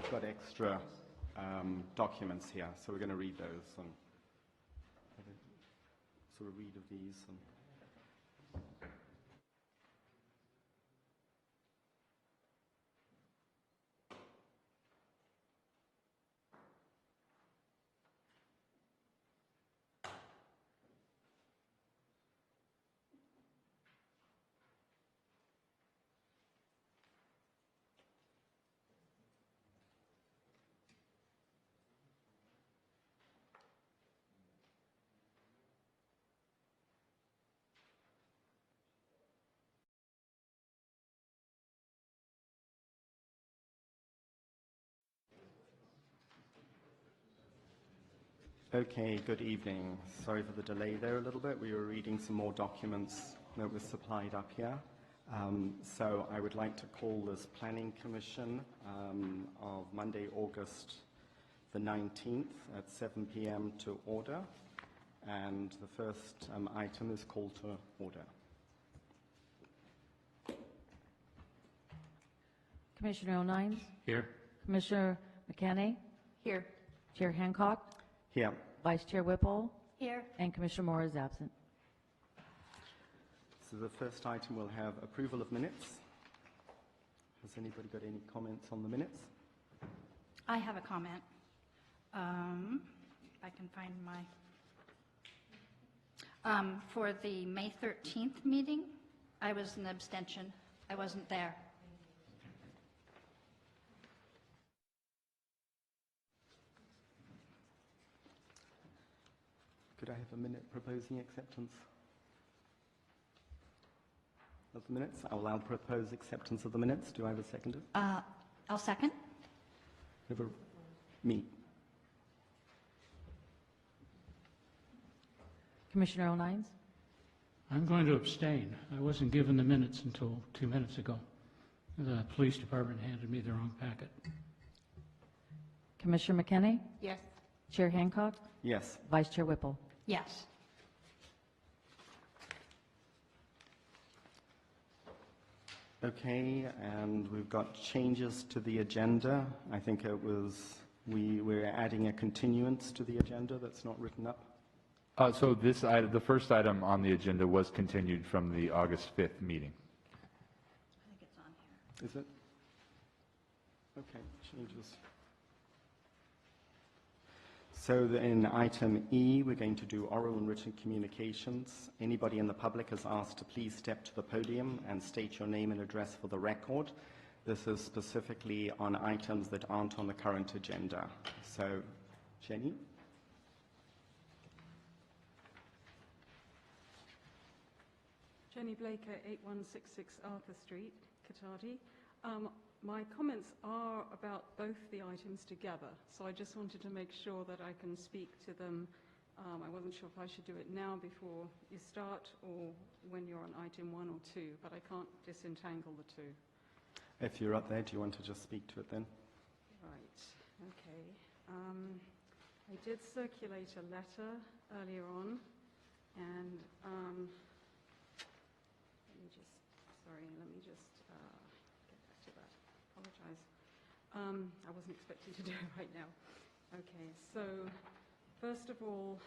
got extra documents here, so we're going to read those and have a sort of read of these. Okay, good evening. Sorry for the delay there a little bit. We were reading some more documents that were supplied up here. So I would like to call this Planning Commission of Monday, August the 19th at 7 p.m. to order. And the first item is call to order. Commissioner O'Nines? Here. Commissioner McKenney? Here. Chair Hancock? Here. Vice Chair Whipple? Here. And Commissioner Moore is absent. So the first item will have approval of minutes. Has anybody got any comments on the minutes? I have a comment. If I can find my... for the May 13th meeting, I was an abstention. I wasn't there. Could I have a minute proposing acceptance of the minutes? I'll propose acceptance of the minutes. Do I have a seconder? I'll second. Me. Commissioner O'Nines? I'm going to abstain. I wasn't given the minutes until 2 minutes ago. The police department handed me the wrong packet. Commissioner McKenney? Yes. Chair Hancock? Yes. Vice Chair Whipple? Yes. Okay, and we've got changes to the agenda. I think it was, we're adding a continuance to the agenda that's not written up. So this item, the first item on the agenda was continued from the August 5th meeting. I think it's on here. Is it? Okay, changes. So in item E, we're going to do oral and written communications. Anybody in the public is asked to please step to the podium and state your name and address for the record. This is specifically on items that aren't on the current agenda. So, Jenny? Jenny Blaker, 8166 Arthur Street, Cotati. My comments are about both the items together, so I just wanted to make sure that I can speak to them. I wasn't sure if I should do it now before you start or when you're on item 1 or 2, but I can't disentangle the two. If you're up there, do you want to just speak to it then? Right, okay. I did circulate a letter earlier on, and let me just get back to that. Apologize. I wasn't expecting to do it right now. Okay, so first of all,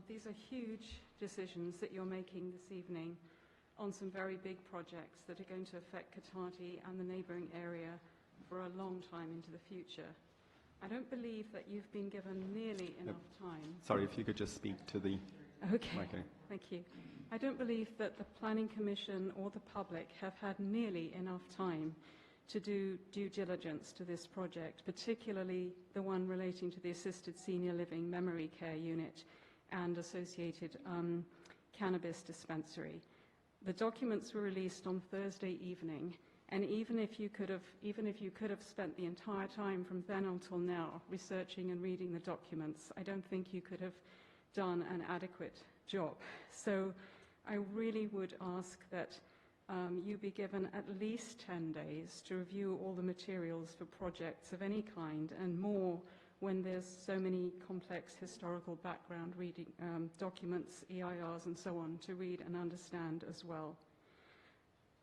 these are huge decisions that you're making this evening on some very big projects that are going to affect Cotati and the neighbouring area for a long time into the future. I don't believe that you've been given nearly enough time. Sorry, if you could just speak to the... Okay, thank you. I don't believe that the Planning Commission or the public have had nearly enough time to do due diligence to this project, particularly the one relating to the Assisted Senior Living Memory Care Unit and associated cannabis dispensary. The documents were released on Thursday evening, and even if you could have spent the entire time from then until now researching and reading the documents, I don't think you could have done an adequate job. So I really would ask that you be given at least 10 days to review all the materials for projects of any kind, and more when there's so many complex historical background reading documents, EIRs and so on, to read and understand as well.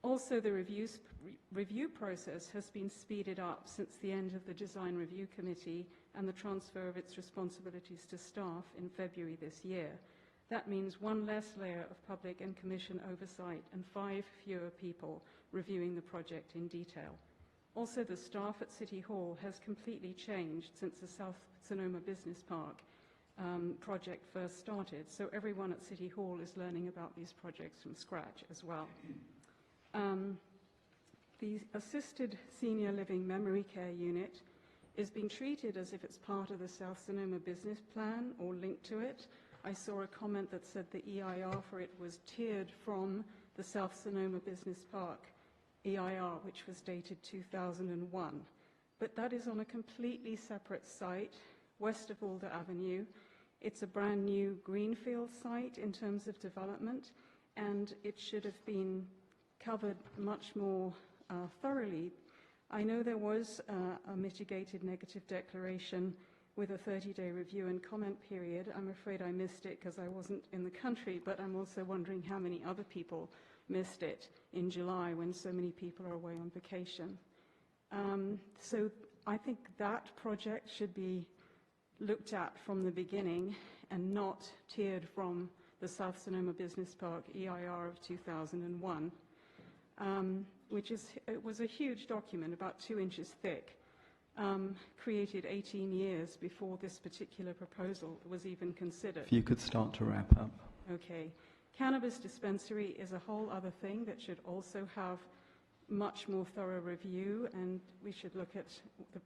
Also, the review process has been speeded up since the end of the Design Review Committee and the transfer of its responsibilities to staff in February this year. That means one less layer of public and commission oversight and 5 fewer people reviewing the project in detail. Also, the staff at City Hall has completely changed since the South Sonoma Business Park project first started, so everyone at City Hall is learning about these projects from scratch as well. The Assisted Senior Living Memory Care Unit is being treated as if it's part of the South Sonoma Business Plan or linked to it. I saw a comment that said the EIR for it was tiered from the South Sonoma Business Park EIR, which was dated 2001. But that is on a completely separate site, west of Alder Avenue. It's a brand new greenfield site in terms of development, and it should have been covered much more thoroughly. I know there was a mitigated negative declaration with a 30-day review and comment period. I'm afraid I missed it because I wasn't in the country, but I'm also wondering how many other people missed it in July when so many people are away on vacation. So I think that project should be looked at from the beginning and not tiered from the South Sonoma Business Park EIR of 2001, it was a huge document, about 2 inches thick, created 18 years before this particular proposal was even considered. If you could start to wrap up. Okay. Cannabis dispensary is a whole other thing that should also have much more thorough review, and we should look at the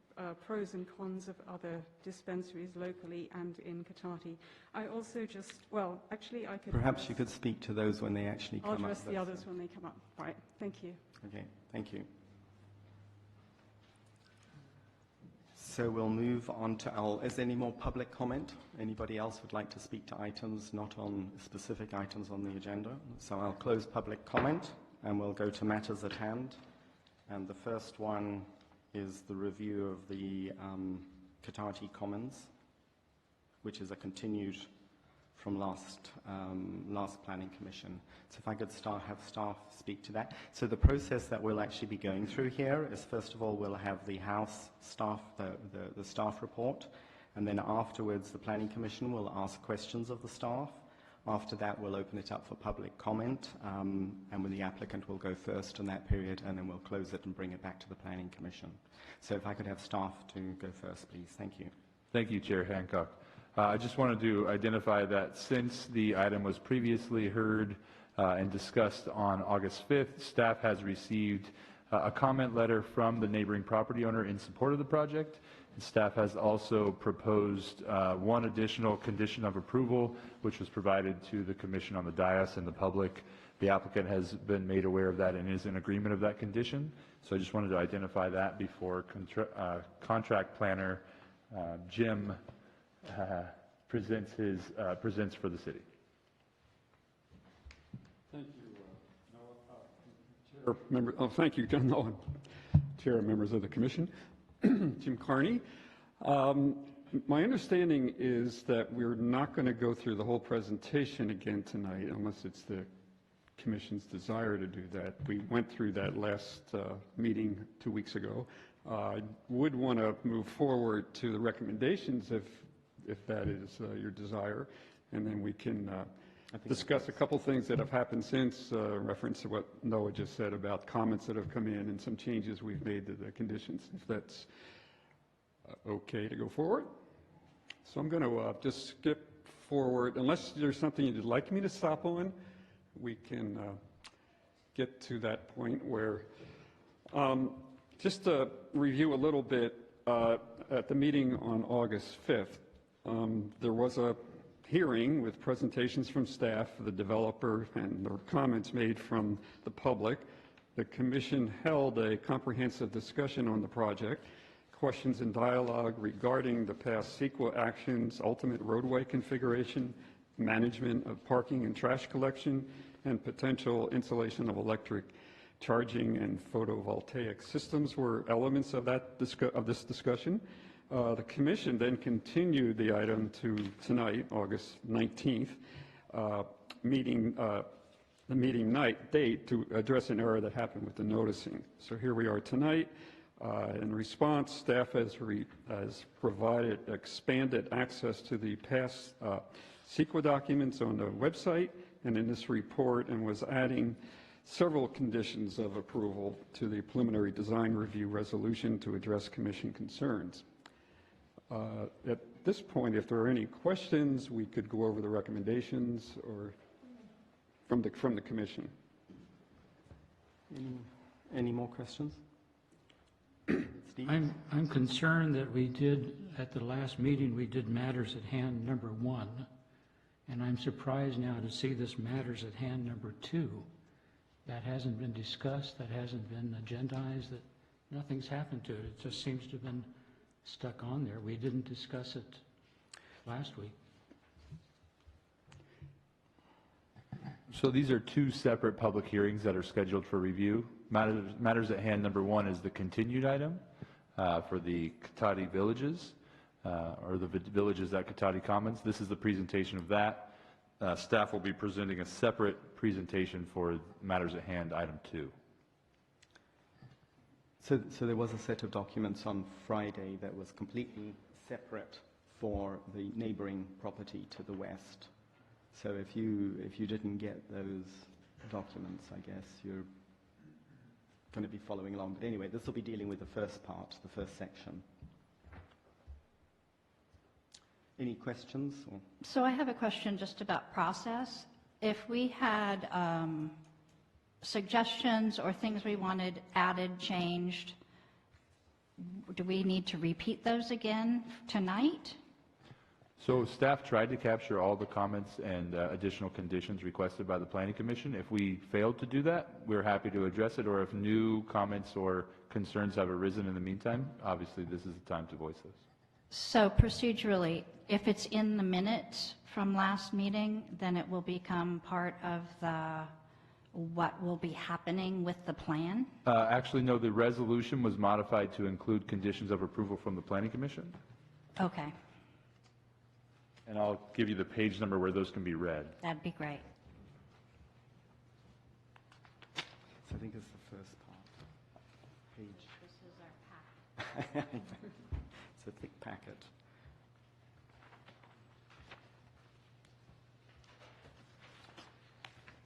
pros and cons of other dispensaries locally and in Cotati. I also just, well, actually I could... Perhaps you could speak to those when they actually come up. I'll address the others when they come up. Right, thank you. Okay, thank you. So we'll move on to is there any more public comment? Anybody else would like to speak to items, not on specific items on the agenda? So I'll close public comment and we'll go to matters at hand. And the first one is the review of the Cotati Commons, which is a continued from last planning commission. So if I could have staff speak to that. So the process that we'll actually be going through here is, first of all, we'll have the House staff, the staff report, and then afterwards the planning commission will ask questions of the staff. After that, we'll open it up for public comment, and when the applicant will go first in that period, and then we'll close it and bring it back to the planning commission. So if I could have staff to go first, please. Thank you. Thank you, Chair Hancock. I just wanted to identify that since the item was previously heard and discussed on August 5th, staff has received a comment letter from the neighboring property owner in support of the project. And staff has also proposed one additional condition of approval, which was provided to the commission on the dais and the public. The applicant has been made aware of that and is in agreement of that condition. So I just wanted to identify that before contract planner Jim presents for the city. Thank you, Noah. Chair, member, thank you, John Noah, Chair and members of the Commission. Jim Carney. My understanding is that we're not going to go through the whole presentation again tonight, unless it's the Commission's desire to do that. We went through that last meeting 2 weeks ago. I would want to move forward to the recommendations if that is your desire, and then we can discuss a couple things that have happened since, reference to what Noah just said about comments that have come in and some changes we've made to the conditions, if that's okay to go forward. So I'm going to just skip forward. Unless there's something you'd like me to stop on, we can get to that point where, just to review a little bit, at the meeting on August 5th, there was a hearing with presentations from staff, the developer, and there were comments made from the public. The commission held a comprehensive discussion on the project, questions and dialogue regarding the past CEQA actions, ultimate roadway configuration, management of parking and trash collection, and potential installation of electric charging and photovoltaic systems were elements of this discussion. The commission then continued the item to tonight, August 19th, meeting the meeting date to address an error that happened with the noticing. So here we are tonight. In response, staff has provided expanded access to the past CEQA documents on the website and in this report, and was adding several conditions of approval to the preliminary design review resolution to address commission concerns. At this point, if there are any questions, we could go over the recommendations or from the commission. Any more questions? Steve? I'm concerned that we did, at the last meeting, we did matters at hand number 1, and I'm surprised now to see this matters at hand number 2. That hasn't been discussed, that hasn't been agendized, that nothing's happened to it. It just seems to have been stuck on there. We didn't discuss it last week. So these are 2 separate public hearings that are scheduled for review. Matters at hand number 1 is the continued item for the Cotati villages, or the villages at Cotati Commons. This is the presentation of that. Staff will be presenting a separate presentation for matters at hand item 2. So there was a set of documents on Friday that was completely separate for the neighboring property to the west. So if you didn't get those documents, I guess you're going to be following along. But anyway, this will be dealing with the first part, the first section. Any questions? Or? So I have a question just about process. If we had suggestions or things we wanted added, changed, do we need to repeat those again tonight? So staff tried to capture all the comments and additional conditions requested by the Planning Commission. If we failed to do that, we're happy to address it, or if new comments or concerns have arisen in the meantime, obviously this is the time to voice those. So procedurally, if it's in the minutes from last meeting, then it will become part of what will be happening with the plan? Actually, no, the resolution was modified to include conditions of approval from the Planning Commission. Okay, And I'll give you the page number where those can be read. that'd be great. So I think it's the first part. Page. This is our packet. It's a thick packet.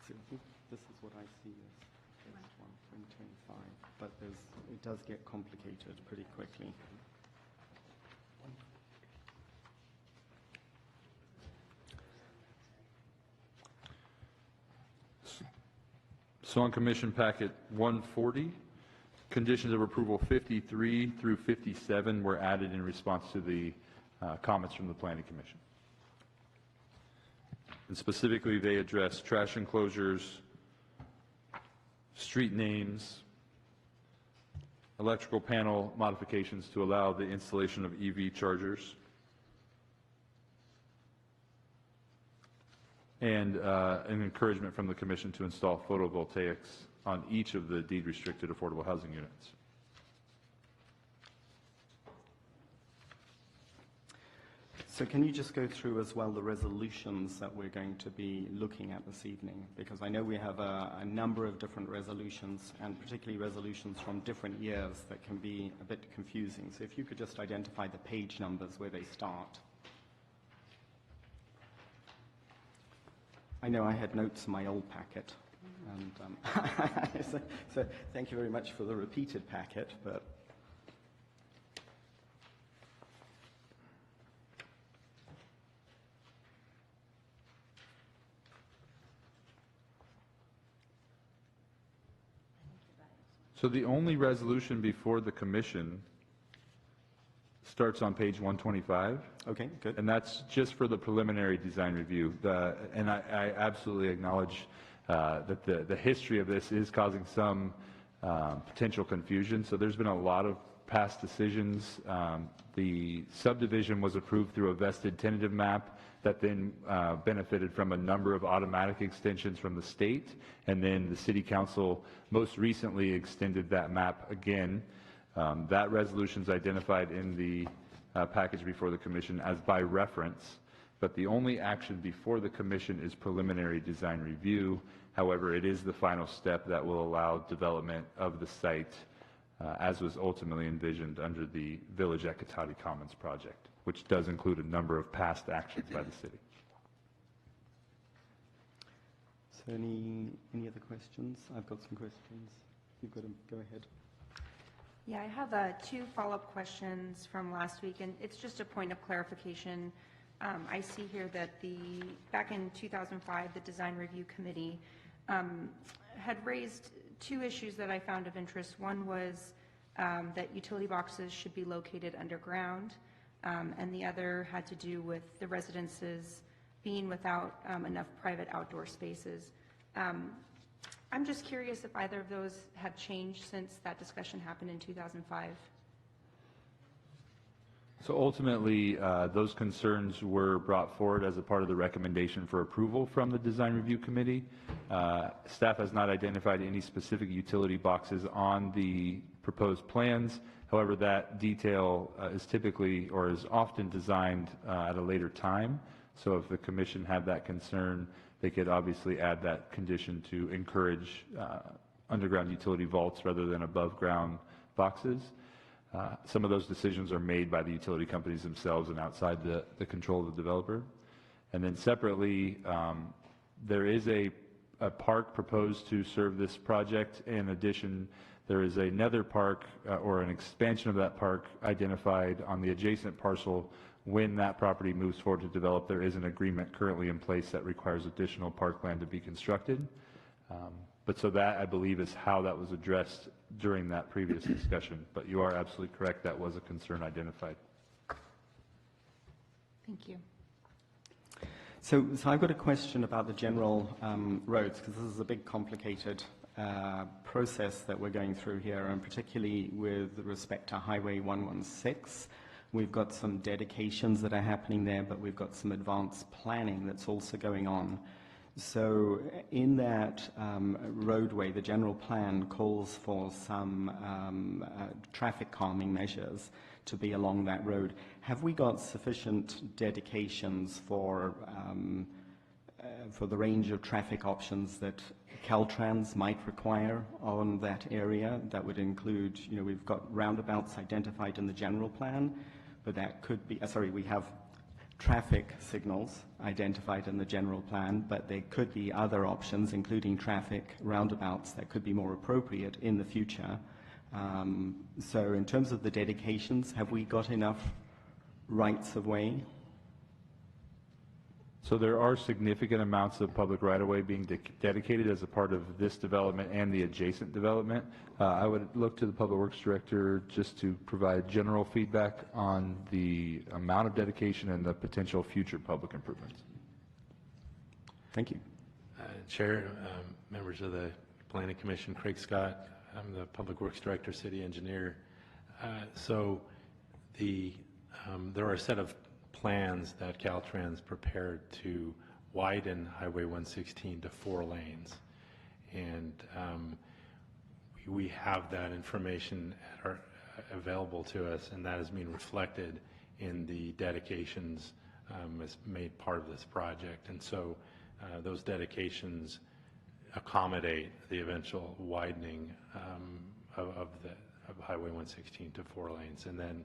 So I think this is what I see as first one, 2025, but it does get complicated pretty quickly. So on Commission Packet 140, conditions of approval 53 through 57 were added in response to the comments from the Planning Commission. And specifically, they address trash enclosures, street names, electrical panel modifications to allow the installation of EV chargers, and an encouragement from the Commission to install photovoltaics on each of the deed-restricted affordable housing units. So can you just go through as well the resolutions that we're going to be looking at this evening? Because I know we have a number of different resolutions, and particularly resolutions from different years that can be a bit confusing. So if you could just identify the page numbers where they start. I know I had notes in my old packet, and so thank you very much for the repeated packet, but So the only resolution before the Commission starts on page 125. okay, good. And that's just for the preliminary design review. And I absolutely acknowledge that the history of this is causing some potential confusion. So there's been a lot of past decisions. The subdivision was approved through a vested tentative map that then benefited from a number of automatic extensions from the state. And then the City Council most recently extended that map again. That resolution is identified in the package before the Commission as by reference, but the only action before the Commission is preliminary design review, However, it is the final step that will allow development of the site as was ultimately envisioned under the Village at Cotati Commons project, which does include a number of past actions by the city. So any other questions? I've got some questions. You've got to go ahead. Yeah, I have two follow-up questions from last week, and it's just a point of clarification. I see here that back in 2005, the Design Review Committee had raised two issues that I found of interest. One was that utility boxes should be located underground, and the other had to do with the residences being without enough private outdoor spaces. I'm just curious if either of those have changed since that discussion happened in 2005. So ultimately, those concerns were brought forward as a part of the recommendation for approval from the Design Review Committee. Staff has not identified any specific utility boxes on the proposed plans. However, that detail is typically or is often designed at a later time. So if the commission had that concern, they could obviously add that condition to encourage underground utility vaults rather than above ground boxes. Some of those decisions are made by the utility companies themselves and outside the control of the developer. And then separately, there is a park proposed to serve this project. In addition, there is another park or an expansion of that park identified on the adjacent parcel. When that property moves forward to develop, there is an agreement currently in place that requires additional parkland to be constructed. But so that, I believe, is how that was addressed during that previous discussion. But you are absolutely correct, that was a concern identified. Thank you. So I've got a question about the general roads, because this is a big, complicated process that we're going through here, and particularly with respect to Highway 116. We've got some dedications that are happening there, but we've got some advanced planning that's also going on. So in that roadway, the general plan calls for some traffic calming measures to be along that road. Have we got sufficient dedications for the range of traffic options that Caltrans might require on that area? That would include, we've got roundabouts identified in the general plan, but that could be, we have traffic signals identified in the general plan, but there could be other options, including traffic roundabouts, that could be more appropriate in the future. So in terms of the dedications, have we got enough rights of way? So there are significant amounts of public right-of-way being dedicated as a part of this development and the adjacent development. I would look to the Public Works Director just to provide general feedback on the amount of dedication and the potential future public improvements. Thank you. Chair, members of the Planning Commission, Craig Scott, I'm the Public Works Director, City Engineer. So there are a set of plans that Caltrans prepared to widen Highway 116 to 4 lanes. And we have that information available to us, and that is being reflected in the dedications as made part of this project. And so those dedications accommodate the eventual widening of Highway 116 to 4 lanes. And then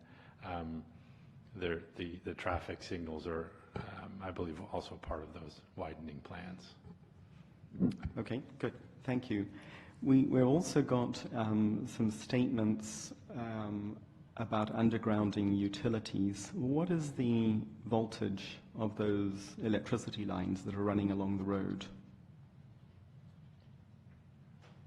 the traffic signals are, I believe, also part of those widening plans. Okay, good. Thank you. We've also got some statements about undergrounding utilities. What is the voltage of those electricity lines that are running along the road?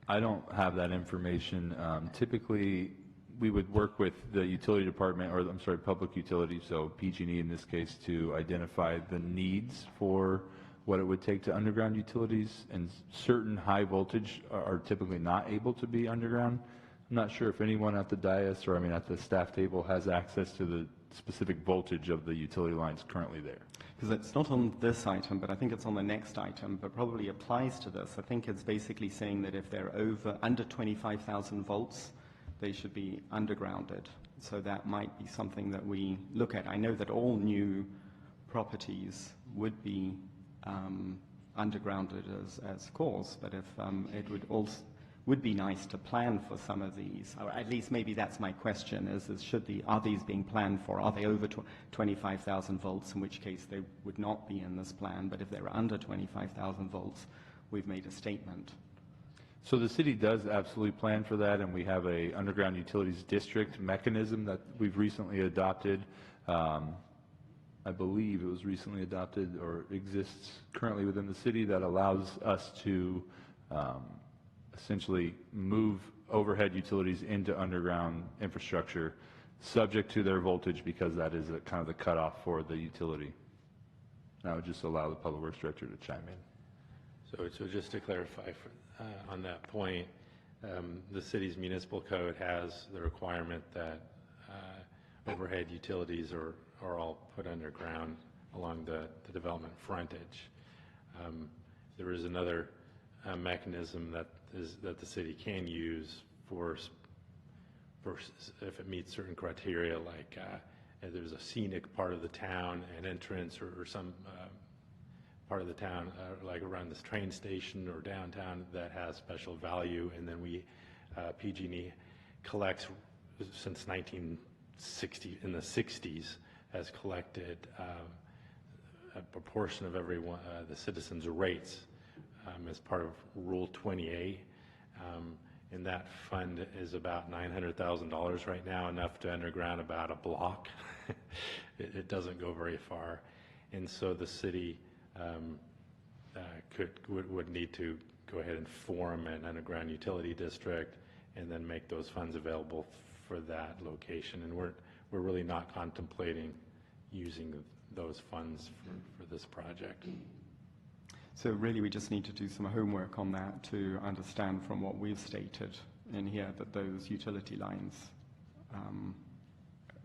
I don't have that information. Typically, we would work with the utility department, or I'm sorry, public utilities, so PG&E in this case, to identify the needs for what it would take to underground utilities, and certain high voltage are typically not able to be underground. I'm not sure if anyone at the dais or at the staff table has access to the specific voltage of the utility lines currently there. Because it's not on this item, but I think it's on the next item, but probably applies to this. I think it's basically saying that if they're under 25,000 volts, they should be undergrounded. So that might be something that we look at. I know that all new properties would be underground it as cause, but if it would be nice to plan for some of these, or at least maybe that's my question, is are these being planned for? Are they over 25,000 volts, in which case they would not be in this plan, but if they're under 25,000 volts, we've made a statement. So the city does absolutely plan for that, and we have a underground utilities district mechanism that we've recently adopted. I believe it was recently adopted or exists currently within the city that allows us to essentially move overhead utilities into underground infrastructure subject to their voltage, because that is kind of the cutoff for the utility. And I would just allow the Public Works Director to chime in. So just to clarify on that point, the city's municipal code has the requirement that overhead utilities are all put underground along the development frontage. There is another mechanism that the city can use for if it meets certain criteria, like if there's a scenic part of the town, an entrance, or some part of the town, like around this train station or downtown, that has special value, and then PG&E collects since 1960, in the 60s, has collected a proportion of the citizens' rates as part of Rule 20A. And that fund is about $900,000 right now, enough to underground about a block. It doesn't go very far. And so the city would need to go ahead and form an underground utility district and then make those funds available for that location. And we're really not contemplating using those funds for this project. So really we just need to do some homework on that to understand from what we've stated in here that those utility lines.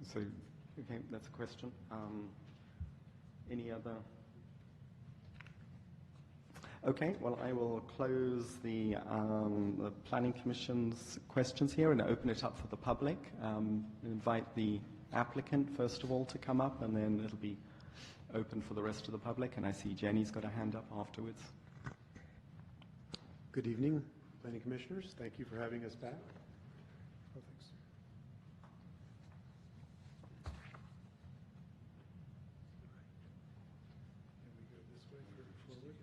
So, okay, that's a question. Any other? Okay, well, I will close the Planning Commission's questions here and open it up for the public. Invite the applicant, first of all, to come up, and then it'll be open for the rest of the public. And I see Jenny's got a hand up afterwards. Good evening, Planning Commissioners. Thank you for having us back. Oh, thanks. Can we go this way forward?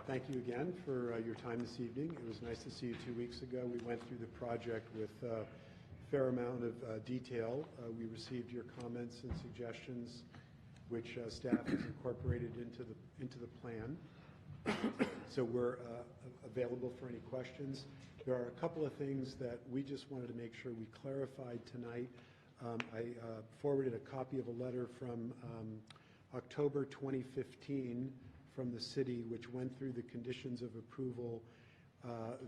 Thank you again for your time this evening. It was nice to see you 2 weeks ago. We went through the project with a fair amount of detail. We received your comments and suggestions, which staff has incorporated into the plan. So we're available for any questions. There are a couple of things that we just wanted to make sure we clarified tonight. I forwarded a copy of a letter from October 2015 from the city, which went through the conditions of approval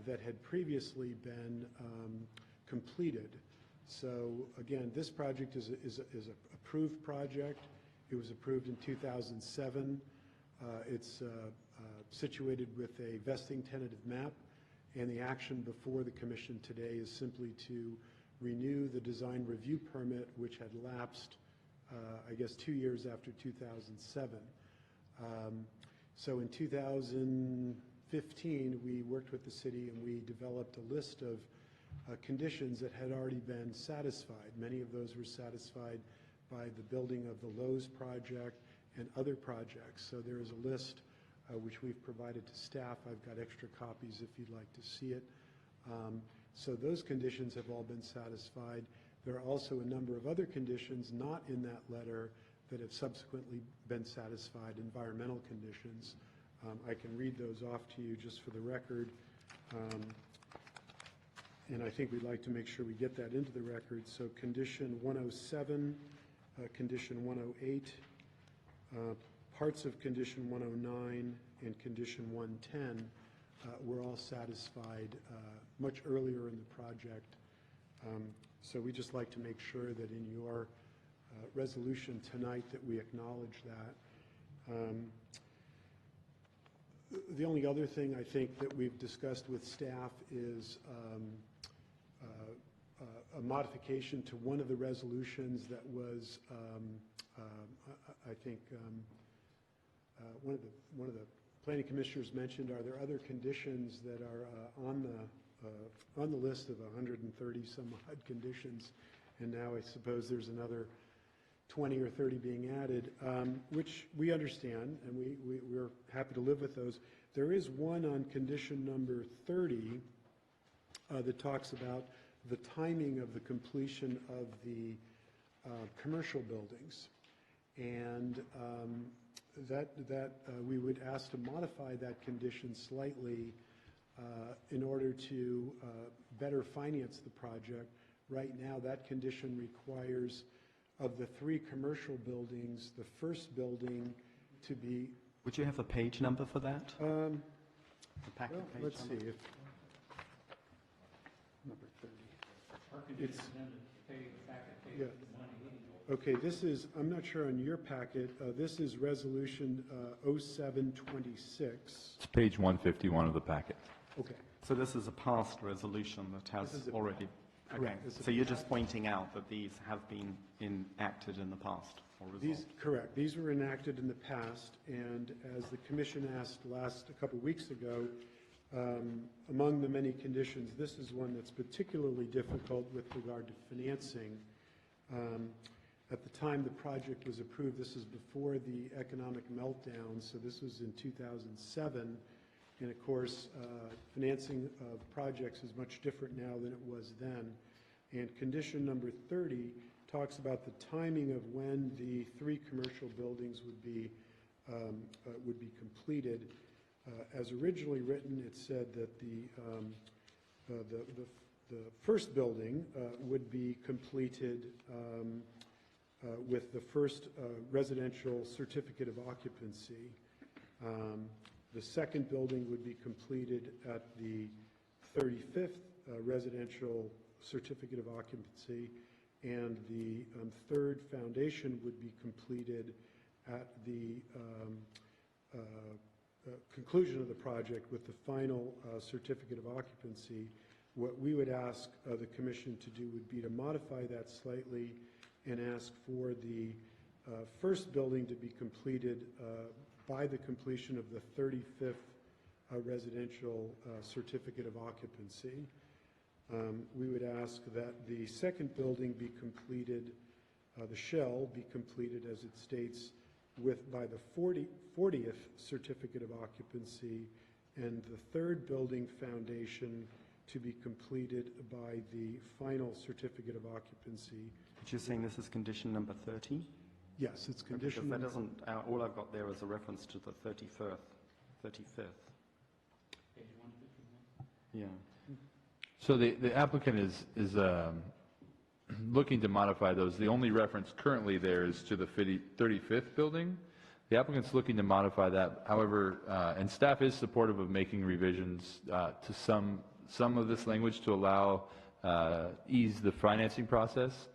that had previously been completed. So again, this project is an approved project. It was approved in 2007. It's situated with a vesting tentative map, and the action before the commission today is simply to renew the design review permit, which had lapsed, I guess, 2 years after 2007. So in 2015, we worked with the city and we developed a list of conditions that had already been satisfied. Many of those were satisfied by the building of the Lowe's project and other projects. So there is a list which we've provided to staff. I've got extra copies if you'd like to see it. So those conditions have all been satisfied. There are also a number of other conditions not in that letter that have subsequently been satisfied, environmental conditions. I can read those off to you just for the record. And I think we'd like to make sure we get that into the record. So condition 107, condition 108, parts of condition 109 and condition 110 were all satisfied much earlier in the project. So we just like to make sure that in your resolution tonight that we acknowledge that. The only other thing I think that we've discussed with staff is a modification to one of the resolutions that was, I think, one of the planning commissioners mentioned, are there other conditions that are on the list of 130 some odd conditions? And now I suppose there's another 20 or 30 being added, which we understand, and we're happy to live with those. There is one on condition number 30 that talks about the timing of the completion of the commercial buildings. And that we would ask to modify that condition slightly in order to better finance the project. Right now, that condition requires, of the 3 commercial buildings, the first building to be... Would you have a page number for that? The packet Well, page let's number? see if... Number 30. It's, yeah. Okay, this is, I'm not sure on your packet, this is resolution 0726. It's page 151 of the packet. Okay, So this is a past resolution that has This is a- already... Okay, correct, this is so a- you're just pointing out that these have been enacted in the past or resolved? correct. These were enacted in the past, and as the commission asked a couple of weeks ago, among the many conditions, this is one that's particularly difficult with regard to financing. At the time the project was approved, this is before the economic meltdown, so this was in 2007. And of course, financing of projects is much different now than it was then. And condition number 30 talks about the timing of when the 3 commercial buildings would be completed. As originally written, it said that the first building would be completed with the first residential certificate of occupancy. The second building would be completed at the 35th residential certificate of occupancy, and the third foundation would be completed at the conclusion of the project with the final certificate of occupancy. What we would ask the commission to do would be to modify that slightly and ask for the first building to be completed by the completion of the 35th residential certificate of occupancy. We would ask that the second building be completed, the shell be completed as it states, by the 40th certificate of occupancy, and the third building foundation to be completed by the final certificate of occupancy. But you're saying this is condition number 30? Yes, it's condition. Because that doesn't, all I've got there is a reference to the 35th. Yeah. So the applicant is looking to modify those. The only reference currently there is to the 35th building. The applicant's looking to modify that. However, and staff is supportive of making revisions to some of this language to allow ease the financing process.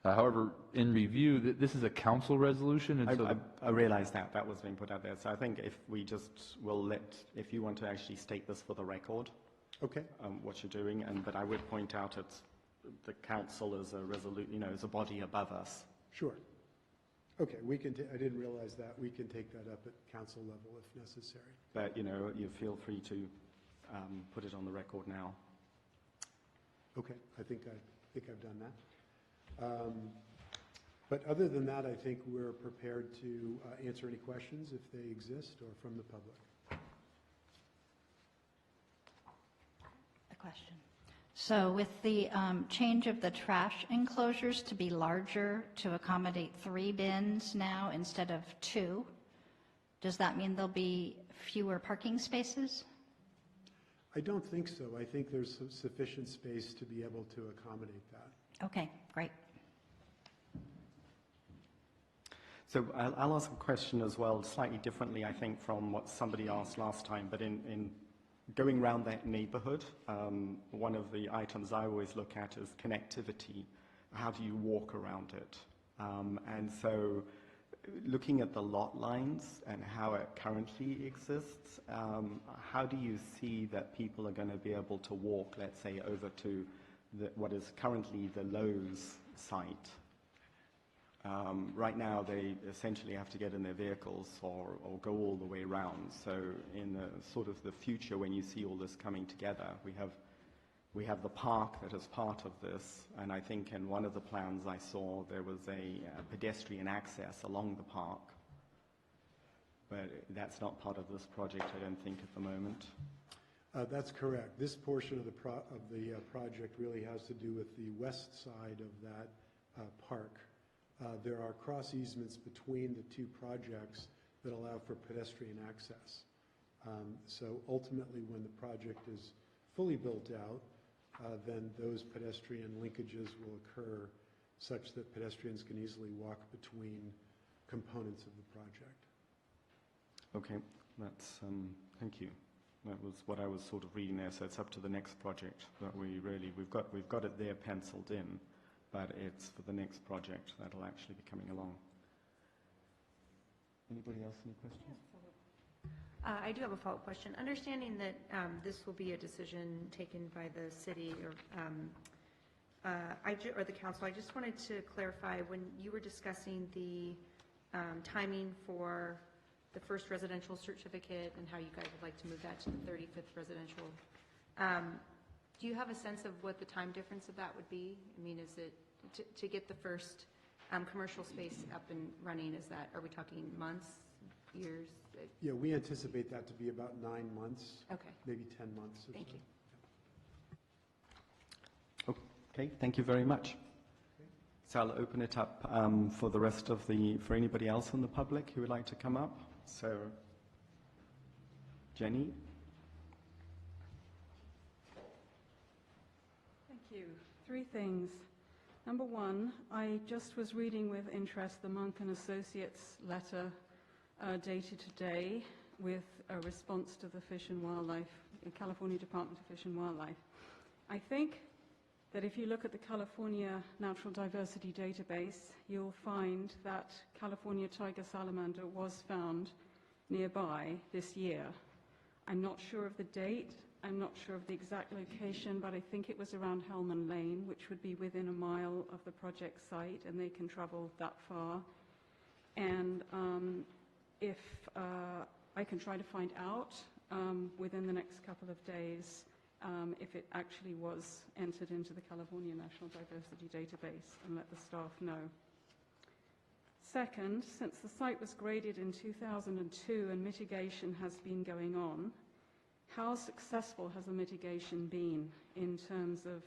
However, in review, this is a council resolution, and so I realize that was being put out there. So I think if we just will if you want to actually state this for the record, Okay. What you're doing, but I would point out it's the council is is a body above us. Sure. Okay, we can, I didn't realize that. We can take that up at council level if necessary. But, you feel free to put it on the record now. Okay, I think I've done that. But other than that, I think we're prepared to answer any questions if they exist or from the public. A question. So with the change of the trash enclosures to be larger to accommodate 3 bins now instead of 2, does that mean there'll be fewer parking spaces? I don't think so. I think there's sufficient space to be able to accommodate that. Okay, great. So I'll ask a question as well, slightly differently, I think, from what somebody asked last time, but in going around that neighborhood, one of the items I always look at is connectivity. How do you walk around it? And so looking at the lot lines and how it currently exists, how do you see that people are going to be able to walk, let's say, over to what is currently the Lowe's site. Right now, they essentially have to get in their vehicles or go all the way around. So in the sort of the future, when you see all this coming together, we have the park that is part of this, and I think in one of the plans I saw there was a pedestrian access along the park. But that's not part of this project, I don't think, at the moment. That's correct. This portion of the project really has to do with the west side of that park. There are cross easements between the two projects that allow for pedestrian access. So ultimately, when the project is fully built out, then those pedestrian linkages will occur such that pedestrians can easily walk between components of the project. Okay, that's, thank you. That was what I was sort of reading there, so it's up to the next project that we've got it there penciled in, but it's for the next project that'll actually be coming along. Anybody else, any questions? I do have a follow-up question. Understanding that this will be a decision taken by the city or the council, I just wanted to clarify, when you were discussing the timing for the first residential certificate and how you guys would like to move that to the 35th residential, do you have a sense of what the time difference of that would be? I mean, is it to get the first commercial space up and running, are we talking months, years? Yeah, we anticipate that to be about 9 months. Okay. Maybe 10 months. Thank you. Okay, thank you very much. So I'll open it up for anybody else in the public who would like to come up. So, Jenny? Thank you. 3 things. Number 1, I just was reading with interest the Monk and Associates letter dated today with a response to the Fish and Wildlife, the California Department of Fish and Wildlife. I think that if you look at the California Natural Diversity Database, you'll find that California tiger salamander was found nearby this year. I'm not sure of the date, I'm not sure of the exact location, but I think it was around Hellman Lane, which would be within a mile of the project site, and they can travel that far. And if I can try to find out within the next couple of days if it actually was entered into the California National Diversity Database, and let the staff know. Second, since the site was graded in 2002 and mitigation has been going on, how successful has the mitigation been in terms of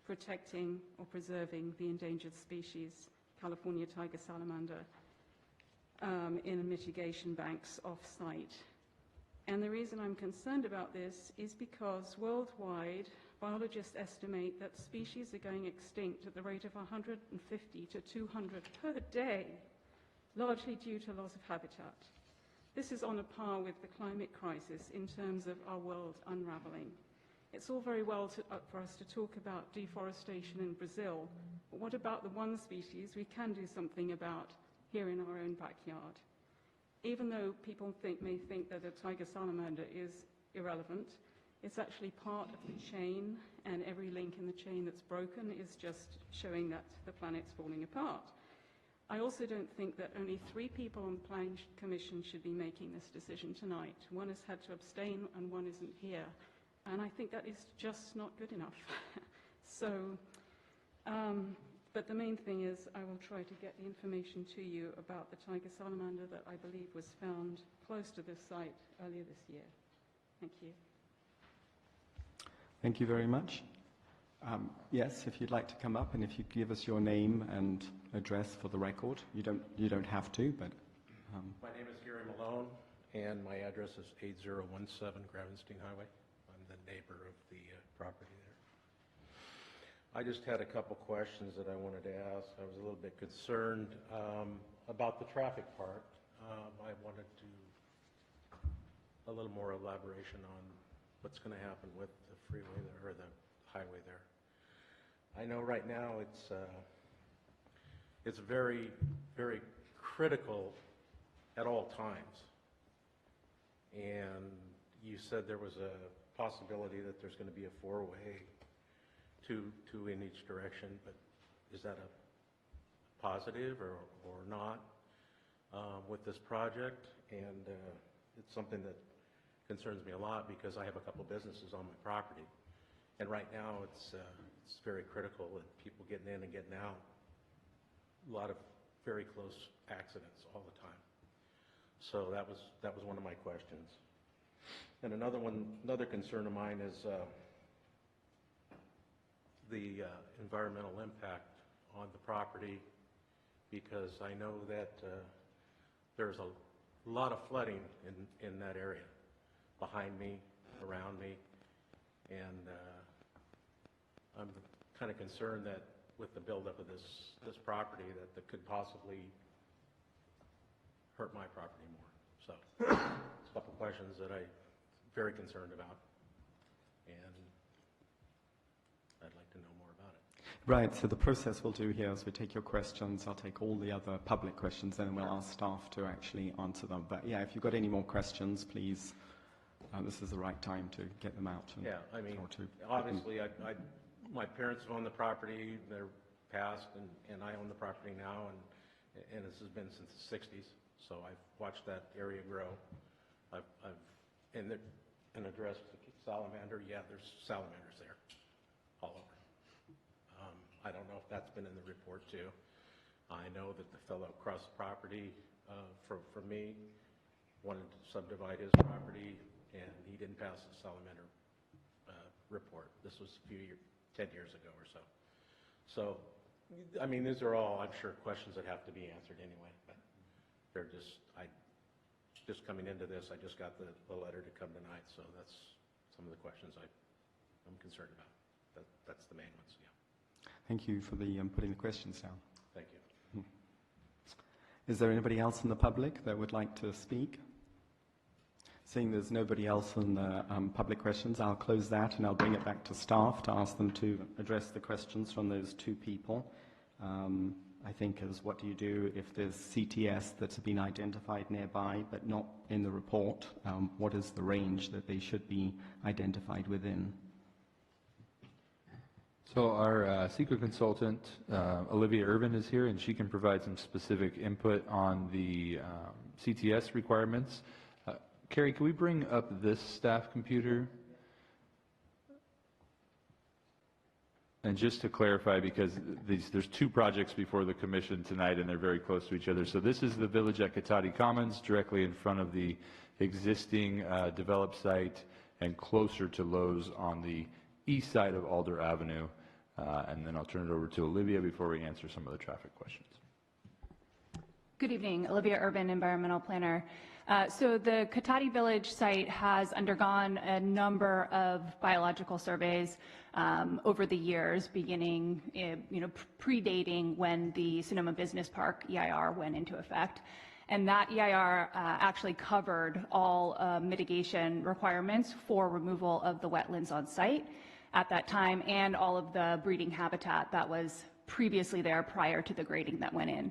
protecting or preserving the endangered species, California tiger salamander, in mitigation banks off-site? And the reason I'm concerned about this is because worldwide, biologists estimate that species are going extinct at the rate of 150 to 200 per day, largely due to loss of habitat. This is on a par with the climate crisis in terms of our world unraveling. It's all very well for us to talk about deforestation in Brazil, but what about the one species we can do something about here in our own backyard? Even though people may think that a tiger salamander is irrelevant, it's actually part of the chain, and every link in the chain that's broken is just showing that the planet's falling apart. I also don't think that only 3 people on the Planning Commission should be making this decision tonight. One has had to abstain and one isn't here. And I think that is just not good enough. But the main thing is I will try to get the information to you about the tiger salamander that I believe was found close to this site earlier this year. Thank you. Thank you very much. Yes, if you'd like to come up and if you give us your name and address for the record. You don't have to, but... My name is Gary Malone, and my address is 8017 Gravenstein Highway. I'm the neighbor of the property there. I just had a couple questions that I wanted to ask. I was a little bit concerned about the traffic part. I wanted a little more elaboration on what's going to happen with the freeway there, or the highway there. I know right now it's very, very critical at all times. And you said there was a possibility that there's going to be a 4-way two in each direction, but is that a positive or not with this project? And it's something that concerns me a lot because I have a couple businesses on my property, and right now it's very critical with people getting in and getting out. A lot of very close accidents all the time. So that was one of my questions. And another concern of mine is the environmental impact on the property, because I know that there's a lot of flooding in that area, behind me, around me, and I'm kind of concerned that with the buildup of this property that could possibly hurt my property more. So, it's a couple questions that I'm very concerned about, and I'd like to know more about it. Right, so the process we'll do here is we take your questions, I'll take all the other public questions, and then we'll ask staff to actually answer them. But yeah, if you've got any more questions, please, this is the right time to get them out. And, Yeah, I mean, or to- obviously, my parents own the property, they're passed, and I own the property now, and this has been since the 60s, so I've watched that area grow. And addressed the salamander, yeah, there's salamanders there, all over. I don't know if that's been in the report too. I know that the fellow across the property from me wanted to subdivide his property, and he didn't pass the salamander report. This was 10 years ago or so. So, I mean, these are all, I'm sure, questions that have to be answered anyway, but they're just coming into this, I just got the letter to come tonight, so that's some of the questions I'm concerned about. That's the main ones, yeah. Thank you for the putting the questions down. Thank you. Is there anybody else in the public that would like to speak? Seeing there's nobody else in the public questions, I'll close that and I'll bring it back to staff to ask them to address the questions from those two people. I think is what do you do if there's CTS that's been identified nearby but not in the report? What is the range that they should be identified within? So our secret consultant, Olivia Urban, is here, and she can provide some specific input on the CTS requirements. Carrie, can we bring up this staff computer? And just to clarify, because there's two projects before the commission tonight, and they're very close to each other. So this is the village at Cotati Commons, directly in front of the existing developed site, and closer to Lowe's on the east side of Alder Avenue. And then I'll turn it over to Olivia before we answer some of the traffic questions. Good evening, Olivia Urban, environmental planner. So the Cotati Village site has undergone a number of biological surveys over the years, beginning, predating when the Sonoma Business Park EIR went into effect. And that EIR actually covered all mitigation requirements for removal of the wetlands on site at that time, and all of the breeding habitat that was previously there prior to the grading that went in.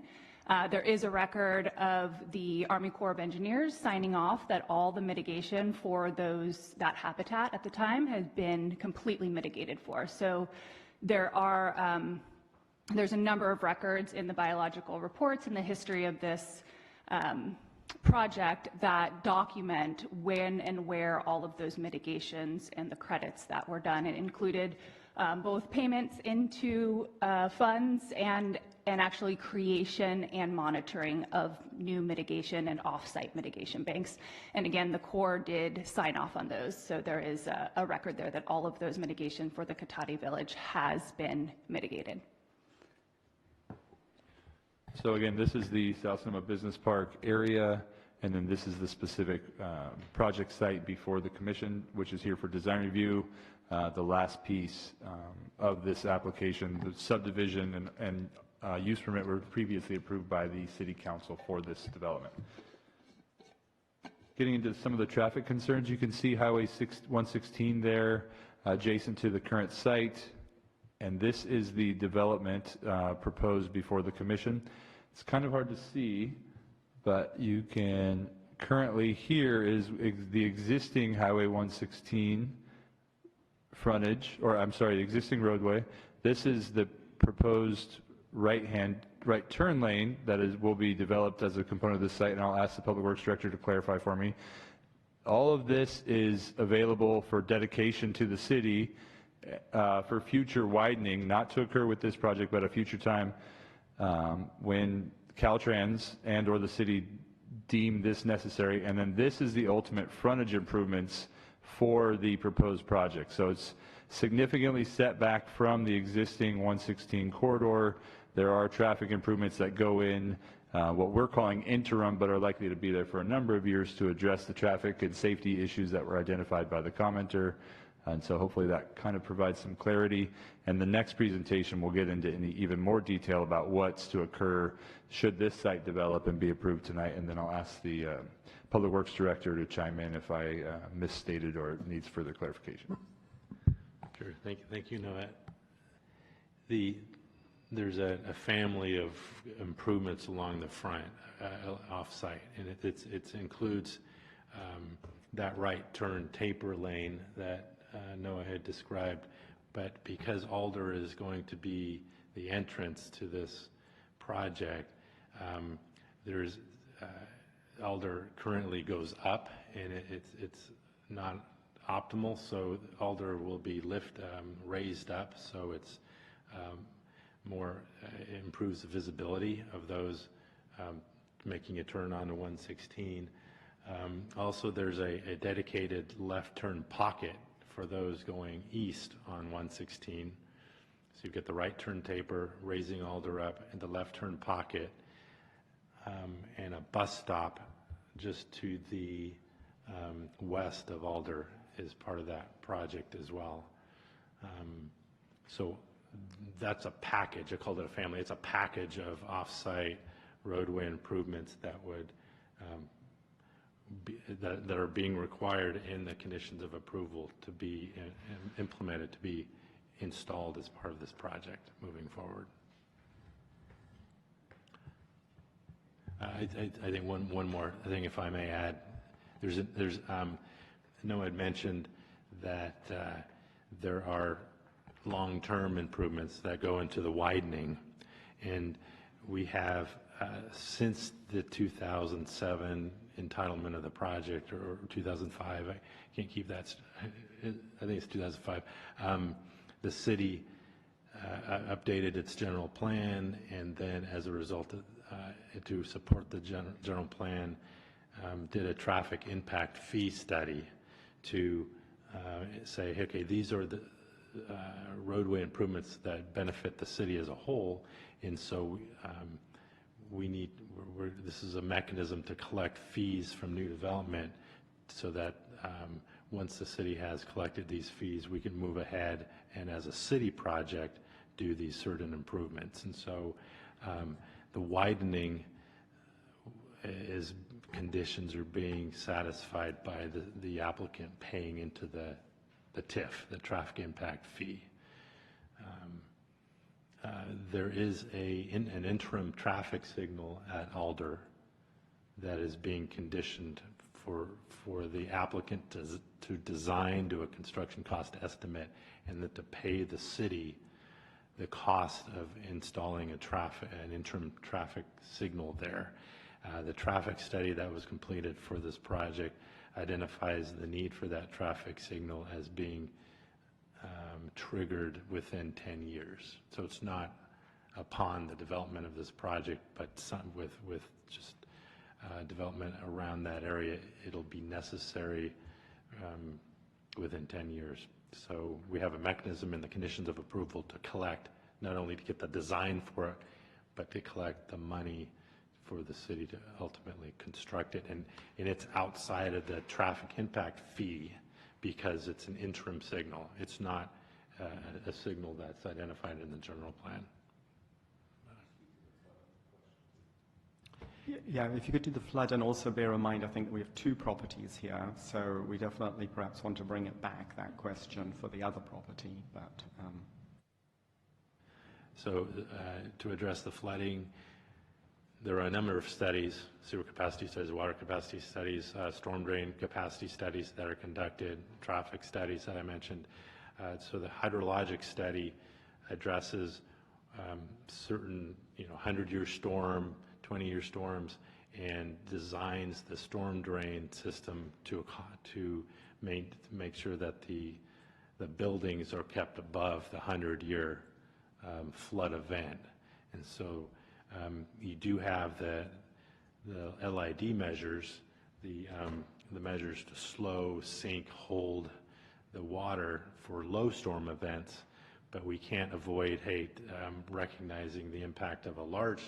There is a record of the Army Corps of Engineers signing off that all the mitigation for that habitat at the time has been completely mitigated for. So there's a number of records in the biological reports in the history of this project that document when and where all of those mitigations and the credits that were done. It included both payments into funds and actually creation and monitoring of new mitigation and off-site mitigation banks. And again, the Corps did sign off on those. So there is a record there that all of those mitigation for the Cotati Village has been mitigated. So again, this is the South Sonoma Business Park area, and then this is the specific project site before the commission, which is here for design review. The last piece of this application, the subdivision and use permit were previously approved by the City Council for this development. Getting into some of the traffic concerns, you can see Highway 116 there, adjacent to the current site, and this is the development proposed before the commission. It's kind of hard to see, but you can currently, here is the existing Highway 116 frontage, or I'm sorry, the existing roadway. This is the proposed right turn lane that will be developed as a component of this site, and I'll ask the Public Works Director to clarify for me. All of this is available for dedication to the city for future widening, not to occur with this project, but a future time when Caltrans and or the city deem this necessary. And then this is the ultimate frontage improvements for the proposed project. So it's significantly set back from the existing 116 corridor. There are traffic improvements that go in, what we're calling interim, but are likely to be there for a number of years to address the traffic and safety issues that were identified by the commenter. And so hopefully that kind of provides some clarity. And the next presentation will get into even more detail about what's to occur should this site develop and be approved tonight. And then I'll ask the Public Works Director to chime in if I misstated or needs further clarification. Sure. Thank you, Noah. There's a family of improvements along the front, off-site, and it includes that right turn taper lane that Noah had described. But because Alder is going to be the entrance to this project, Alder currently goes up, and it's not optimal. So Alder will be raised up, so it's improves the visibility of those making a turn onto 116. Also, there's a dedicated left turn pocket for those going east on 116. So you've got the right turn taper, raising Alder up, and the left turn pocket, and a bus stop just to the west of Alder is part of that project as well. So that's a package. I called it a family. It's a package of off-site roadway improvements that would that are being required in the conditions of approval to be implemented, to be installed as part of this project moving forward. I think one more thing, if I may add, Noah had mentioned that there are long-term improvements that go into the widening, and we have since the 2007 entitlement of the project, or 2005, I can't keep that, I think it's 2005, the city updated its general plan, and then as a result of, to support the general plan, did a traffic impact fee study to say, okay, these are the roadway improvements that benefit the city as a whole, and so this is a mechanism to collect fees from new development, so that once the city has collected these fees, we can move ahead and as a city project do these certain improvements. And so the widening conditions are being satisfied by the applicant paying into the TIF, the traffic impact fee. There is an interim traffic signal at Alder that is being conditioned for the applicant to design, do a construction cost estimate, and then to pay the city the cost of installing an interim traffic signal there. The traffic study that was completed for this project identifies the need for that traffic signal as being triggered within 10 years. So it's not upon the development of this project, but with just development around that area, it'll be necessary within 10 years. So we have a mechanism in the conditions of approval to collect, not only to get the design for it, but to collect the money for the city to ultimately construct it. And it's outside of the traffic impact fee because it's an interim signal. It's not a signal that's identified in the general plan. Yeah, if you could do the flood, and also bear in mind, I think that we have two properties here, so we definitely perhaps want to bring it back, that question, for the other property, but... So to address the flooding, there are a number of studies, sewer capacity studies, water capacity studies, storm drain capacity studies that are conducted, traffic studies that I mentioned. So the hydrologic study addresses certain, 100-year storm, 20-year storms, and designs the storm drain system to make sure that the buildings are kept above the 100-year flood event. And so you do have the LID measures, the measures to slow, sink, hold the water for low storm events, but we can't avoid recognizing the impact of a large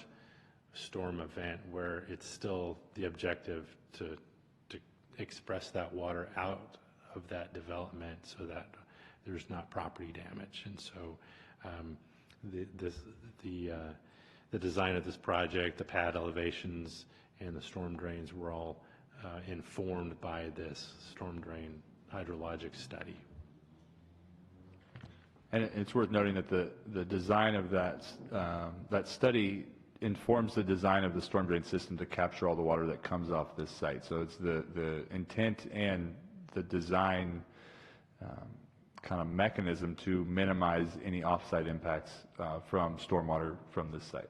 storm event where it's still the objective to express that water out of that development so that there's not property damage. And so the design of this project, the pad elevations, and the storm drains were all informed by this storm drain hydrologic study. And it's worth noting that the design of that study informs the design of the storm drain system to capture all the water that comes off this site. So it's the intent and the design kind of mechanism to minimize any off-site impacts from stormwater from this site.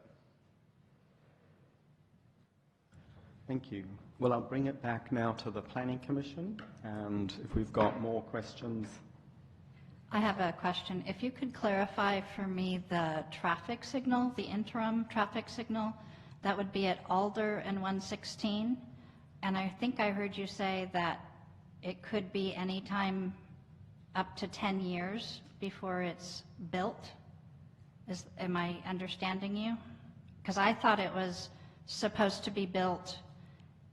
Thank you. Well, I'll bring it back now to the Planning Commission, and if we've got more questions. I have a question. If you could clarify for me the traffic signal, the interim traffic signal, that would be at Alder and 116. And I think I heard you say that it could be any time up to 10 years before it's built. Am I understanding you? Because I thought it was supposed to be built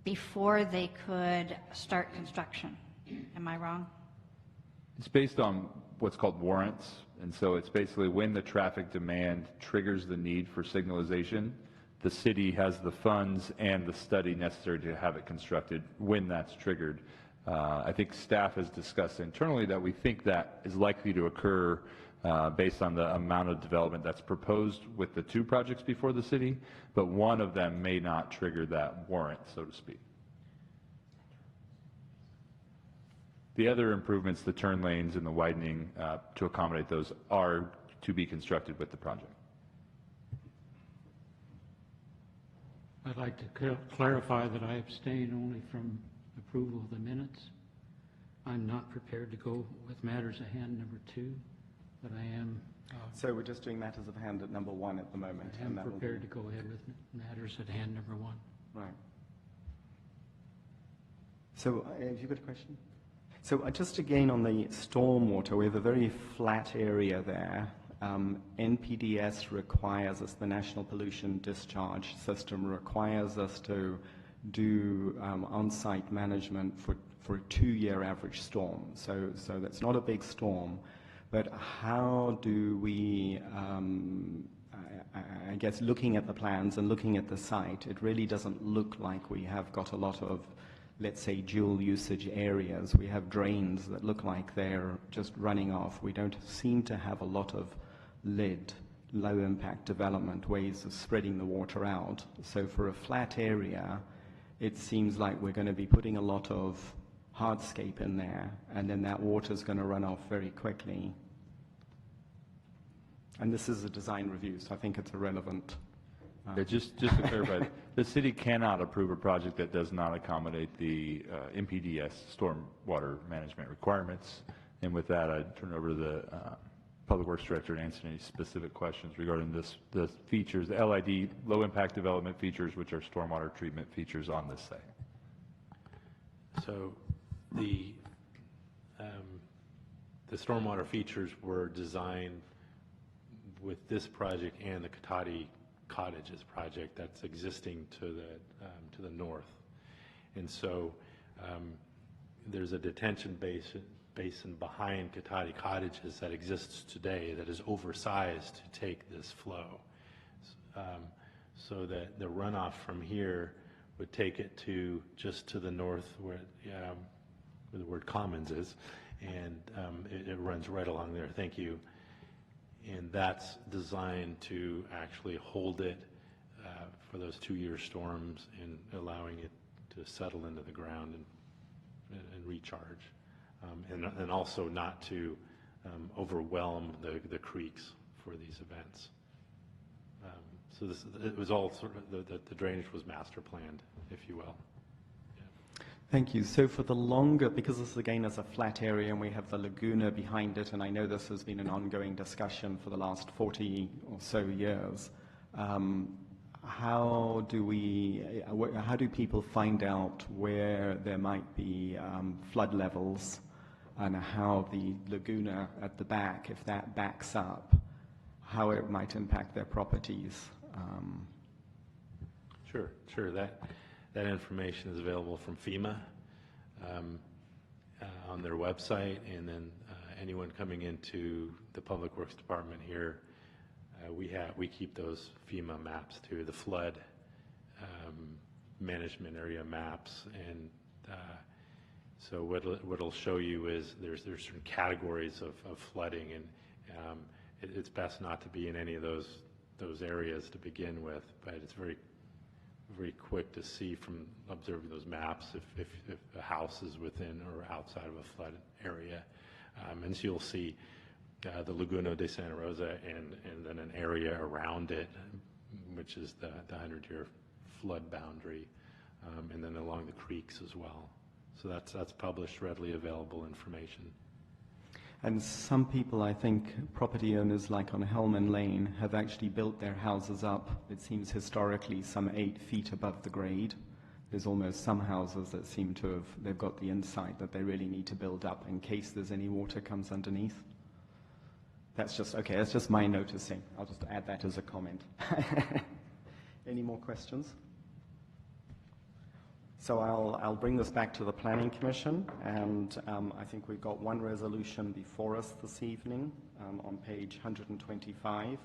before they could start construction. Am I wrong? It's based on what's called warrants, and so it's basically when the traffic demand triggers the need for signalization, the city has the funds and the study necessary to have it constructed when that's triggered. I think staff has discussed internally that we think that is likely to occur based on the amount of development that's proposed with the two projects before the city, but one of them may not trigger that warrant, so to speak. The other improvements, the turn lanes and the widening to accommodate those, are to be constructed with the project. I'd like to clarify that I abstain only from approval of the minutes. I'm not prepared to go with matters at hand number 2, but I am. So we're just doing matters of hand at number 1 at the moment. I am prepared to go ahead with matters at hand number 1. Right. So have you got a question? So just again on the stormwater, we have a very flat area there. NPDS requires us, the National Pollution Discharge System requires us to do on-site management for a 2-year average storm. So that's not a big storm, but how do we, I guess looking at the plans and looking at the site, it really doesn't look like we have got a lot of, let's say, dual usage areas. We have drains that look like they're just running off. We don't seem to have a lot of lead, low impact development, ways of spreading the water out. So for a flat area, it seems like we're going to be putting a lot of hardscape in there, and then that water's going to run off very quickly. And this is a design review, so I think it's irrelevant. Yeah, just to clarify, the city cannot approve a project that does not accommodate the NPDS stormwater management requirements. And with that, I turn over to the Public Works Director to answer any specific questions regarding the features, the LID, low impact development features, which are stormwater treatment features on this site. So the stormwater features were designed with this project and the Cotati Cottages project that's existing to the north. And so there's a detention basin behind Cotati Cottages that exists today that is oversized to take this flow. So that the runoff from here would take it to just to the north where the word commons is, and it runs right along there. Thank you. And that's designed to actually hold it for those 2-year storms and allowing it to settle into the ground and recharge. And also not to overwhelm the creeks for these events. So it was all sort of, the drainage was master planned, if you will. Thank you. So for the longer, because this again is a flat area and we have the laguna behind it, and I know this has been an ongoing discussion for the last 40 or so years, how do people find out where there might be flood levels, and how the laguna at the back, if that backs up, how it might impact their properties? Sure. That information is available from FEMA on their website, and then anyone coming into the Public Works Department here, we keep those FEMA maps too, the flood management area maps, and so what it'll show you is there's certain categories of flooding, and it's best not to be in any of those areas to begin with, but it's very quick to see from observing those maps if a house is within or outside of a flood area. And so you'll see the Laguna de Santa Rosa and then an area around it, which is the 100-year flood boundary, and then along the creeks as well. So that's published, readily available information. And some people, I think, property owners like on Hellman Lane, have actually built their houses up, it seems historically, some 8 feet above the grade. There's almost some houses that seem to have, they've got the insight that they really need to build up in case there's any water comes underneath. That's just my noticing. I'll just add that as a comment. Any more questions? So I'll bring this back to the Planning Commission, and I think we've got one resolution before us this evening on page 125.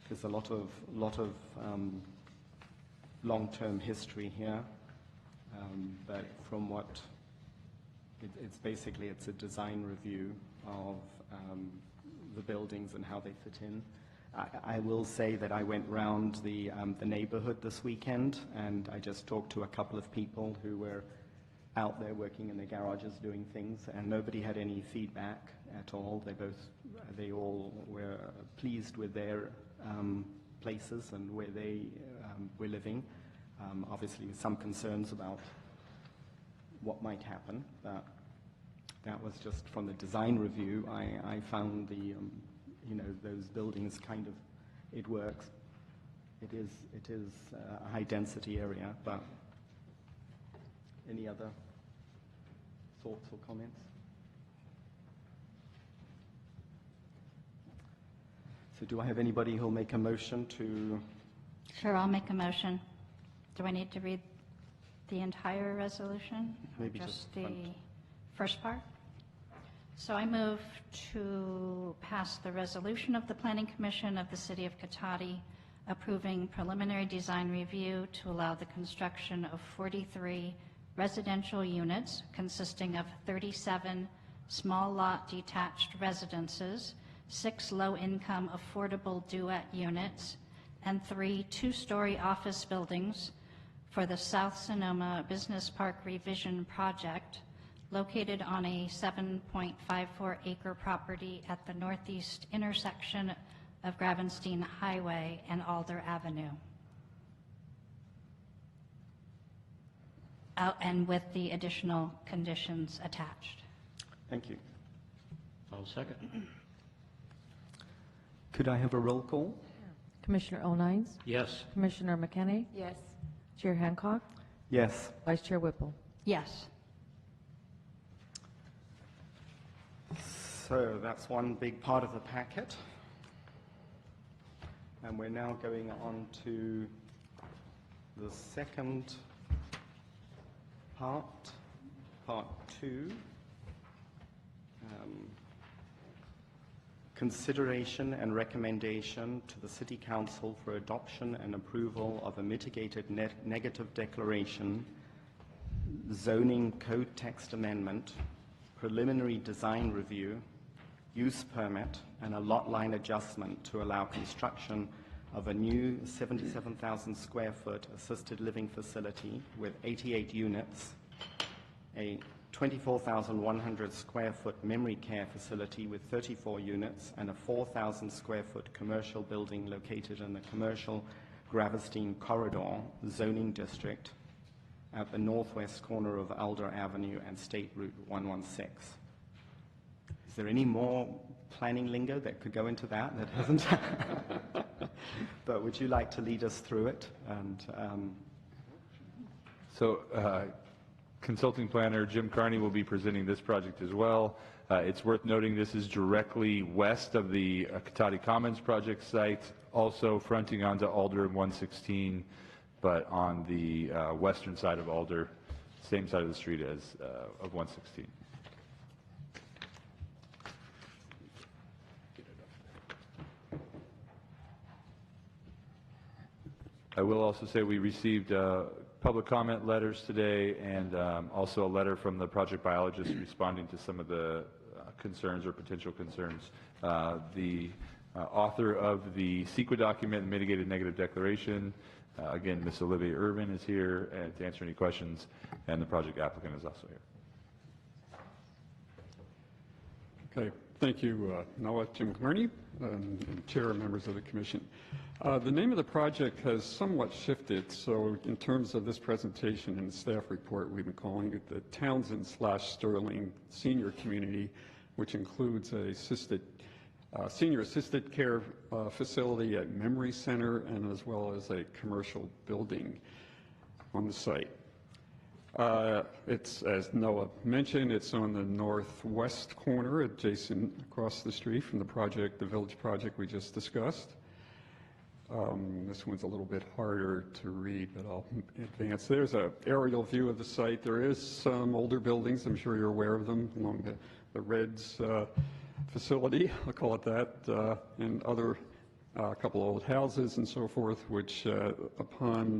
There's a lot of long-term history here, but from what it's basically a design review of the buildings and how they fit in. I will say that I went round the neighborhood this weekend, and I just talked to a couple of people who were out there working in their garages doing things, and nobody had any feedback at all. They all were pleased with their places and where they were living. Obviously, with some concerns about what might happen, but that was just from the design review. I found the those buildings kind of, it works. It is a high density area, but any other thoughts or comments? So do I have anybody who'll make a motion to? Sure, I'll make a motion. Do I need to read the entire resolution? Maybe Or just the front. first part? So I move to pass the resolution of the Planning Commission of the City of Cotati approving preliminary design review to allow the construction of 43 residential units consisting of 37 small lot detached residences, 6 low-income affordable duet units, and 3 two-story office buildings for the South Sonoma Business Park Revision Project, located on a 7.54-acre property at the northeast intersection of Gravenstein Highway and Alder Avenue. And with the additional conditions attached. Thank you. I'll second. Could I have a roll call? Commissioner O'Nines? Yes. Commissioner McKenney? Yes. Chair Hancock? Yes. Vice Chair Whipple? Yes. So that's one big part of the packet. And we're now going on to the second part, part 2. Consideration and recommendation to the City Council for adoption and approval of a mitigated negative declaration, zoning code text amendment, preliminary design review, use permit, and a lot line adjustment to allow construction of a new 77,000 square foot assisted living facility with 88 units a 24,100 square foot memory care facility with 34 units and a 4,000 square foot commercial building located in the commercial Gravestein Corridor zoning district at the northwest corner of Alder Avenue and State Route 116. Is there any more planning lingo that could go into that hasn't? But would you like to lead us through it? And Consulting planner Jim Carney will be presenting this project as well. It's worth noting this is directly west of the Cotati Commons project site, also fronting onto Alder and 116, but on the western side of Alder, same side of the street as of 116. I will also say we received public comment letters today and also a letter from the project biologist responding to some of the concerns or potential concerns. The author of the CEQA document, Mitigated Negative Declaration, again, Ms. Olivia Urban is here to answer any questions, and the project applicant is also here. Okay, thank you, Noah. Jim Carney, and Chair and members of the Commission. The name of the project has somewhat shifted, so in terms of this presentation and the staff report, we've been calling it the Townsend/Sterling Senior Community, which includes a senior assisted care facility at Memory Center and as well as a commercial building on the site. It's, as Noah mentioned, it's on the northwest corner, adjacent across the street from the village project we just discussed. This one's a little bit harder to read, but I'll advance. There's an aerial view of the site. There is some older buildings, I'm sure you're aware of them, along the Reds facility, I'll call it that, and other a couple of old houses and so forth, which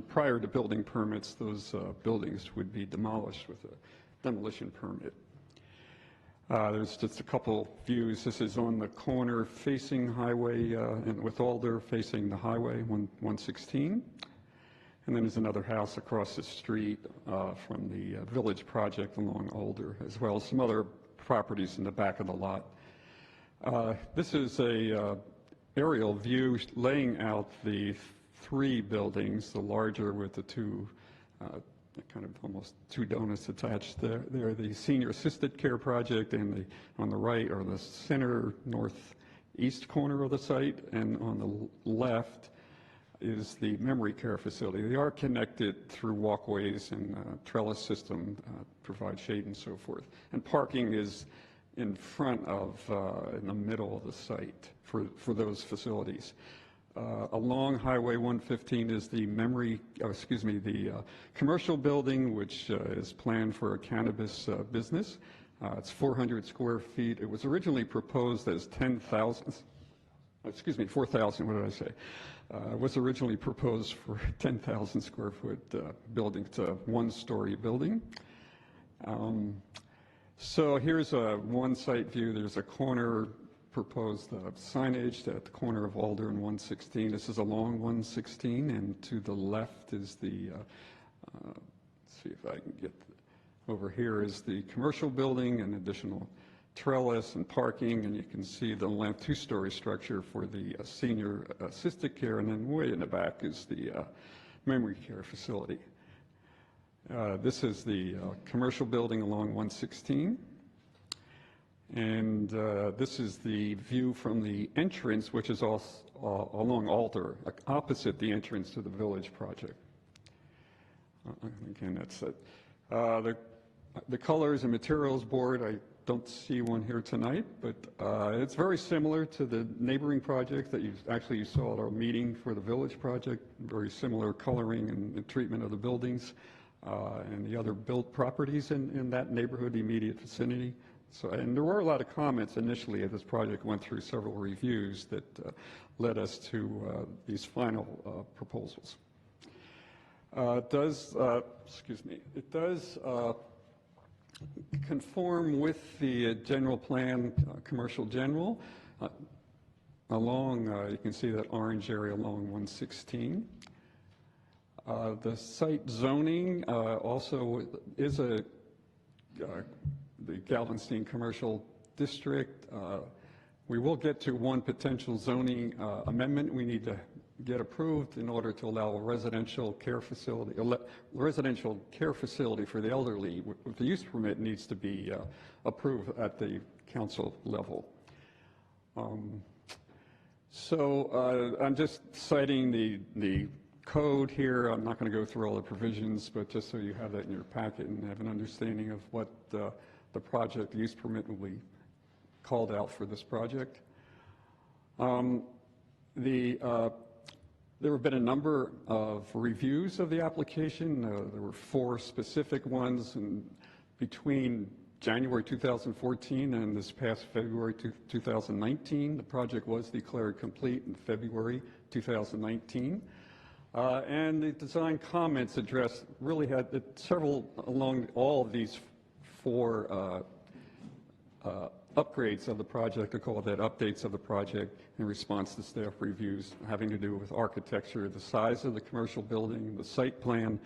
prior to building permits, those buildings would be demolished with a demolition permit. There's just a couple views. This is on the corner facing highway, and with Alder facing the highway, 116. And then there's another house across the street from the village project along Alder, as well as some other properties in the back of the lot. This is a aerial view laying out the three buildings, the larger with the two kind of almost two donuts attached there. They're the senior assisted care project, and on the right or the center northeast corner of the site, and on the left is the memory care facility. They are connected through walkways and trellis system, provide shade and so forth. And parking is in front of, in the middle of the site for those facilities. Along Highway 115 is the the commercial building, which is planned for a cannabis business. It's 400 square feet. It was originally proposed as 4,000, what did I say? It was originally proposed for 10,000 square foot building. It's a one-story building. So here's one site view. There's a corner proposed signage at the corner of Alder and 116. This is along 116, and to the left is the, let's see if I can get, over here is the commercial building and additional trellis and parking, and you can see the length two-story structure for the senior assisted care, and then way in the back is the memory care facility. This is the commercial building along 116. And this is the view from the entrance, which is also along Alder, opposite the entrance to the village project. Again, that's it. The colors and materials board, I don't see one here tonight, but it's very similar to the neighboring projects that you saw at our meeting for the village project. Very similar coloring and treatment of the buildings and the other built properties in that neighborhood immediate vicinity. So, and there were a lot of comments initially as this project went through several reviews that led us to these final proposals. It does conform with the general plan, commercial general, along, you can see that orange area along 116. The site zoning also is the Galveston Commercial District. We will get to one potential zoning amendment we need to get approved in order to allow a residential care facility for the elderly. The use permit needs to be approved at the council level. I'm just citing the code here. I'm not going to go through all the provisions, but just so you have that in your packet and have an understanding of what the project use permit will be called out for this project. There have been a number of reviews of the application. There were 4 specific ones, and between January 2014 and this past February 2019, the project was declared complete in February 2019. And the design comments addressed really had several along all of these 4 upgrades of the project. I call that updates of the project in response to staff reviews having to do with architecture, the size of the commercial building, the site plan,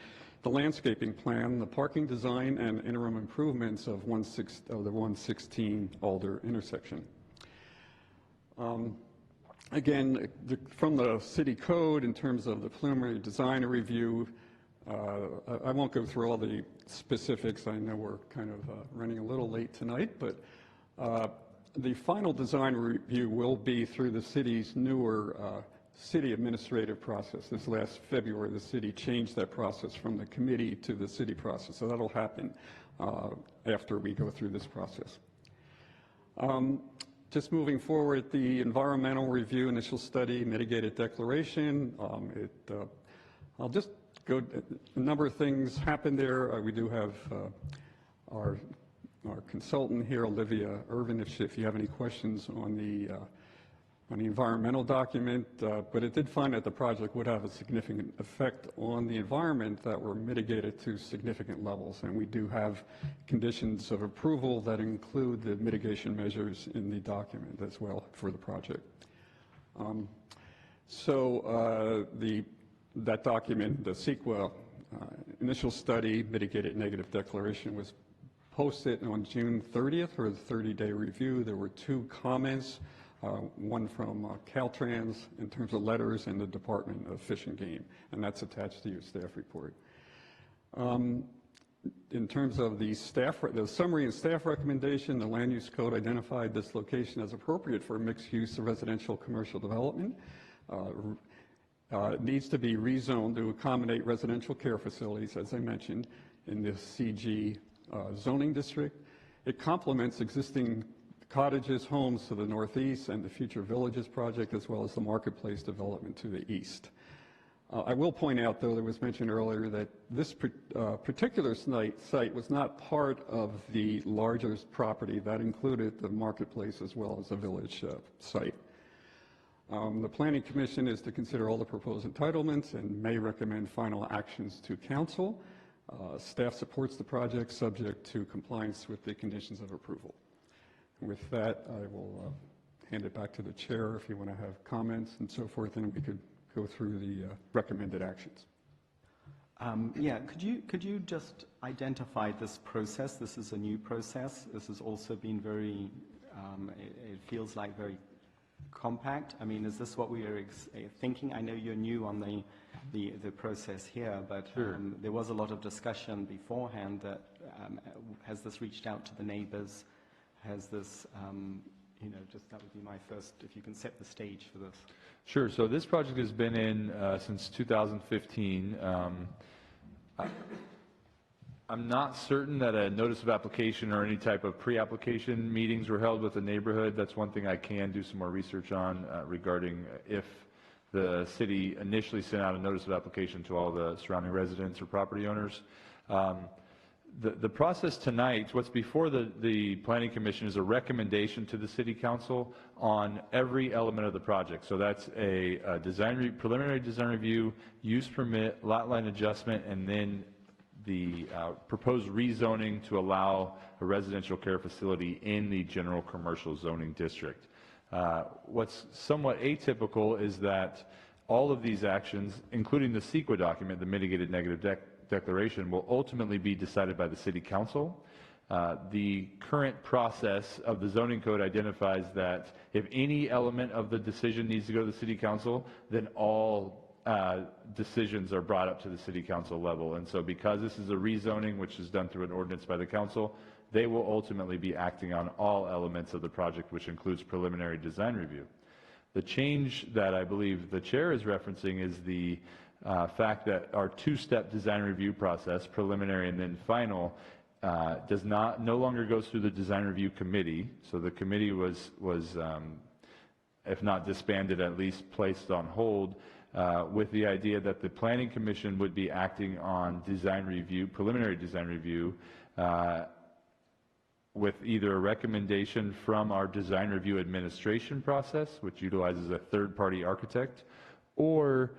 the landscaping plan, the parking design, and interim improvements of the 116 Alder intersection. Again, from the city code in terms of the preliminary design review, I won't go through all the specifics. I know we're kind of running a little late tonight, but the final design review will be through the city's newer city administrative process. This last February, the city changed that process from the committee to the city process, so that'll happen after we go through this process. Just moving forward, the environmental review, initial study, mitigated declaration. I'll just go, a number of things happened there. We do have our consultant here, Olivia Irvin, if you have any questions on the environmental document, but it did find that the project would have a significant effect on the environment that were mitigated to significant levels, and we do have conditions of approval that include the mitigation measures in the document as well for the project. That document, the CEQA initial study, mitigated negative declaration, was posted on June 30th for the 30-day review. There were 2 comments, one from Caltrans in terms of letters and the Department of Fish and Game, and that's attached to your staff report. In terms of the summary and staff recommendation, the land use code identified this location as appropriate for mixed use of residential commercial development. It needs to be rezoned to accommodate residential care facilities, as I mentioned, in the CG zoning district. It complements existing cottages, homes to the northeast and the Future Villages project, as well as the marketplace development to the east. I will point out, though, there was mentioned earlier that this particular site was not part of the larger property. That included the marketplace as well as the village site. The Planning Commission is to consider all the proposed entitlements and may recommend final actions to council. Staff supports the project subject to compliance with the conditions of approval. With that, I will hand it back to the chair if you want to have comments and so forth, and we could go through the recommended actions. Yeah, could you just identify this process? This is a new process. This has also been very, it feels like very compact. I mean, is this what we are thinking? I know you're new on the process here, but Sure. There was a lot of discussion beforehand that has this reached out to the neighbors? Has this, just that would be my first, if you can set the stage for this. Sure. So this project has been in since 2015. I'm not certain that a notice of application or any type of pre-application meetings were held with the neighborhood. That's one thing I can do some more research on regarding if the city initially sent out a notice of application to all the surrounding residents or property owners. The process tonight, what's before the Planning Commission, is a recommendation to the City Council on every element of the project. So that's a preliminary design review, use permit, lot line adjustment, and then the proposed rezoning to allow a residential care facility in the general commercial zoning district. What's somewhat atypical is that all of these actions, including the CEQA document, the mitigated negative declaration, will ultimately be decided by the City Council. The current process of the zoning code identifies that if any element of the decision needs to go to the City Council, then all decisions are brought up to the City Council level. And so because this is a rezoning, which is done through an ordinance by the Council, they will ultimately be acting on all elements of the project, which includes preliminary design review. The change that I believe the chair is referencing is the fact that our two-step design review process, preliminary and then final, no longer goes through the design review committee. So the committee was if not disbanded, at least placed on hold, with the idea that the Planning Commission would be acting on design review, preliminary design review, with either a recommendation from our design review administration process, which utilizes a third-party architect, or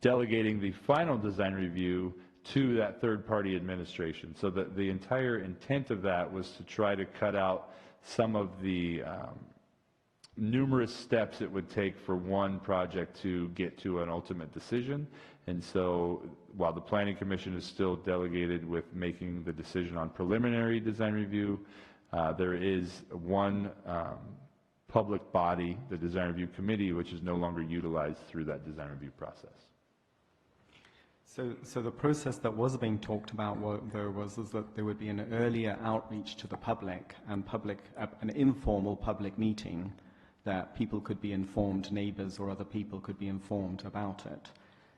delegating the final design review to that third-party administration. So that the entire intent of that was to try to cut out some of the numerous steps it would take for one project to get to an ultimate decision. And so while the Planning Commission is still delegated with making the decision on preliminary design review, there is one public body, the Design Review Committee, which is no longer utilized through that design review process. So the process that was being talked about was that there would be an earlier outreach to the public and an informal public meeting that people could be informed, neighbors or other people could be informed about it.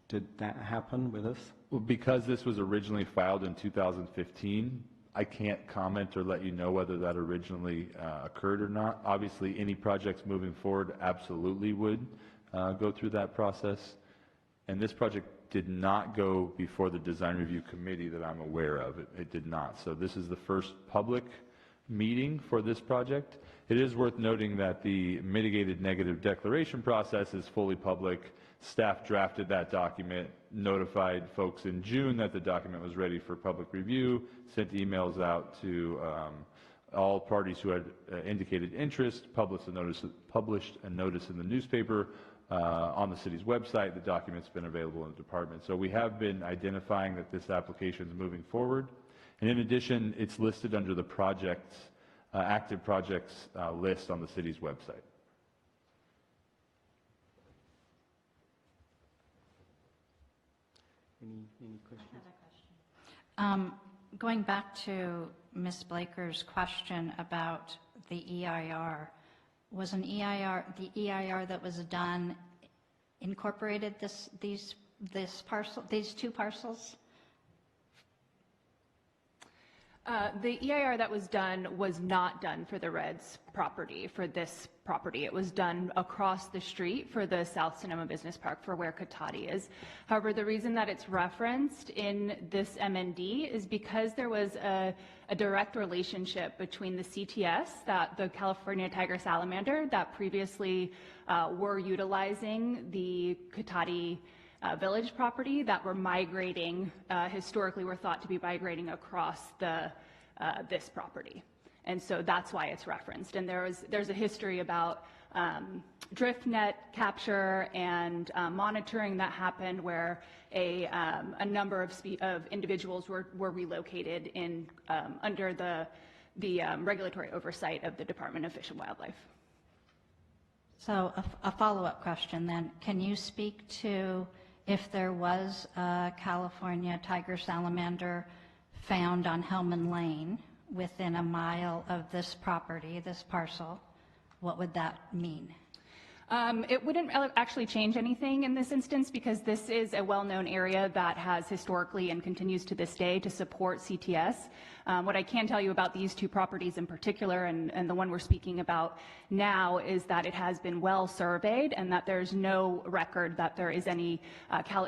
Did that happen with us? Well, because this was originally filed in 2015, I can't comment or let you know whether that originally occurred or not. Obviously, any projects moving forward absolutely would go through that process. And this project did not go before the Design Review Committee that I'm aware of. It did not. So this is the first public meeting for this project. It is worth noting that the mitigated negative declaration process is fully public. Staff drafted that document, notified folks in June that the document was ready for public review, sent emails out to all parties who had indicated interest, published a notice in the newspaper, on the city's website. The document's been available in the department. So we have been identifying that this application is moving forward. And in addition, it's listed under the projects, active projects list on the city's website. Any questions? Going back to Ms. Blaker's question about the EIR, was the EIR that was done incorporated these two parcels? The EIR that was done was not done for the Reds property, for this property. It was done across the street for the South Sonoma Business Park, for where Cotati is. However, the reason that it's referenced in this MND is because there was a direct relationship between the CTS, the California Tiger Salamander, that previously were utilizing the Cotati village property, that were migrating, historically were thought to be migrating across this property. And so that's why it's referenced. And there's a history about drift net capture and monitoring that happened, where a number of individuals were relocated in under the regulatory oversight of the Department of Fish and Wildlife. So a follow-up question then. Can you speak to if there was a California tiger salamander found on Hellman Lane within a mile of this property, this parcel, what would that mean? It wouldn't actually change anything in this instance, because this is a well-known area that has historically and continues to this day to support CTS. What I can tell you about these two properties in particular, and the one we're speaking about now, is that it has been well surveyed and that there's no record that there is any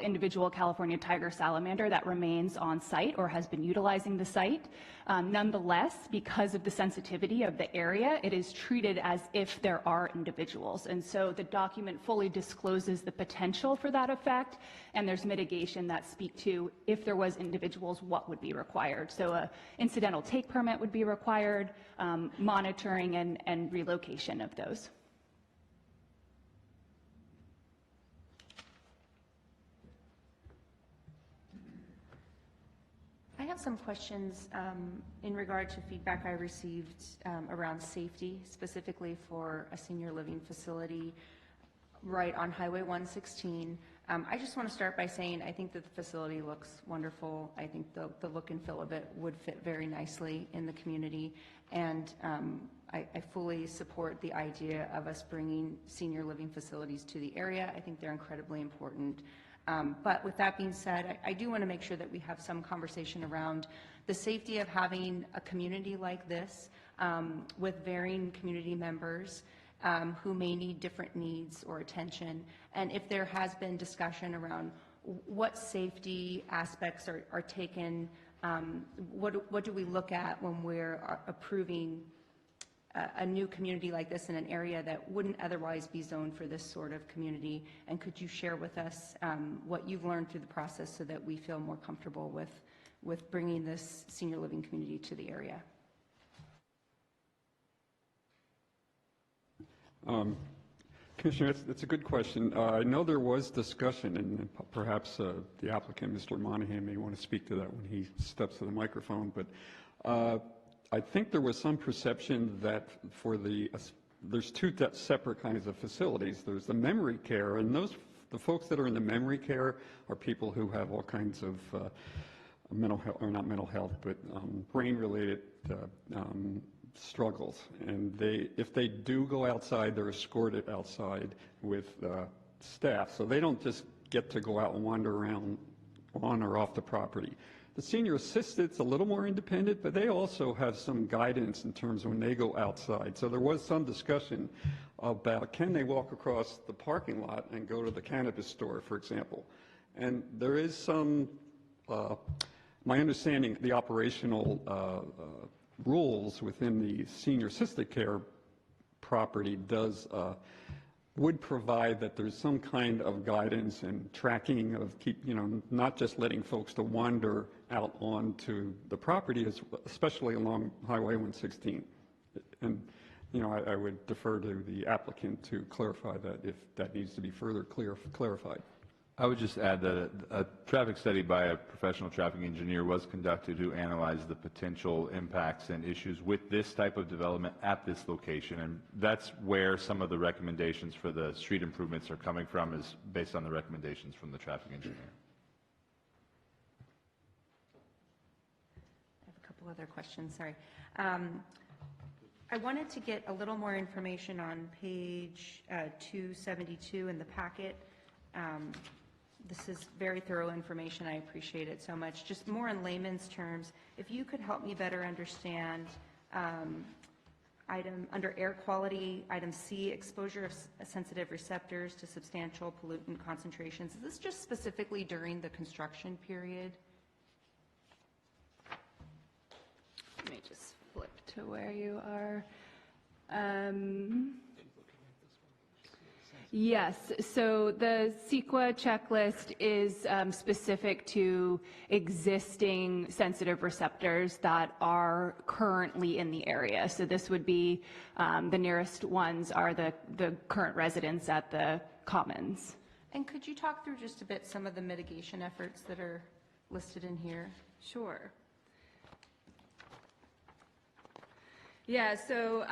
individual California tiger salamander that remains on site or has been utilizing the site. Nonetheless, because of the sensitivity of the area, it is treated as if there are individuals. And so the document fully discloses the potential for that effect, and there's mitigation that speak to if there was individuals, what would be required. So a incidental take permit would be required, monitoring and relocation of those. had some questions in regard to feedback I received around safety, specifically for a senior living facility right on Highway 116. I just want to start by saying I think that the facility looks wonderful. I think the look and feel of it would fit very nicely in the community, and I fully support the idea of us bringing senior living facilities to the area. I think they're incredibly important. But with that being said, I do want to make sure that we have some conversation around the safety of having a community like this with varying community members who may need different needs or attention, and if there has been discussion around what safety aspects are taken, what do we look at when we're approving a new community like this in an area that wouldn't otherwise be zoned for this sort of community, and could you share with us what you've learned through the process so that we feel more comfortable with bringing this senior living community to the area? Commissioner, that's a good question. I know there was discussion, and perhaps the applicant, Mr. Monahan, may want to speak to that when he steps to the microphone, but I think there was some perception that for there's two separate kinds of facilities. There's the memory care, and the folks that are in the memory care are people who have all kinds of mental health, or not mental health, but brain-related struggles, and if they do go outside, they're escorted outside with staff, so they don't just get to go out and wander around on or off the property. The senior assistant's a little more independent, but they also have some guidance in terms of when they go outside. So there was some discussion about can they walk across the parking lot and go to the cannabis store, for example. And there is some, my understanding, the operational rules within the senior assisted care property would provide that there's some kind of guidance and tracking of not just letting folks to wander out onto the property, especially along Highway 116. And, I would defer to the applicant to clarify that if that needs to be further clarified. I would just add that a traffic study by a professional traffic engineer was conducted to analyze the potential impacts and issues with this type of development at this location, and that's where some of the recommendations for the street improvements are coming from, is based on the recommendations from the traffic engineer. I have a couple other questions, sorry. I wanted to get a little more information on page 272 in the packet. This is very thorough information. I appreciate it so much. Just more in layman's terms, if you could help me better understand under air quality, item C, exposure of sensitive receptors to substantial pollutant concentrations. Is this just specifically during the construction period? Let me just flip to where you are. Yes, so the CEQA checklist is specific to existing sensitive receptors that are currently in the area. So this would be, the nearest ones are the current residents at the commons. And could you talk through just a bit some of the mitigation efforts that are listed in here? Sure. Yeah, so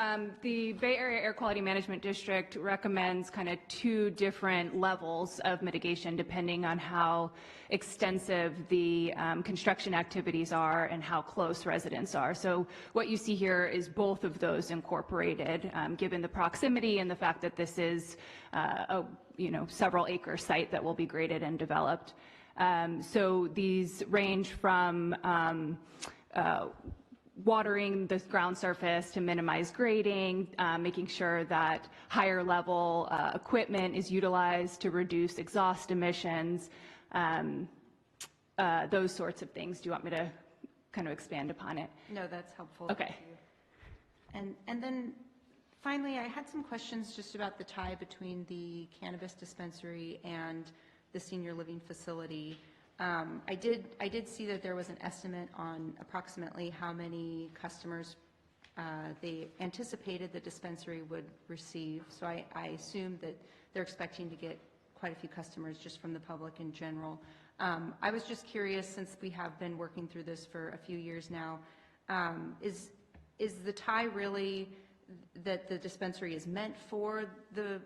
the Bay Area Air Quality Management District recommends kind of two different levels of mitigation depending on how extensive the construction activities are and how close residents are. So what you see here is both of those incorporated, given the proximity and the fact that this is a several acre site that will be graded and developed. So these range from watering the ground surface to minimize grading, making sure that higher level equipment is utilized to reduce exhaust emissions, those sorts of things. Do you want me to kind of expand upon it? No, that's helpful. Okay. Thank you. And then finally, I had some questions just about the tie between the cannabis dispensary and the senior living facility. I did see that there was an estimate on approximately how many customers they anticipated the dispensary would receive. So I assume that they're expecting to get quite a few customers just from the public in general. I was just curious, since we have been working through this for a few years now, is the tie really that the dispensary is meant for the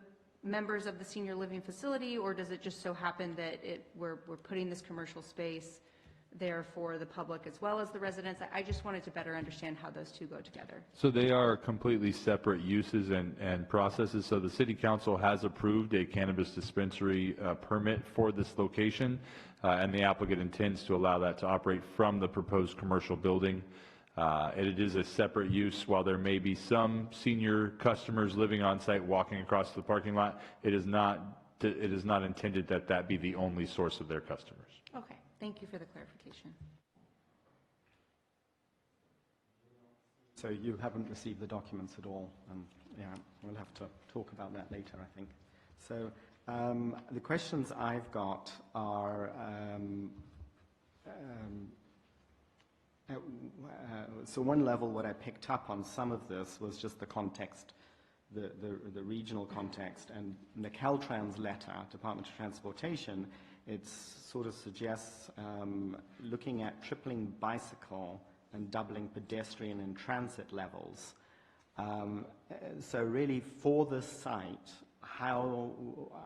members of the senior living facility, or does it just so happen that we're putting this commercial space there for the public as well as the residents? I just wanted to better understand how those two go together. So they are completely separate uses and processes. So the City Council has approved a cannabis dispensary permit for this location, and the applicant intends to allow that to operate from the proposed commercial building. It is a separate use. While there may be some senior customers living on site walking across the parking lot, it is not intended that that be the only source of their customers. Okay, thank you for the clarification. So you haven't received the documents at all, and yeah, we'll have to talk about that later, I think. So the questions I've got are, so one level, what I picked up on some of this was just the context, the regional context, and in the Caltrans letter, Department of Transportation, it sort of suggests looking at tripling bicycle and doubling pedestrian and transit levels. So really for this site,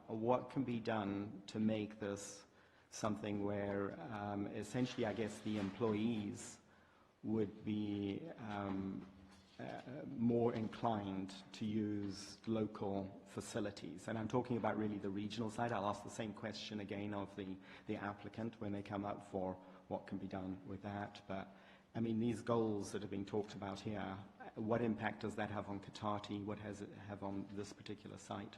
what can be done to make this something where essentially, I guess, the employees would be more inclined to use local facilities? And I'm talking about really the regional side. I'll ask the same question again of the applicant when they come up for what can be done with that. But I mean, these goals that are being talked about here, what impact does that have on Cotati? What does it have on this particular site?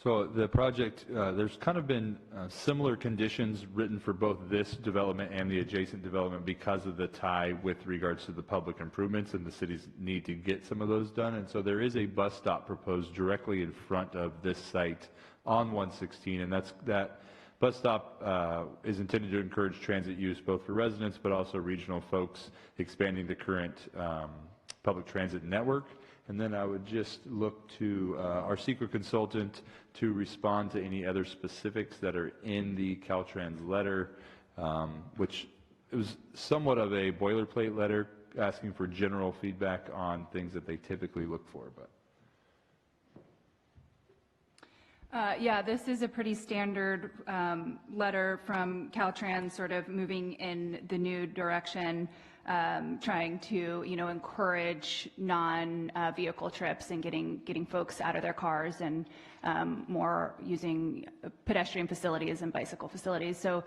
So the project, there's kind of been similar conditions written for both this development and the adjacent development because of the tie with regards to the public improvements and the city's need to get some of those done. And so there is a bus stop proposed directly in front of this site on 116, and that bus stop is intended to encourage transit use both for residents but also regional folks, expanding the current public transit network. And then I would just look to our secret consultant to respond to any other specifics that are in the Caltrans letter, which it was somewhat of a boilerplate letter asking for general feedback on things that they typically look for. But yeah, this is a pretty standard letter from Caltrans, sort of moving in the new direction, trying to, encourage non-vehicle trips and getting folks out of their cars and more using pedestrian facilities and bicycle facilities. So,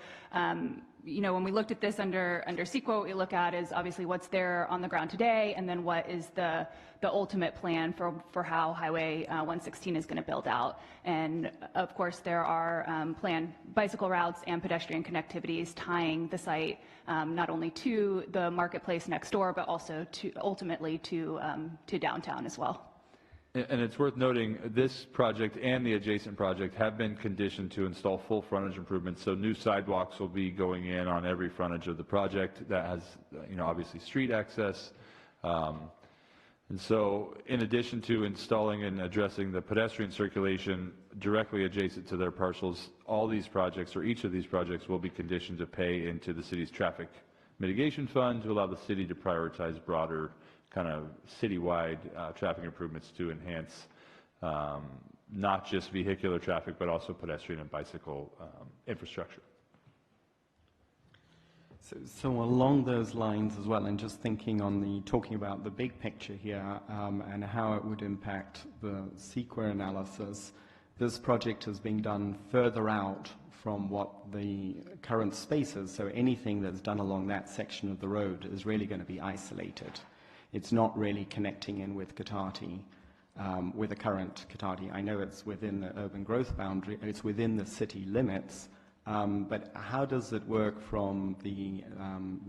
when we looked at this under CEQA, what we look at is obviously what's there on the ground today, and then what is the ultimate plan for how Highway 116 is going to build out. And of course, there are planned bicycle routes and pedestrian connectivities tying the site not only to the marketplace next door, but also ultimately to downtown as well. And it's worth noting, this project and the adjacent project have been conditioned to install full frontage improvements. So new sidewalks will be going in on every frontage of the project that has, obviously street access. And so in addition to installing and addressing the pedestrian circulation directly adjacent to their parcels, all these projects, or each of these projects, will be conditioned to pay into the city's traffic mitigation fund to allow the city to prioritize broader kind of citywide traffic improvements to enhance not just vehicular traffic, but also pedestrian and bicycle infrastructure. So along those lines as well, and just thinking on talking about the big picture here and how it would impact the CEQA analysis, this project is being done further out from what the current space is. So anything that's done along that section of the road is really going to be isolated. It's not really connecting in with Cotati, with the current Cotati. I know it's within the urban growth boundary, it's within the city limits, but how does it work from the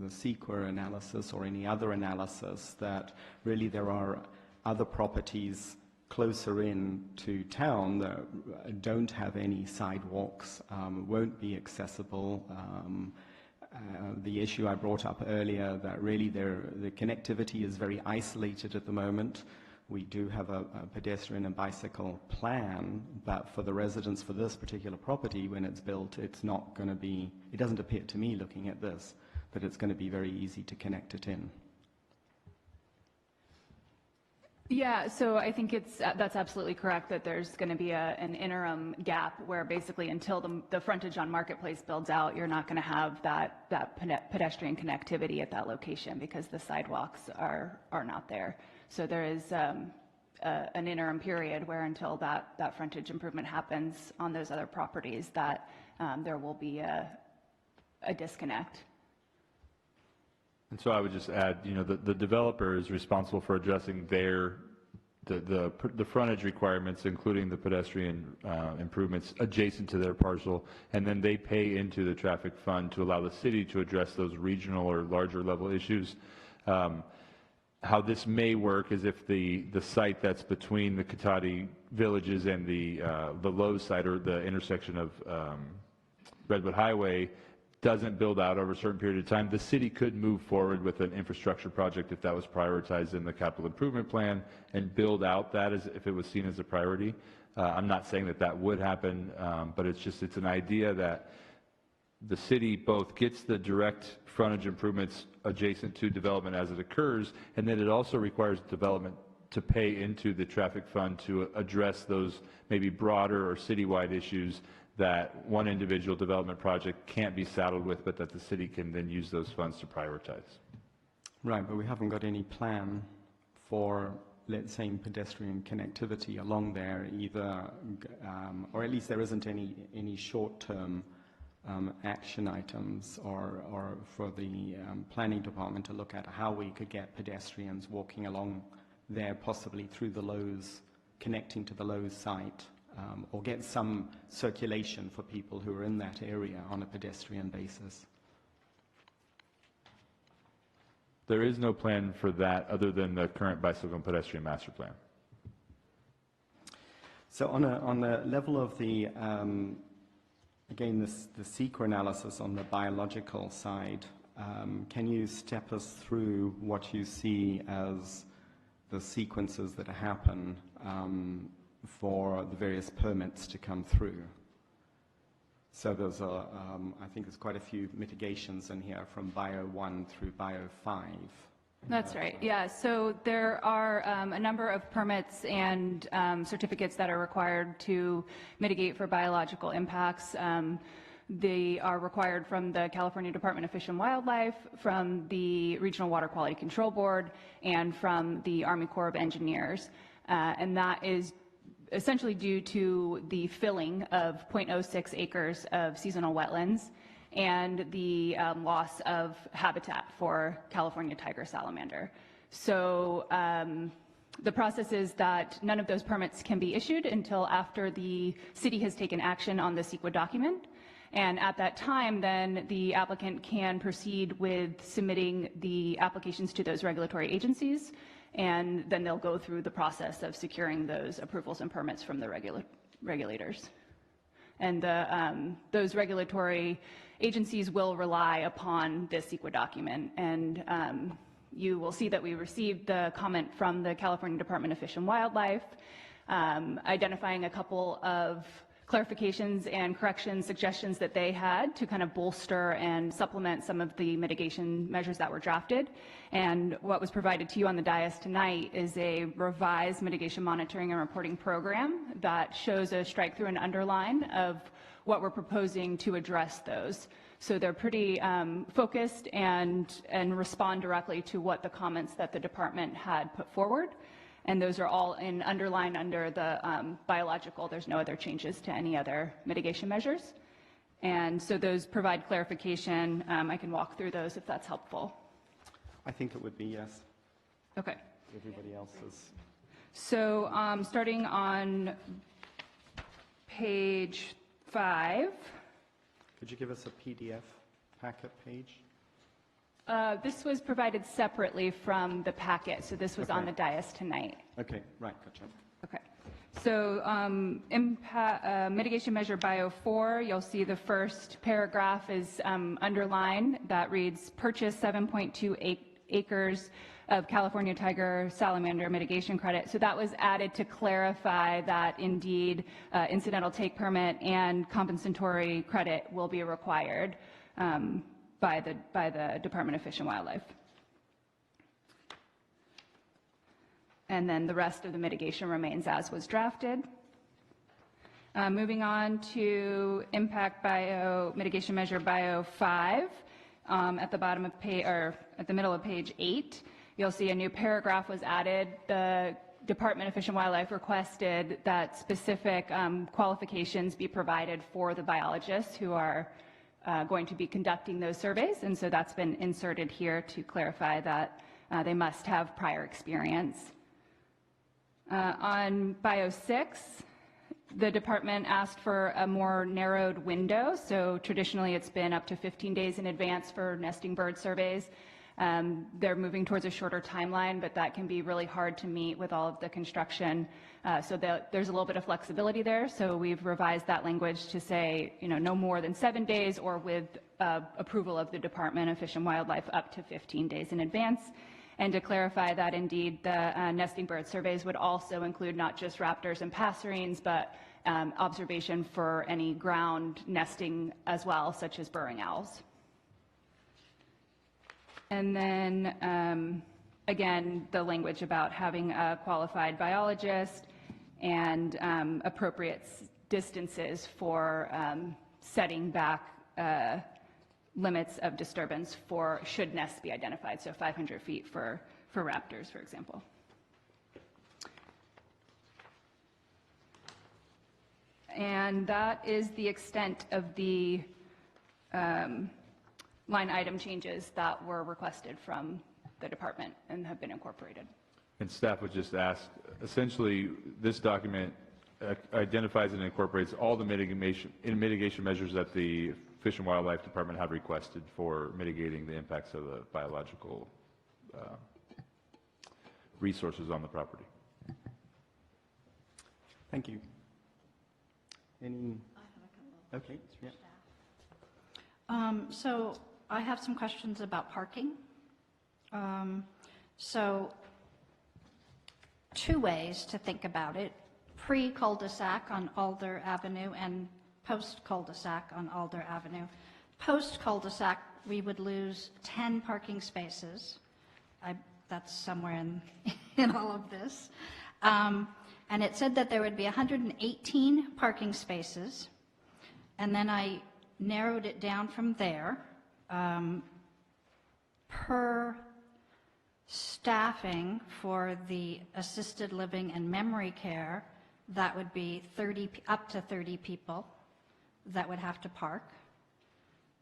CEQA analysis or any other analysis that really there are other properties closer in to town that don't have any sidewalks, won't be accessible? The issue I brought up earlier, that really the connectivity is very isolated at the moment. We do have a pedestrian and bicycle plan, but for the residents for this particular property, when it's built, it's not going to be, it doesn't appear to me looking at this, that it's going to be very easy to connect it in. Yeah, so I think that's absolutely correct, that there's going to be an interim gap where basically until the frontage on Marketplace builds out, you're not going to have that pedestrian connectivity at that location because the sidewalks are not there. So there is an interim period where until that frontage improvement happens on those other properties, that there will be a disconnect. And so I would just add, you know, the developer is responsible for addressing the frontage requirements, including the pedestrian improvements adjacent to their parcel, and then they pay into the traffic fund to allow the city to address those regional or larger level issues. How this may work is if the site that's between the Cotati villages and the Lowe's site, or the intersection of Redwood Highway, doesn't build out over a certain period of time, the city could move forward with an infrastructure project if that was prioritized in the capital improvement plan and build out that as if it was seen as a priority. I'm not saying that would happen, but it's an idea that the city both gets the direct frontage improvements adjacent to development as it occurs, and then it also requires development to pay into the traffic fund to address those maybe broader or citywide issues that one individual development project can't be saddled with, but that the city can then use those funds to prioritize. Right, but we haven't got any plan for, let's say, pedestrian connectivity along there either, or at least there isn't any short-term action items or for the planning department to look at how we could get pedestrians walking along there, possibly through the Lowe's, connecting to the Lowe's site. Or get some circulation for people who are in that area on a pedestrian basis. There is no plan for that other than the current bicycle and pedestrian master plan. So on the level of the, again, the SEQA analysis on the biological side, can you step us through what you see as the sequences that happen for the various permits to come through? So there's I think there's quite a few mitigations in here from Bio 1 through Bio 5. That's right, yeah. So there are a number of permits and certificates that are required to mitigate for biological impacts. They are required from the California Department of Fish and Wildlife, from the Regional Water Quality Control Board, and from the Army Corps of Engineers. And that is essentially due to the filling of 0.06 acres of seasonal wetlands and the loss of habitat for California tiger salamander. So the process is that none of those permits can be issued until after the city has taken action on the CEQA document. And at that time, then the applicant can proceed with submitting the applications to those regulatory agencies, and then they'll go through the process of securing those approvals and permits from the regulators. And those regulatory agencies will rely upon this CEQA document. And you will see that we received the comment from the California Department of Fish and Wildlife, identifying a couple of clarifications and corrections, suggestions that they had to kind of bolster and supplement some of the mitigation measures that were drafted. And what was provided to you on the dais tonight is a revised mitigation monitoring and reporting program that shows a strike through and underline of what we're proposing to address those. So they're pretty focused and respond directly to what the comments that the department had put forward. And those are all underlined under the biological. There's no other changes to any other mitigation measures. And so those provide clarification. I can walk through those if that's helpful. I think it would be, yes. Okay. Everybody else is. So starting on page 5. Could you give us a PDF packet page? This was provided separately from the packet, so this was on the dais tonight. Okay, right, gotcha. Okay. So mitigation measure Bio 4, you'll see the first paragraph is underlined that reads, purchase 7.2 acres of California tiger salamander mitigation credit. So that was added to clarify that indeed incidental take permit and compensatory credit will be required by the Department of Fish and Wildlife. And then the rest of the mitigation remains as was drafted. Moving on to impact mitigation measure bio 5, at the bottom of page, or at the middle of page 8, you'll see a new paragraph was added. The Department of Fish and Wildlife requested that specific qualifications be provided for the biologists who are going to be conducting those surveys, and so that's been inserted here to clarify that they must have prior experience. On bio 6, the department asked for a more narrowed window. So traditionally it's been up to 15 days in advance for nesting bird surveys. They're moving towards a shorter timeline, but that can be really hard to meet with all of the construction. So there's a little bit of flexibility there. So we've revised that language to say, no more than 7 days, or with approval of the Department of Fish and Wildlife up to 15 days in advance. And to clarify that indeed the nesting bird surveys would also include not just raptors and passerines, but observation for any ground nesting as well, such as burrowing owls. And then again, the language about having a qualified biologist and appropriate distances for setting back limits of disturbance for should nests be identified, so 500 feet for raptors, for example. And that is the extent of the line item changes that were requested from the department and have been incorporated. And staff would just ask, essentially, this document identifies and incorporates all the mitigation measures that the Fish and Wildlife Department have requested for mitigating the impacts of the biological resources on the property. Thank you. Any? Okay. Yeah. So I have some questions about parking. So two ways to think about it: pre-cul-de-sac on Alder Avenue and post-cul-de-sac on Alder Avenue. Post-cul-de-sac, we would lose 10 parking spaces. That's somewhere in all of this. And it said that there would be 118 parking spaces. And then I narrowed it down from there. Per staffing for the assisted living and memory care, that would be up to 30 people that would have to park.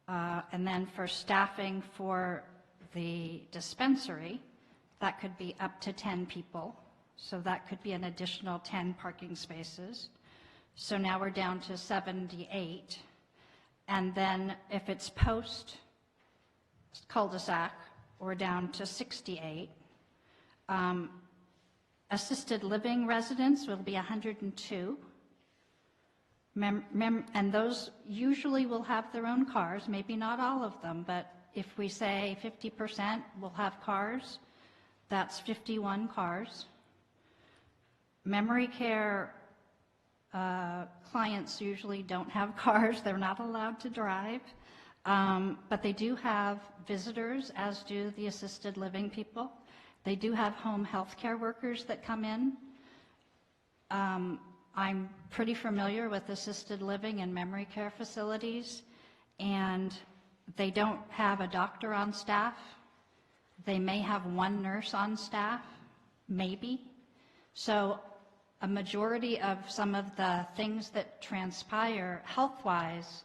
And then for staffing for the dispensary, that could be up to 10 people. So that could be an additional 10 parking spaces. So now we're down to 78. And then if it's post cul-de-sac, we're down to 68. Assisted living residents will be 102. And those usually will have their own cars, maybe not all of them, but if we say 50% will have cars, that's 51 cars. Memory care clients usually don't have cars, they're not allowed to drive, but they do have visitors, as do the assisted living people. They do have home health care workers that come in. I'm pretty familiar with assisted living and memory care facilities, and they don't have a doctor on staff. They may have one nurse on staff, maybe. So a majority of some of the things that transpire health-wise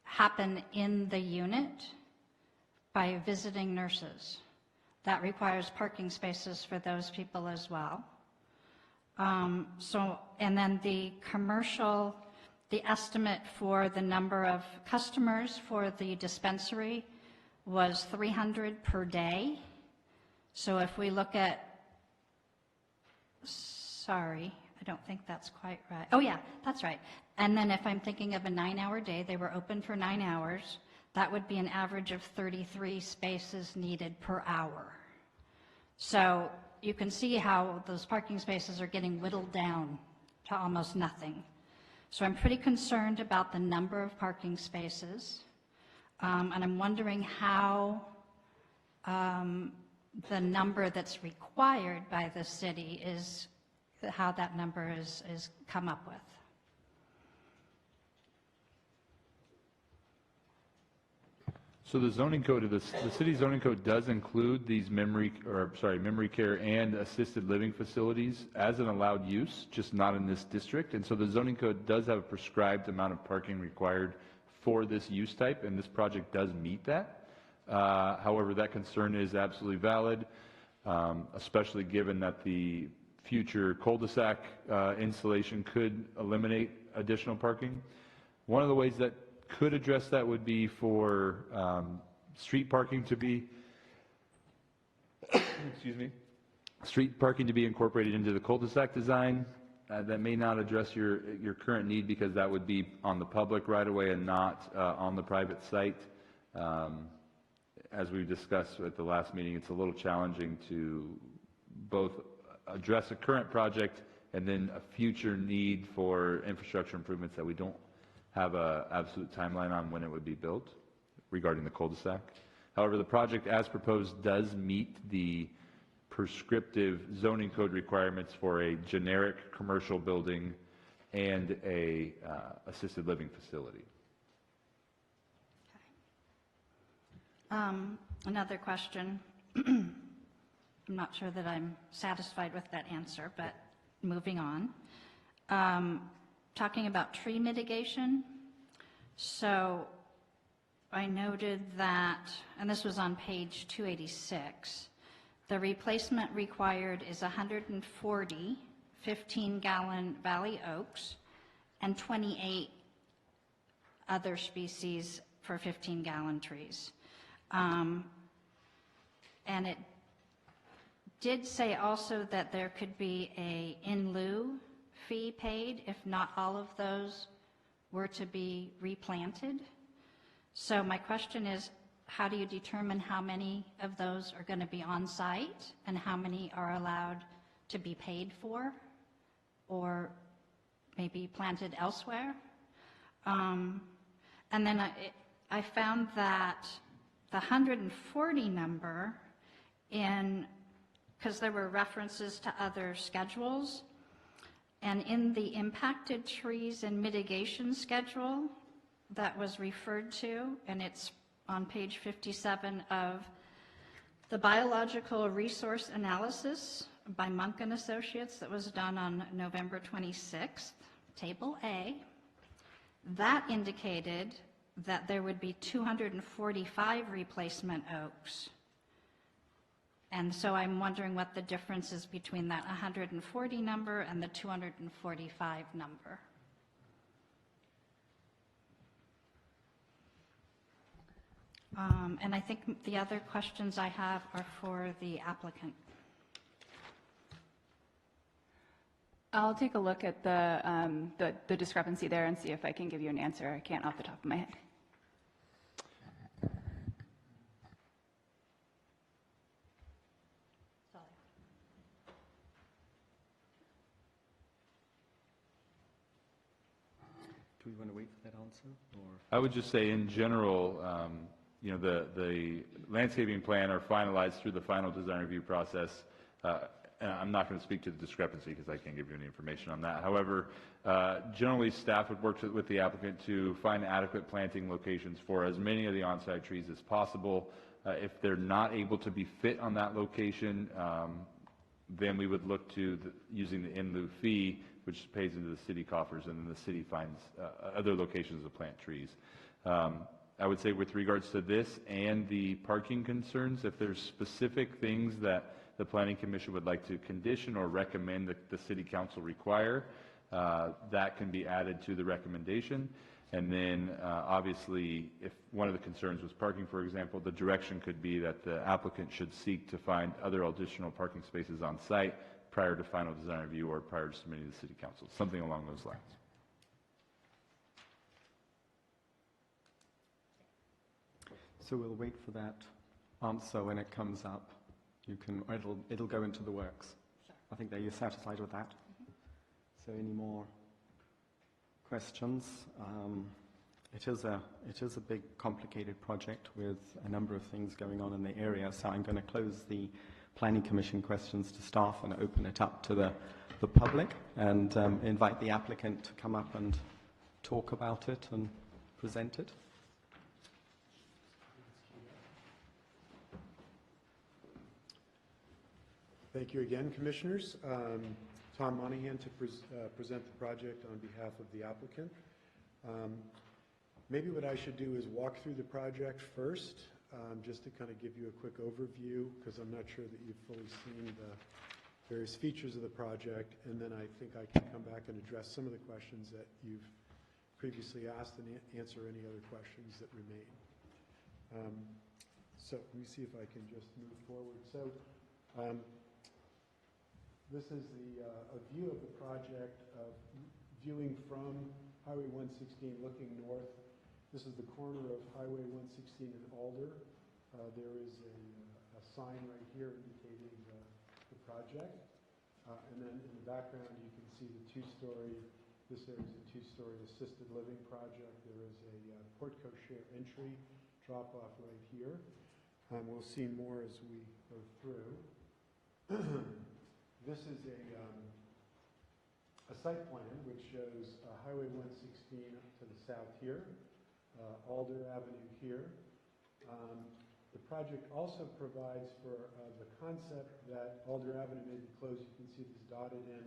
happen in the unit by visiting nurses. That requires parking spaces for those people as well. And then the commercial, the estimate for the number of customers for the dispensary was 300 per day. So if we look at, sorry, I don't think that's quite right. Oh yeah, that's right. And then if I'm thinking of a 9-hour day, they were open for 9 hours, that would be an average of 33 spaces needed per hour. So you can see how those parking spaces are getting whittled down to almost nothing. So I'm pretty concerned about the number of parking spaces, and I'm wondering how the number that's required by the city is, how that number is come up with. So the zoning code, the city zoning code does include these memory care and assisted living facilities as an allowed use, just not in this district. And so the zoning code does have a prescribed amount of parking required for this use type, and this project does meet that. However, that concern is absolutely valid, especially given that the future cul-de-sac installation could eliminate additional parking. One of the ways that could address that would be for street parking to be, excuse me, street parking to be incorporated into the cul-de-sac design. That may not address your current need because that would be on the public right away and not on the private site. As we discussed at the last meeting, it's a little challenging to both address a current project and then a future need for infrastructure improvements that we don't have an absolute timeline on when it would be built regarding the cul-de-sac. However, the project as proposed does meet the prescriptive zoning code requirements for a generic commercial building and a assisted living facility. Another question. I'm not sure that I'm satisfied with that answer, but moving on. Talking about tree mitigation. So I noted that, and this was on page 286, the replacement required is 140 15-gallon valley oaks and 28 other species for 15-gallon trees. And it did say also that there could be a in lieu fee paid if not all of those were to be replanted. So my question is, how do you determine how many of those are going to be on site and how many are allowed to be paid for or maybe planted elsewhere? And then I found that the 140 number because there were references to other schedules, and in the impacted trees and mitigation schedule that was referred to, and it's on page 57 of the biological resource analysis by Monk and Associates that was done on November 26th, table A, that indicated that there would be 245 replacement oaks. And so I'm wondering what the difference is between that 140 number and the 245 number. And I think the other questions I have are for the applicant. I'll take a look at the discrepancy there and see if I can give you an answer. I can't off the top of my head. Do we want to wait for that answer? Or? I would just say in general, you know, the landscaping plan are finalized through the final design review process. And I'm not going to speak to the discrepancy because I can't give you any information on that. However, generally staff would work with the applicant to find adequate planting locations for as many of the on-site trees as possible. If they're not able to be fit on that location, then we would look to using the in lieu fee, which pays into the city coffers, and then the city finds other locations to plant trees. I would say with regards to this and the parking concerns, if there's specific things that the Planning Commission would like to condition or recommend that the City Council require, that can be added to the recommendation. And then obviously, if one of the concerns was parking, for example, the direction could be that the applicant should seek to find other additional parking spaces on site prior to final design review or prior to submitting to the City Council, something along those lines. So we'll wait for that answer when it comes up. you can, it'll go into the works. Sure. I think that you're satisfied with that. So any more questions? It is a big, complicated project with a number of things going on in the area. So I'm going to close the Planning Commission questions to staff and open it up to the public, and invite the applicant to come up and talk about it and present it. Thank you again, Commissioners. Tom Monahan to present the project on behalf of the applicant. Maybe what I should do is walk through the project first, just to kind of give you a quick overview, because I'm not sure that you've fully seen the various features of the project, and then I think I can come back and address some of the questions that you've previously asked and answer any other questions that remain. So let me see if I can just move forward. So this is a view of the project, viewing from Highway 116 looking north. This is the corner of Highway 116 and Alder. There is a sign right here indicating the project. And then in the background you can see the two-story, this area is a two-story assisted living project. There is a portico share entry drop-off right here. We'll see more as we go through. This is a site plan which shows Highway 116 to the south here, Alder Avenue here. The project also provides for the concept that Alder Avenue may be closed. You can see this dotted in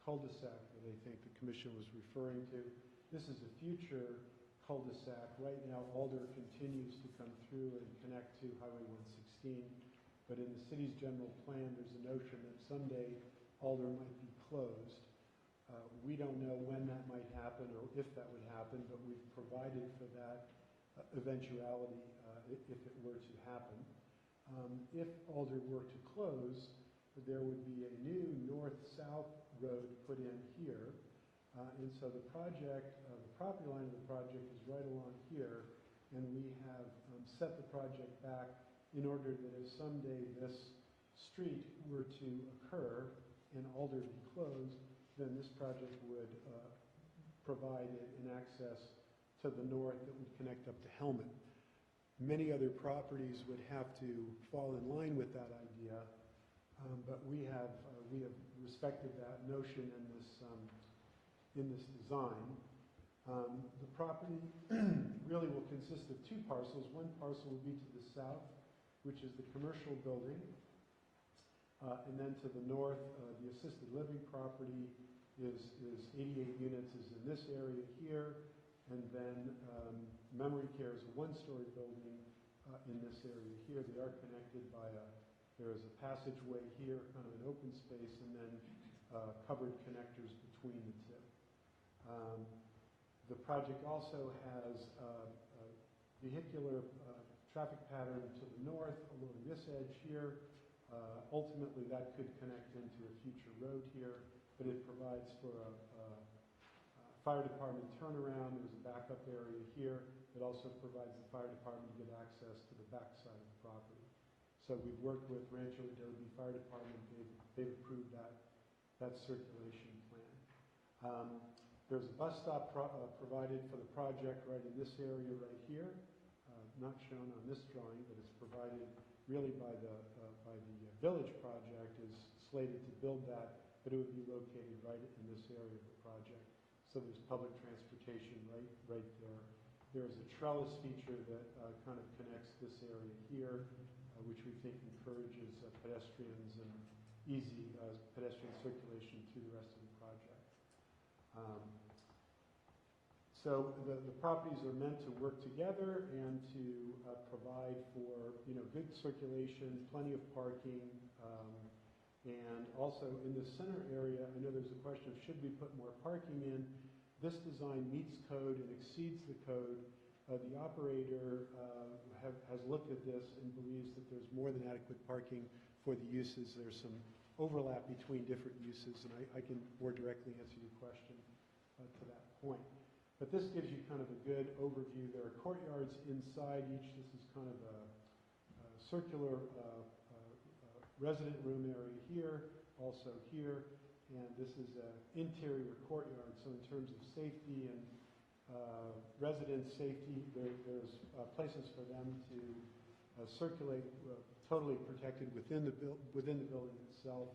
cul-de-sac that I think the Commission was referring to. This is a future cul-de-sac. Right now, Alder continues to come through and connect to Highway 116. But in the city's general plan, there's a notion that someday Alder might be closed. We don't know when that might happen or if that would happen, but we've provided for that eventuality if it were to happen. If Alder were to close, there would be a new north-south road put in here. And so the project, the property line of the project is right along here, and we have set the project back in order that if someday this street were to occur and Alder be closed, then this project would provide an access to the north that would connect up to Helmet. Many other properties would have to fall in line with that idea, but we have respected that notion in this design. The property really will consist of two parcels. One parcel will be to the south, which is the commercial building, and then to the north, the assisted living property is 88 units is in this area here, and then memory care is a one-story building in this area here. They are connected by there is a passageway here, kind of an open space, and then covered connectors between the two. The project also has a vehicular traffic pattern to the north along this edge here. Ultimately, that could connect into a future road here, but it provides for a fire department turnaround. There's a backup area here. It also provides the fire department to get access to the back side of the property. So we've worked with Rancho Adobe Fire Department. They've approved that circulation plan. There's a bus stop provided for the project right in this area right here. Not shown on this drawing, but it's provided really by the village project is slated to build that, but it would be located right in this area of the project. So there's public transportation right there. There's a trellis feature that kind of connects this area here, which we think encourages pedestrians and easy pedestrian circulation through the rest of the project. So the properties are meant to work together and to provide for good circulation, plenty of parking, and also in the center area, I know there's a question of should we put more parking in. This design meets code and exceeds the code. The operator has looked at this and believes that there's more than adequate parking for the uses. There's some overlap between different uses, and I can more directly answer your question to that point. But this gives you kind of a good overview. There are courtyards inside each. This is kind of a circular resident room area here, also here, and this is an interior courtyard. So in terms of safety and resident safety, there's places for them to circulate, totally protected within the building itself.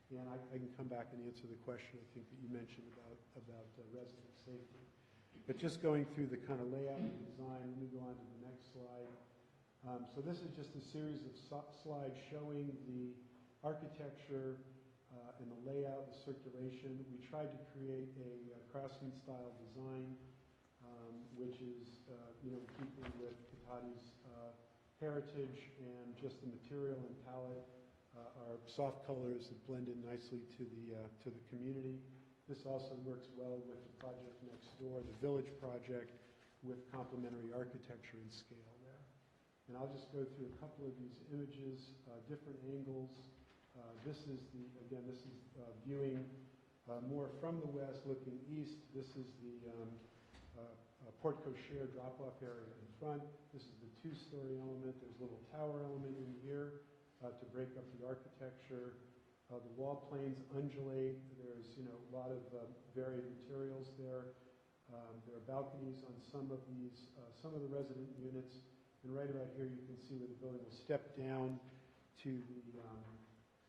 And I can come back and answer the question I think that you mentioned about resident safety. But just going through the kind of layout and design, let me go on to the next slide. So this is just a series of slides showing the architecture and the layout, the circulation. We tried to create a craftsman style design, which is in keeping with Cotati's heritage, and just the material and palette are soft colors that blend in nicely to the community. This also works well with the project next door, the Village project, with complementary architecture and scale there. And I'll just go through a couple of these images, different angles. This is viewing more from the west, looking east. This is the porte cochere drop-off area in front. This is the two-story element. There's a little tower element in here to break up the architecture. The wall planes undulate. There's a lot of varied materials there. There are balconies on some of the resident units. And right about here, you can see where the building will step down to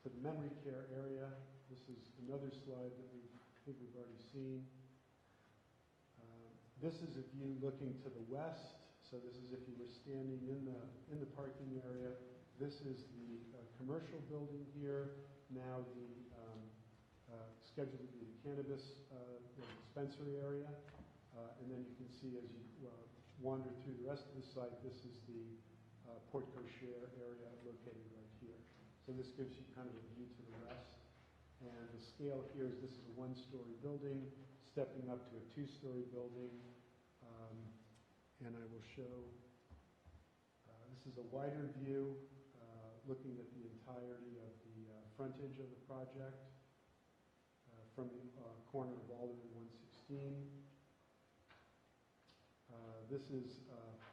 the memory care area. This is another slide that I think we've already seen. This is a view looking to the west. So this is if you were standing in the parking area. This is the commercial building here. Now scheduled to be the cannabis dispensary area. And then you can see as you wander through the rest of the site, this is the porte cochere area located right here. So this gives you kind of a view to the west. And the scale here is this is a one-story building, stepping up to a two-story building. And I will show, this is a wider view, looking at the entirety of the frontage of the project from the corner of Alder and 116. This is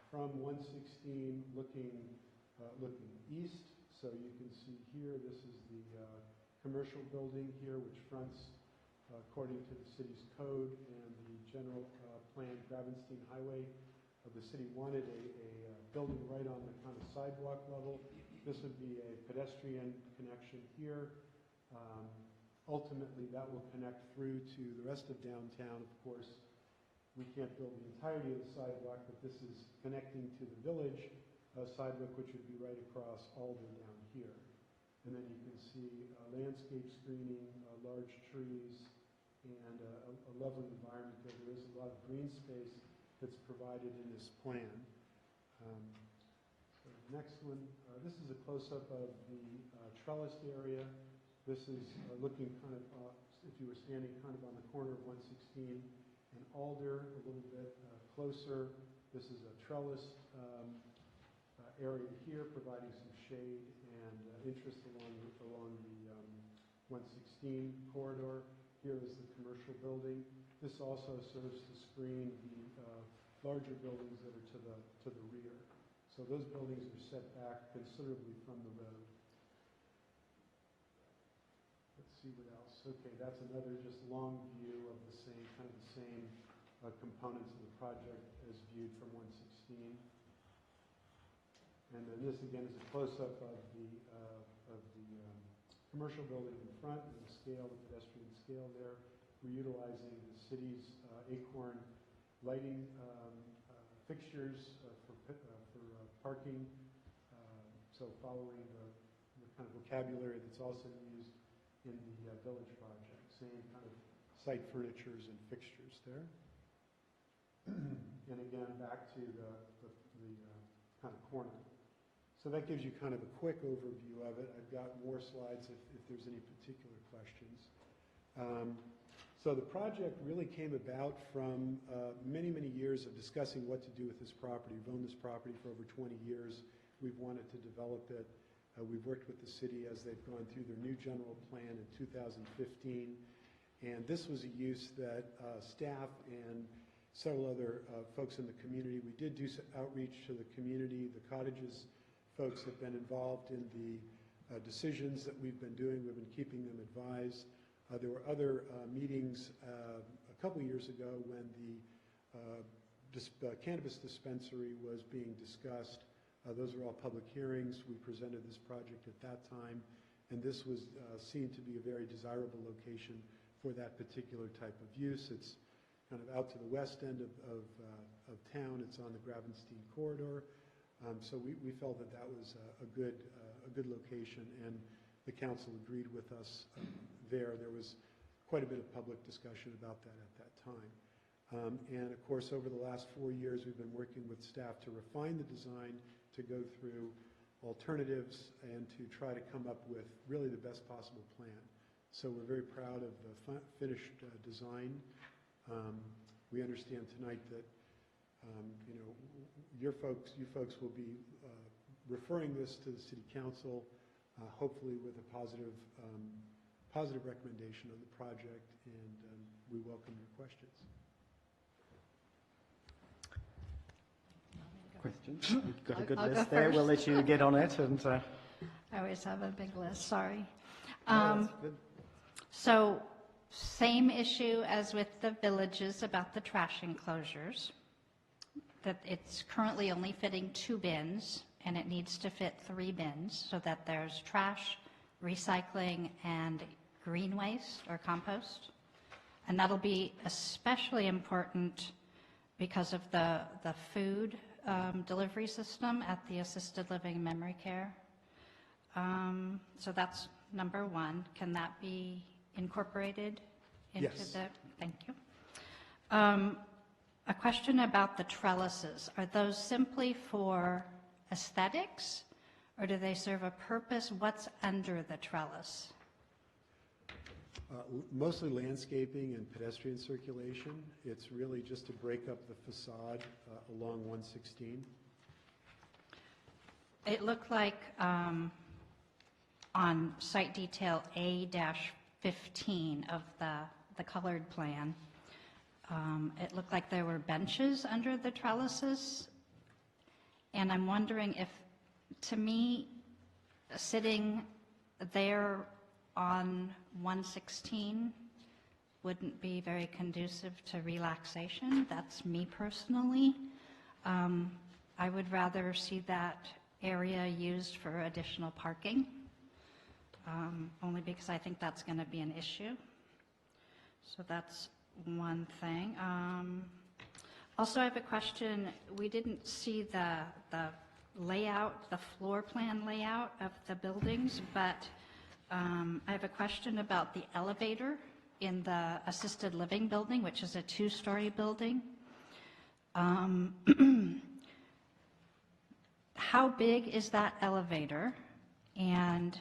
from 116 looking east. So you can see here, this is the commercial building here, which fronts according to the city's code and the general plan Gravenstein Highway. The city wanted a building right on the kind of sidewalk level. This would be a pedestrian connection here. Ultimately, that will connect through to the rest of downtown. Of course, we can't build the entirety of the sidewalk, but this is connecting to the Village sidewalk, which would be right across Alder down here. And then you can see landscape screening, large trees, and a lovely environment there. There is a lot of green space that's provided in this plan. So the next one, this is a close-up of the trellised area. This is looking kind of, if you were standing kind of on the corner of 116 and Alder, a little bit closer. This is a trellised area here, providing some shade and interest along the 116 corridor. Here is the commercial building. This also serves to screen the larger buildings that are to the rear. So those buildings are set back considerably from the road. Let's see what else. Okay, that's another just long view of the same components of the project as viewed from 116. And then this again is a close-up of the commercial building in front and the scale, the pedestrian scale there. We're utilizing the city's Acorn lighting fixtures for parking. So following the kind of vocabulary that's also used in the Village project. Same kind of site furnitures and fixtures there. And again, back to the kind of corner. So that gives you kind of a quick overview of it. I've got more slides if there's any particular questions. So the project really came about from many, many years of discussing what to do with this property. We've owned this property for over 20 years. We've wanted to develop it. We've worked with the city as they've gone through their new general plan in 2015. And this was a use that staff and several other folks in the community, we did do some outreach to the community. The cottages folks have been involved in the decisions that we've been doing. We've been keeping them advised. There were other meetings a couple years ago when the cannabis dispensary was being discussed. Those were all public hearings. We presented this project at that time, and this was seen to be a very desirable location for that particular type of use. It's kind of out to the west end of town. It's on the Gravenstein corridor. So we felt that that was a good location, and the council agreed with us there. There was quite a bit of public discussion about that at that time. And of course, over the last 4 years, we've been working with staff to refine the design, to go through alternatives, and to try to come up with really the best possible plan. So we're very proud of the finished design. We understand tonight that you folks will be referring this to the City Council, hopefully with a positive recommendation on the project, and we welcome your questions. Questions? You've got a good I'll go list there. We'll let you get on it. And I always have a big list, sorry. that's good. So, same issue as with the villages about the trash enclosures, that it's currently only fitting 2 bins, and it needs to fit 3 bins, so that there's trash, recycling, and green waste or compost. And that'll be especially important because of the food delivery system at the assisted living memory care. So that's number 1. Can that be incorporated into Yes. the, thank you. A question about the trellises. Are those simply for aesthetics, or do they serve a purpose? What's under the trellis? Mostly landscaping and pedestrian circulation. It's really just to break up the facade along 116. It looked like on site detail A-15 of the colored plan, it looked like there were benches under the trellises. And I'm wondering if, to me, sitting there on 116 wouldn't be very conducive to relaxation. That's me personally. I would rather see that area used for additional parking, only because I think that's going to be an issue. So that's one thing. Also, I have a question. We didn't see the layout, the floor plan layout of the buildings, but I have a question about the elevator in the assisted living building, which is a 2-story building. How big is that elevator? And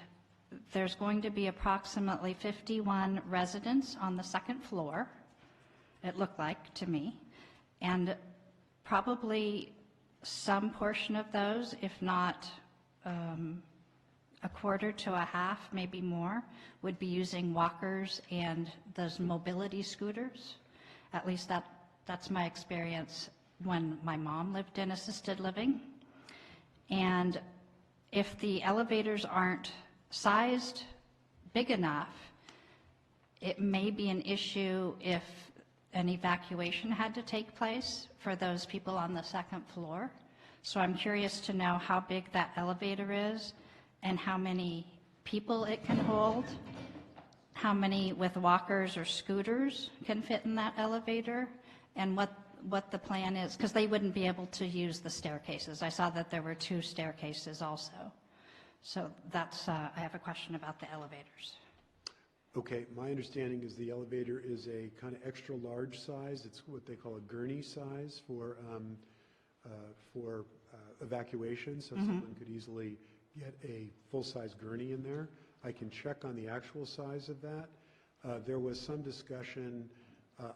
there's going to be approximately 51 residents on the 2nd floor, it looked like to me, and probably some portion of those, if not a quarter to a half, maybe more, would be using walkers and those mobility scooters. At least that's my experience when my mom lived in assisted living. And if the elevators aren't sized big enough, it may be an issue if an evacuation had to take place for those people on the 2nd floor. So I'm curious to know how big that elevator is and how many people it can hold, how many with walkers or scooters can fit in that elevator, and what the plan is, because they wouldn't be able to use the staircases. I saw that there were 2 staircases also. So that's, I have a question about the elevators. Okay, my understanding is the elevator is a kind of extra large size. It's what they call a gurney size for evacuation, so someone could easily get a full-size gurney in there. I can check on the actual size of that. There was some discussion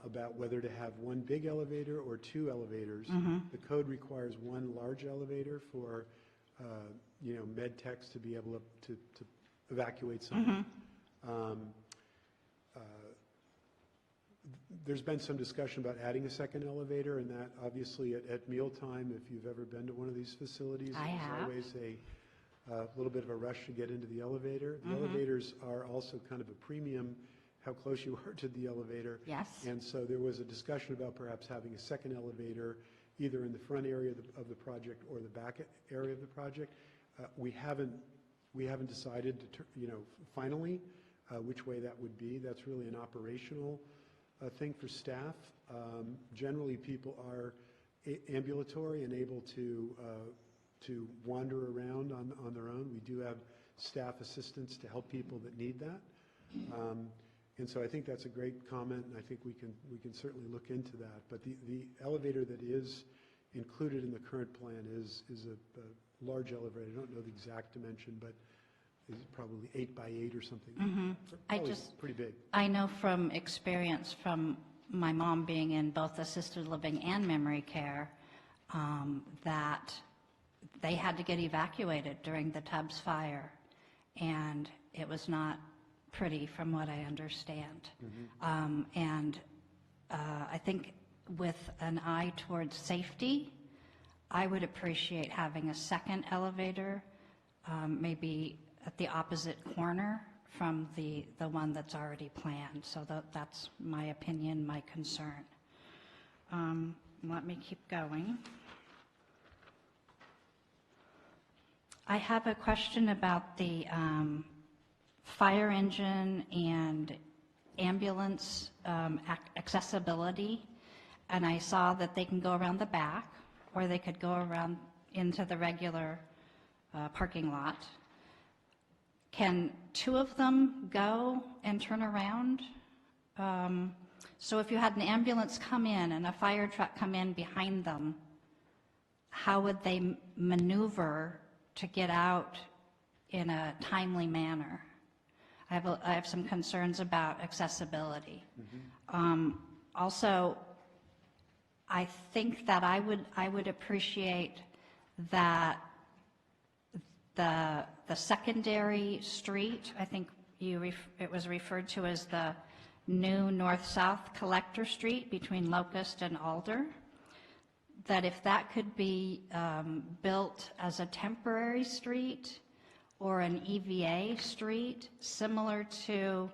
about whether to have 1 big elevator or 2 elevators. The code requires 1 large elevator for med techs to be able to evacuate someone. There's been some discussion about adding a 2nd elevator, and that obviously at mealtime, if you've ever been to one of these facilities, I have. there's always a little bit of a rush to get into the elevator. The elevators are also kind of a premium, how close you are to the elevator. Yes. And so there was a discussion about perhaps having a second elevator either in the front area of the project or the back area of the project. We haven't decided, finally, which way that would be. That's really an operational thing for staff. Generally, people are ambulatory and able to wander around on their own. We do have staff assistants to help people that need that. And so I think that's a great comment, and I think we can certainly look into that. But the elevator that is included in the current plan is a large elevator. I don't know the exact dimension, but is probably 8 by 8 or something. Probably pretty big. I know from experience from my mom being in both assisted living and memory care, that they had to get evacuated during the Tubbs fire, and it was not pretty from what I understand. I think with an eye towards safety, I would appreciate having a second elevator, maybe at the opposite corner from the one that's already planned. So that's my opinion, my concern. Let me keep going. I have a question about the fire engine and ambulance accessibility, and I saw that they can go around the back, or they could go around into the regular parking lot. Can two of them go and turn around? So if you had an ambulance come in and a fire truck come in behind them, how would they maneuver to get out in a timely manner? I have some concerns about accessibility. Also, I think that I would appreciate that the secondary street, I think it was referred to as the new north-south collector street between Locust and Alder, that if that could be built as a temporary street or an EVA street, similar to,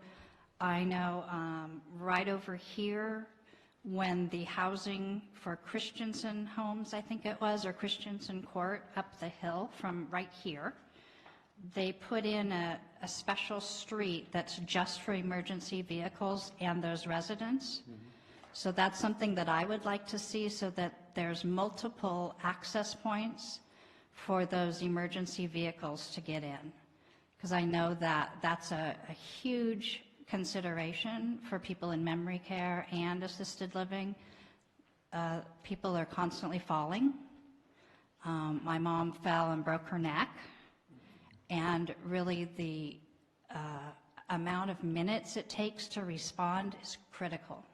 I know, right over here, when the housing for Christensen Homes, I think it was, or Christensen Court up the hill from right here, they put in a special street that's just for emergency vehicles and those residents. So that's something that I would like to see, so that there's multiple access points for those emergency vehicles to get in. Because I know that that's a huge consideration for people in memory care and assisted living. People are constantly falling. My mom fell and broke her neck, and really the amount of minutes it takes to respond is critical.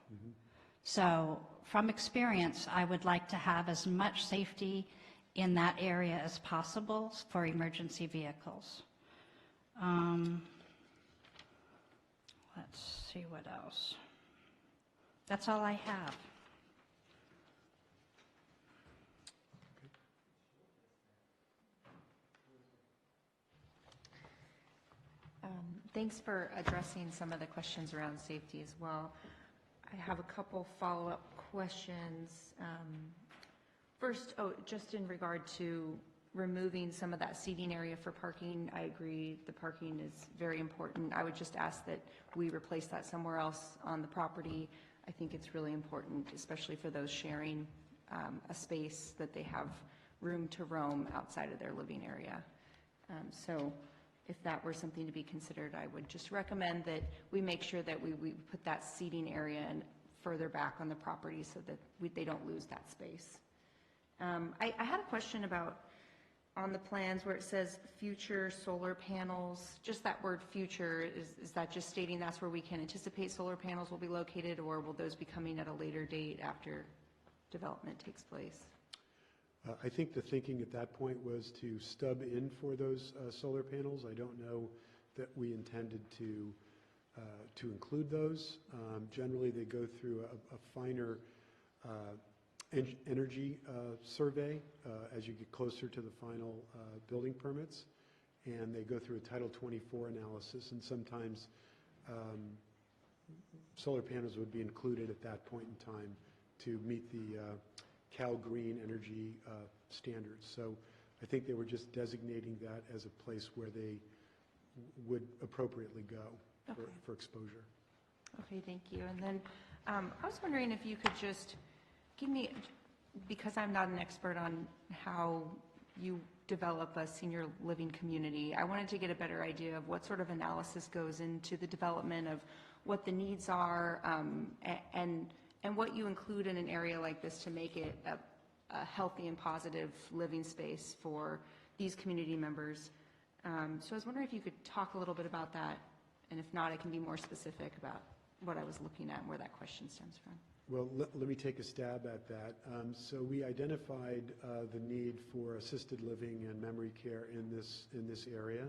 So from experience, I would like to have as much safety in that area as possible for emergency vehicles. Let's see what else. That's all I have. Thanks for addressing some of the questions around safety as well. I have a couple follow-up questions. First, just in regard to removing some of that seating area for parking, I agree the parking is very important. I would just ask that we replace that somewhere else on the property. I think it's really important, especially for those sharing a space, that they have room to roam outside of their living area. So if that were something to be considered, I would just recommend that we make sure that we put that seating area and further back on the property so that they don't lose that space. I had a question about on the plans where it says future solar panels, just that word future, is that just stating that's where we can anticipate solar panels will be located, or will those be coming at a later date after development takes place? I think the thinking at that point was to stub in for those solar panels. I don't know that we intended to include those. Generally, they go through a finer energy survey as you get closer to the final building permits. and they go through a Title 24 analysis, and sometimes solar panels would be included at that point in time to meet the Cal Green Energy standards. So I think they were just designating that as a place where they would appropriately go for exposure. Okay, thank you. And then I was wondering if you could just give me, because I'm not an expert on how you develop a senior living community, I wanted to get a better idea of what sort of analysis goes into the development of what the needs are, and what you include in an area like this to make it a healthy and positive living space for these community members. So I was wondering if you could talk a little bit about that, and if not, I can be more specific about what I was looking at and where that question stems from. Well, let me take a stab at that. So we identified the need for assisted living and memory care in this area.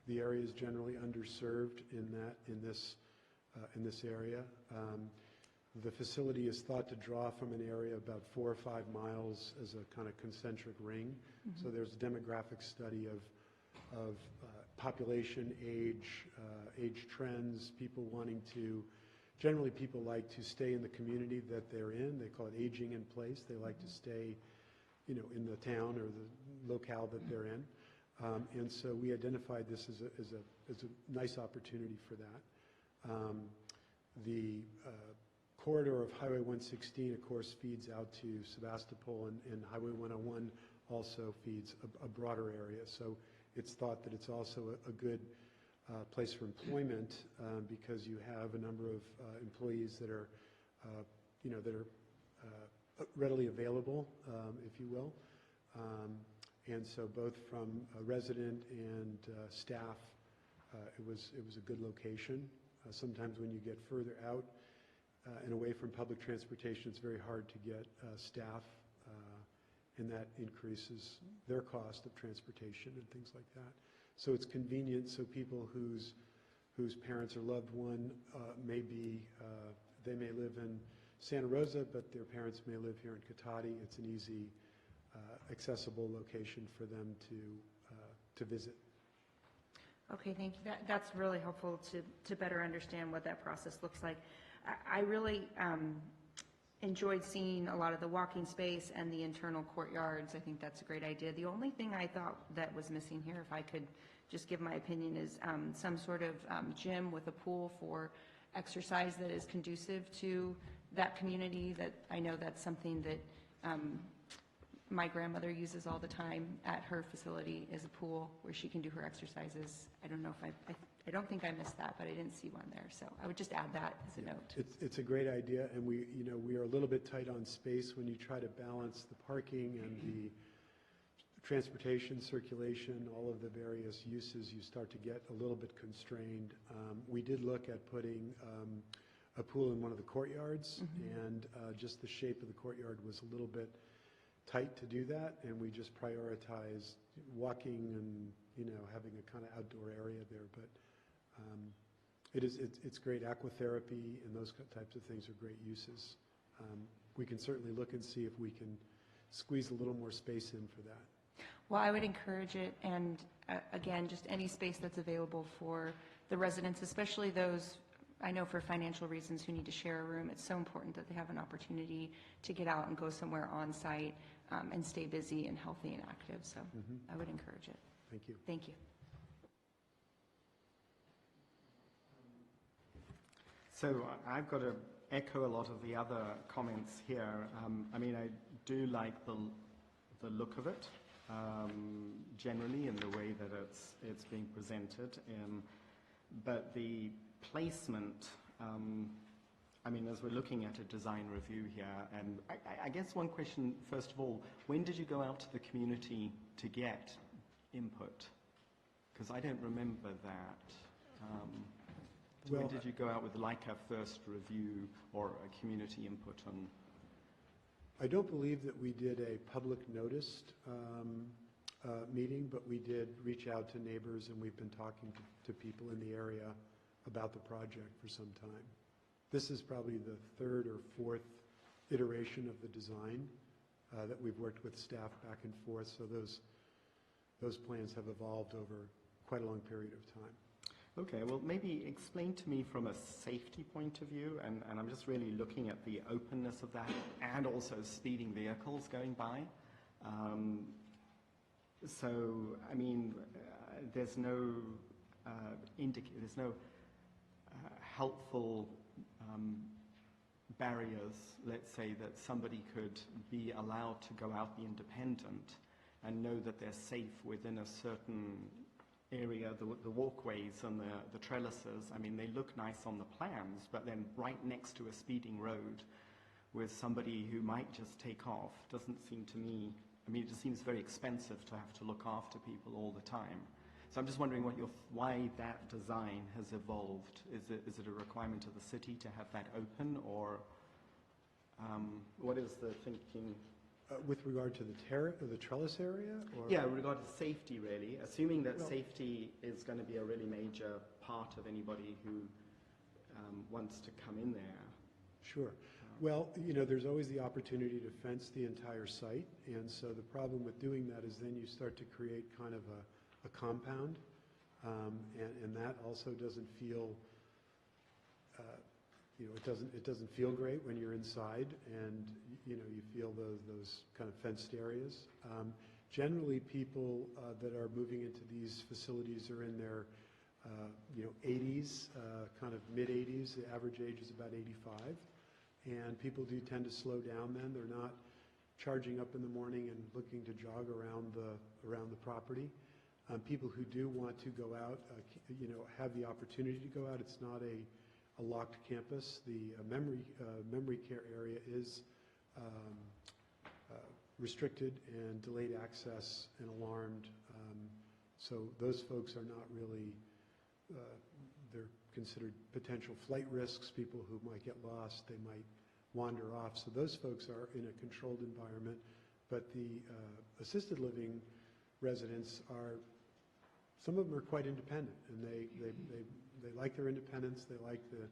The area is generally underserved in this area. The facility is thought to draw from an area about 4 or 5 miles as a kind of concentric ring. Mm-hmm. So there's a demographic study of population, age trends, people wanting to. Generally, people like to stay in the community that they're in. They call it aging in place. They like to stay, in the town or the locale that they're in. And so we identified this as a nice opportunity for that. The corridor of Highway 116, of course, feeds out to Sebastopol, and Highway 101 also feeds a broader area. So it's thought that it's also a good place for employment because you have a number of employees that are, readily available, if you will. And so both from a resident and staff, it was a good location. Sometimes when you get further out and away from public transportation, it's very hard to get staff, and that increases their cost of transportation and things like that. So it's convenient, so people whose parents or loved one they may live in Santa Rosa, but their parents may live here in Cotati. It's an easy, accessible location for them to visit. Okay, thank you. That's really helpful to better understand what that process looks like. I really enjoyed seeing a lot of the walking space and the internal courtyards. I think that's a great idea. The only thing I thought that was missing here, if I could just give my opinion, is some sort of gym with a pool for exercise that is conducive to that community. That I know that's something that my grandmother uses all the time at her facility, is a pool where she can do her exercises. I don't know if I don't think I missed that, but I didn't see one there. So I would just add that as a note. It's a great idea, and we are a little bit tight on space when you try to balance the parking and the transportation, circulation, all of the various uses. You start to get a little bit constrained. We did look at putting a pool in one of the courtyards, mm-hmm. and just the shape of the courtyard was a little bit tight to do that, and we just prioritized walking and having a kind of outdoor area there. But it's great. Aquatherapy and those types of things are great uses. We can certainly look and see if we can squeeze a little more space in for that. Well, I would encourage it, and again, just any space that's available for the residents, especially those, I know for financial reasons, who need to share a room. It's so important that they have an opportunity to get out and go somewhere on site and stay busy and healthy and active. So mm-hmm. I would encourage it. Thank you. Thank you. So I've got to echo a lot of the other comments here. I do like the look of it, generally, in the way that it's being presented. But the placement, as we're looking at a design review here, and I guess one question, first of all, when did you go out to the community to get input? Because I don't remember that. When did you go out with like a first review or a community input on? I don't believe that we did a public noticed meeting, but we did reach out to neighbors, and we've been talking to people in the area about the project for some time. This is probably the third or fourth iteration of the design that we've worked with staff back and forth, so those plans have evolved over quite a long period of time. Okay, well, maybe explain to me from a safety point of view, and I'm just really looking at the openness of that and also speeding vehicles going by. So, I mean, there's no helpful barriers, let's say, that somebody could be allowed to go out the independent and know that they're safe within a certain area, the walkways and the trellises. I mean, they look nice on the plans, but then right next to a speeding road with somebody who might just take off doesn't seem to me, I mean, it just seems very expensive to have to look after people all the time. So I'm just wondering why that design has evolved. Is it a requirement of the city to have that open, or what is the thinking? With regard to the trellis area? Or? Yeah, with regard to safety, really. Assuming that safety is going to be a really major part of anybody who wants to come in there. Sure. Well, you know, there's always the opportunity to fence the entire site, and so the problem with doing that is then you start to create kind of a compound, and that also doesn't feel, you know, it doesn't feel great when you're inside, and you know, you feel those kind of fenced areas. Generally, people that are moving into these facilities are in their, you know, 80s, kind of mid 80s. The average age is about 85, and people do tend to slow down. Then they're not charging up in the morning and looking to jog around the property. People who do want to go out, you know, have the opportunity to go out. It's not a locked campus. The memory care area is restricted and delayed access and alarmed. So those folks are not really, they're considered potential flight risks, people who might get lost, they might wander off. So those folks are in a controlled environment, but the assisted living residents are, some of them are quite independent, and they like their independence, they like the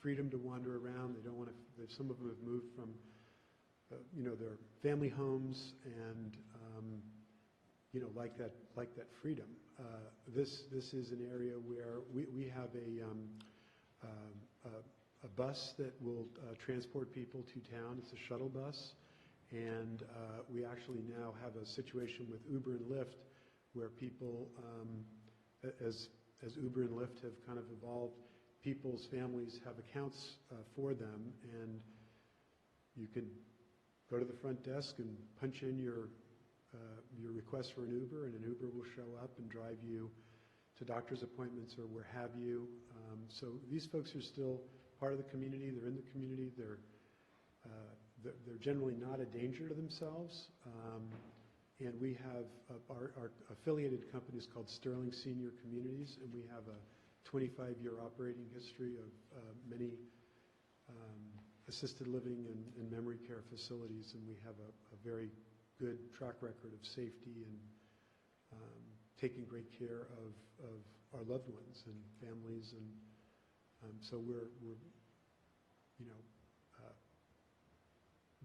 freedom to wander around, they don't want to, some of them have moved from, you know, their family homes and, you know, like that freedom. This is an area where we have a bus that will transport people to town. It's a shuttle bus, and we actually now have a situation with Uber and Lyft where people, as Uber and Lyft have kind of evolved, people's families have accounts for them, and you can go to the front desk and punch in your request for an Uber, and an Uber will show up and drive you to doctor's appointments or where have you. So these folks are still part of the community. They're in the community. They're generally not a danger to themselves. And we have our affiliated company is called Sterling Senior Communities, and we have a 25-year operating history of many assisted living and memory care facilities, and we have a very good track record of safety and taking great care of our loved ones and families, and so we're you know,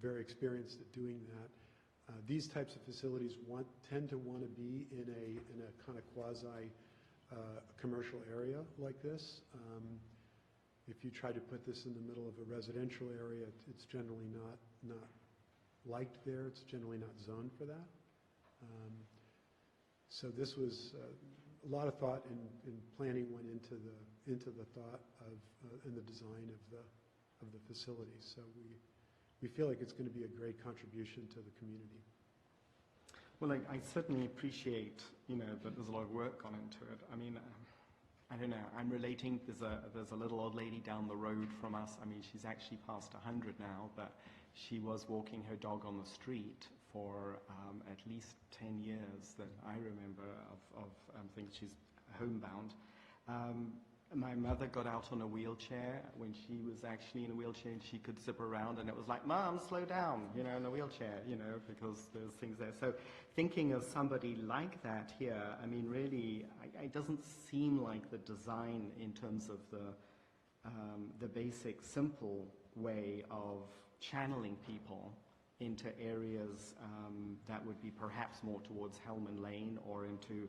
very experienced at doing that. These types of facilities tend to want to be in a kind of quasi commercial area like this. If you try to put this in the middle of a residential area, it's generally not liked there. It's generally not zoned for that. So this was a lot of thought and planning went into the thought of and the design of the facility. So we feel like it's going to be a great contribution to the community. Well, I certainly appreciate, you know, that there's a lot of work gone into it. I mean, I don't know, I'm relating, there's a little old lady down the road from us. I mean, she's actually past 100 now, but she was walking her dog on the street for at least 10 years that I remember of things. She's homebound. My mother got out on a wheelchair when she was actually in a wheelchair, and she could zip around, and it was like, Mom, slow down, you know, in a wheelchair, you know, because there's things there. So thinking of somebody like that here, I mean, really, it doesn't seem like the design in terms of the basic, simple way of channeling people into areas that would be perhaps more towards Hellman Lane or into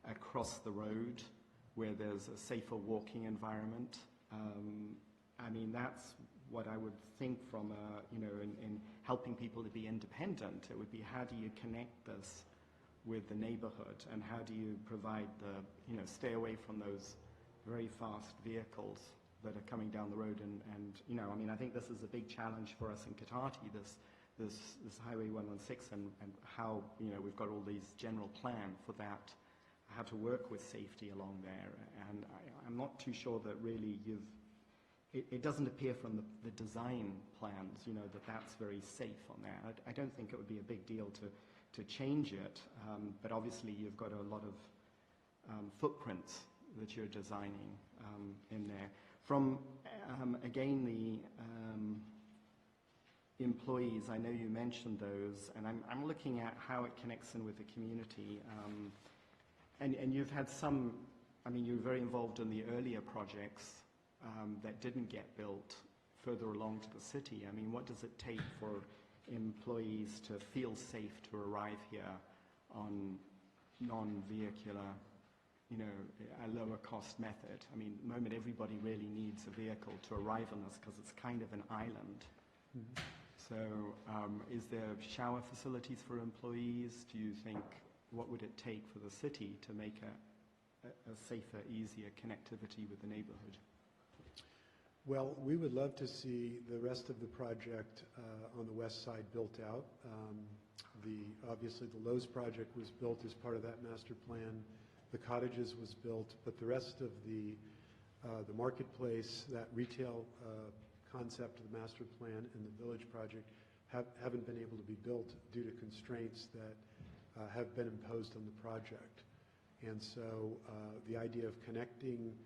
across the road where there's a safer walking environment. I mean, that's what I would think from, in helping people to be independent. It would be, how do you connect this with the neighborhood, and how do you provide stay away from those very fast vehicles that are coming down the road, and I think this is a big challenge for us in Cotati, this Highway 116, and how, we've got all these general plan for that, how to work with safety along there, and I'm not too sure that really it doesn't appear from the design plans, that's very safe on there. I don't think it would be a big deal to change it, but obviously you've got a lot of footprints that you're designing in there. From, again, the employees, I know you mentioned those, and I'm looking at how it connects in with the community. And you've had some, you were very involved in the earlier projects that didn't get built further along to the city. What does it take for employees to feel safe to arrive here on non-vehicular, a lower cost method? At the moment everybody really needs a vehicle to arrive on this because it's kind of an island. Mm-hmm. So is there shower facilities for employees? Do you think, what would it take for the city to make a safer, easier connectivity with the neighborhood? Well, we would love to see the rest of the project on the west side built out. Obviously the Lowe's project was built as part of that master plan. The cottages was built, but the rest of the marketplace, that retail concept of the master plan and the village project haven't been able to be built due to constraints that have been imposed on the project. And so the idea of connecting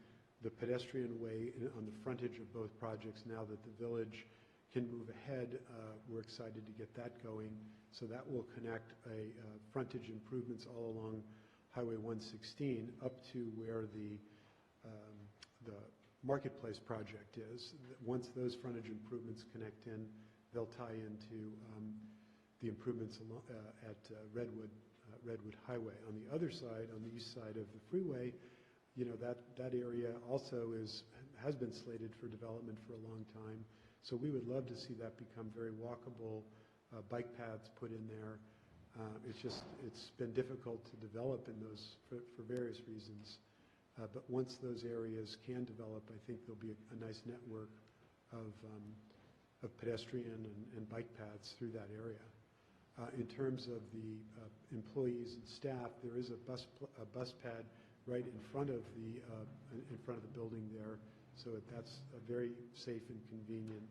the pedestrian way on the frontage of both projects, now that the village can move ahead, we're excited to get that going. So that will connect frontage improvements all along Highway 116 up to where the Marketplace project is. Once those frontage improvements connect in, they'll tie into the improvements at Redwood Highway. On the other side, on the east side of the freeway, that area also has been slated for development for a long time. So we would love to see that become very walkable, bike paths put in there. It's been difficult to develop in those for various reasons. But once those areas can develop, I think there'll be a nice network of pedestrian and bike paths through that area. In terms of the employees and staff, there is a bus pad right in front of the building there, so that's a very safe and convenient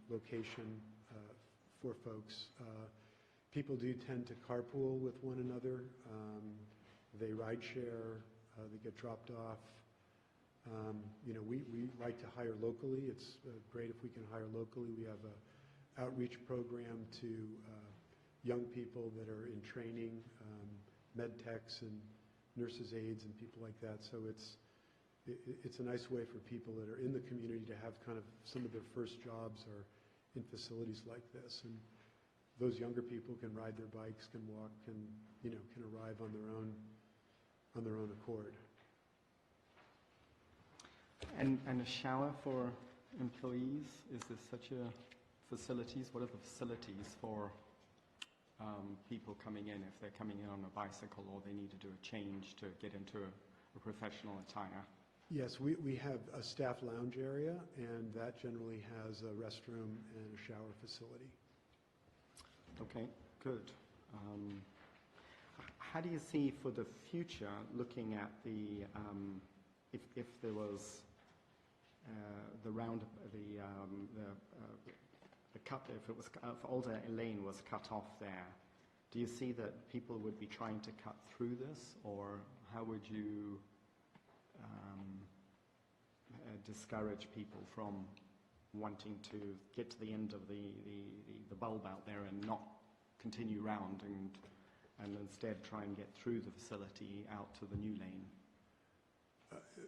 location for folks. People do tend to carpool with one another. They ride share. They get dropped off. We like to hire locally. It's great if we can hire locally. We have an outreach program to young people that are in training, med techs and nurses' aides and people like that. So it's a nice way for people that are in the community to have kind of some of their first jobs are in facilities like this. And those younger people can ride their bikes, can walk, can arrive on their own accord. And a shower for employees? Is there such a facilities? What are the facilities for people coming in if they're coming in on a bicycle or they need to do a change to get into a professional attire? Yes, we have a staff lounge area, and that generally has a restroom and a shower facility. Okay, good. How do you see for the future, looking at the if there was if Alder Lane was cut off there, do you see that people would be trying to cut through this, or how would you discourage people from wanting to get to the end of the bulb out there and not continue round and instead try and get through the facility out to the new lane?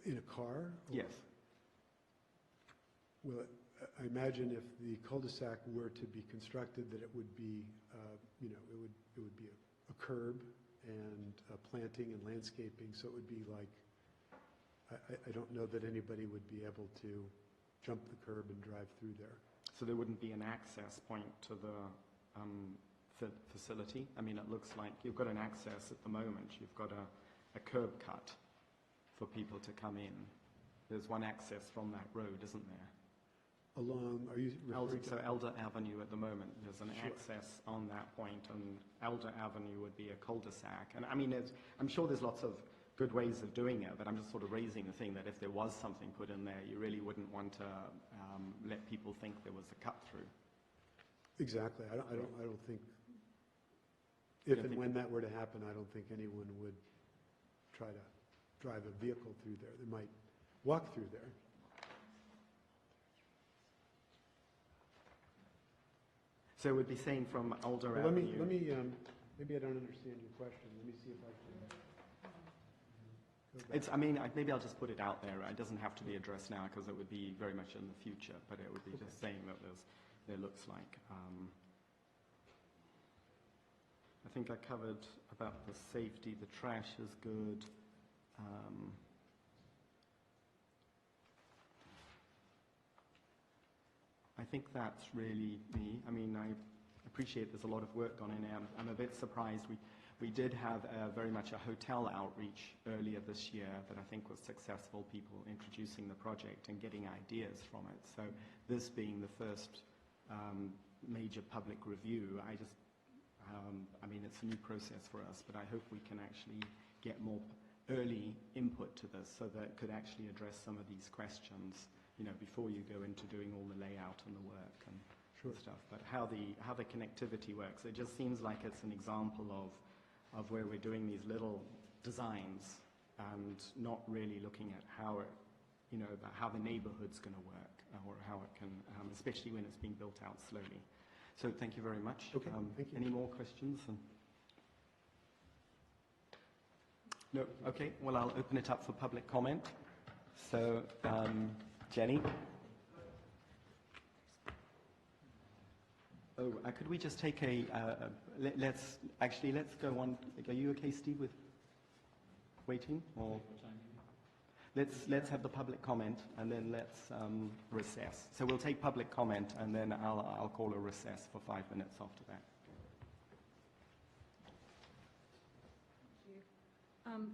In a car? Yes. Well, I imagine if the cul-de-sac were to be constructed, that it would be, it would be a curb and planting and landscaping, so it would be like, I don't know that anybody would be able to jump the curb and drive through there. So there wouldn't be an access point to the facility? I mean, it looks like you've got an access at the moment. You've got a curb cut for people to come in. There's one access from that road, isn't there? Along, are you referring to? So Elder Avenue at the moment, there's an Sure. access on that point, and Elder Avenue would be a cul-de-sac. And I mean, I'm sure there's lots of good ways of doing it, but I'm just sort of raising the thing that if there was something put in there, you really wouldn't want to let people think there was a cut-through. Exactly. I don't think, if and when that were to happen, I don't think anyone would try to drive a vehicle through there. They might walk through there. So it would be saying from Elder Well, Avenue. let me, maybe I don't understand your question. Let me see if I can go back. I mean, maybe I'll just put it out there. It doesn't have to be addressed now because it would be very much in the future, but it would be just saying that there looks like. I think I covered about the safety. The trash is good. I think that's really me. I mean, I appreciate there's a lot of work gone in there. I'm a bit surprised. We did have very much a hotel outreach earlier this year that I think was successful, people introducing the project and getting ideas from it. So this being the first major public review, I mean, it's a new process for us, but I hope we can actually get more early input to this so that it could actually address some of these questions, you know, before you go into doing all the layout and the work and stuff. But how the connectivity works, it just seems like it's an example of where we're doing these little designs and not really looking at how it, you know, about how the neighborhood's going to work or how it can, especially when it's being built out slowly. So thank you very much. Okay, thank you. Any more questions? No? Okay, well, I'll open it up for public comment. So, Jenny? Oh, could we just take let's go on. Are you okay, Steve, with waiting? Or let's have the public comment and then let's recess. So we'll take public comment and then I'll call a recess for 5 minutes after that.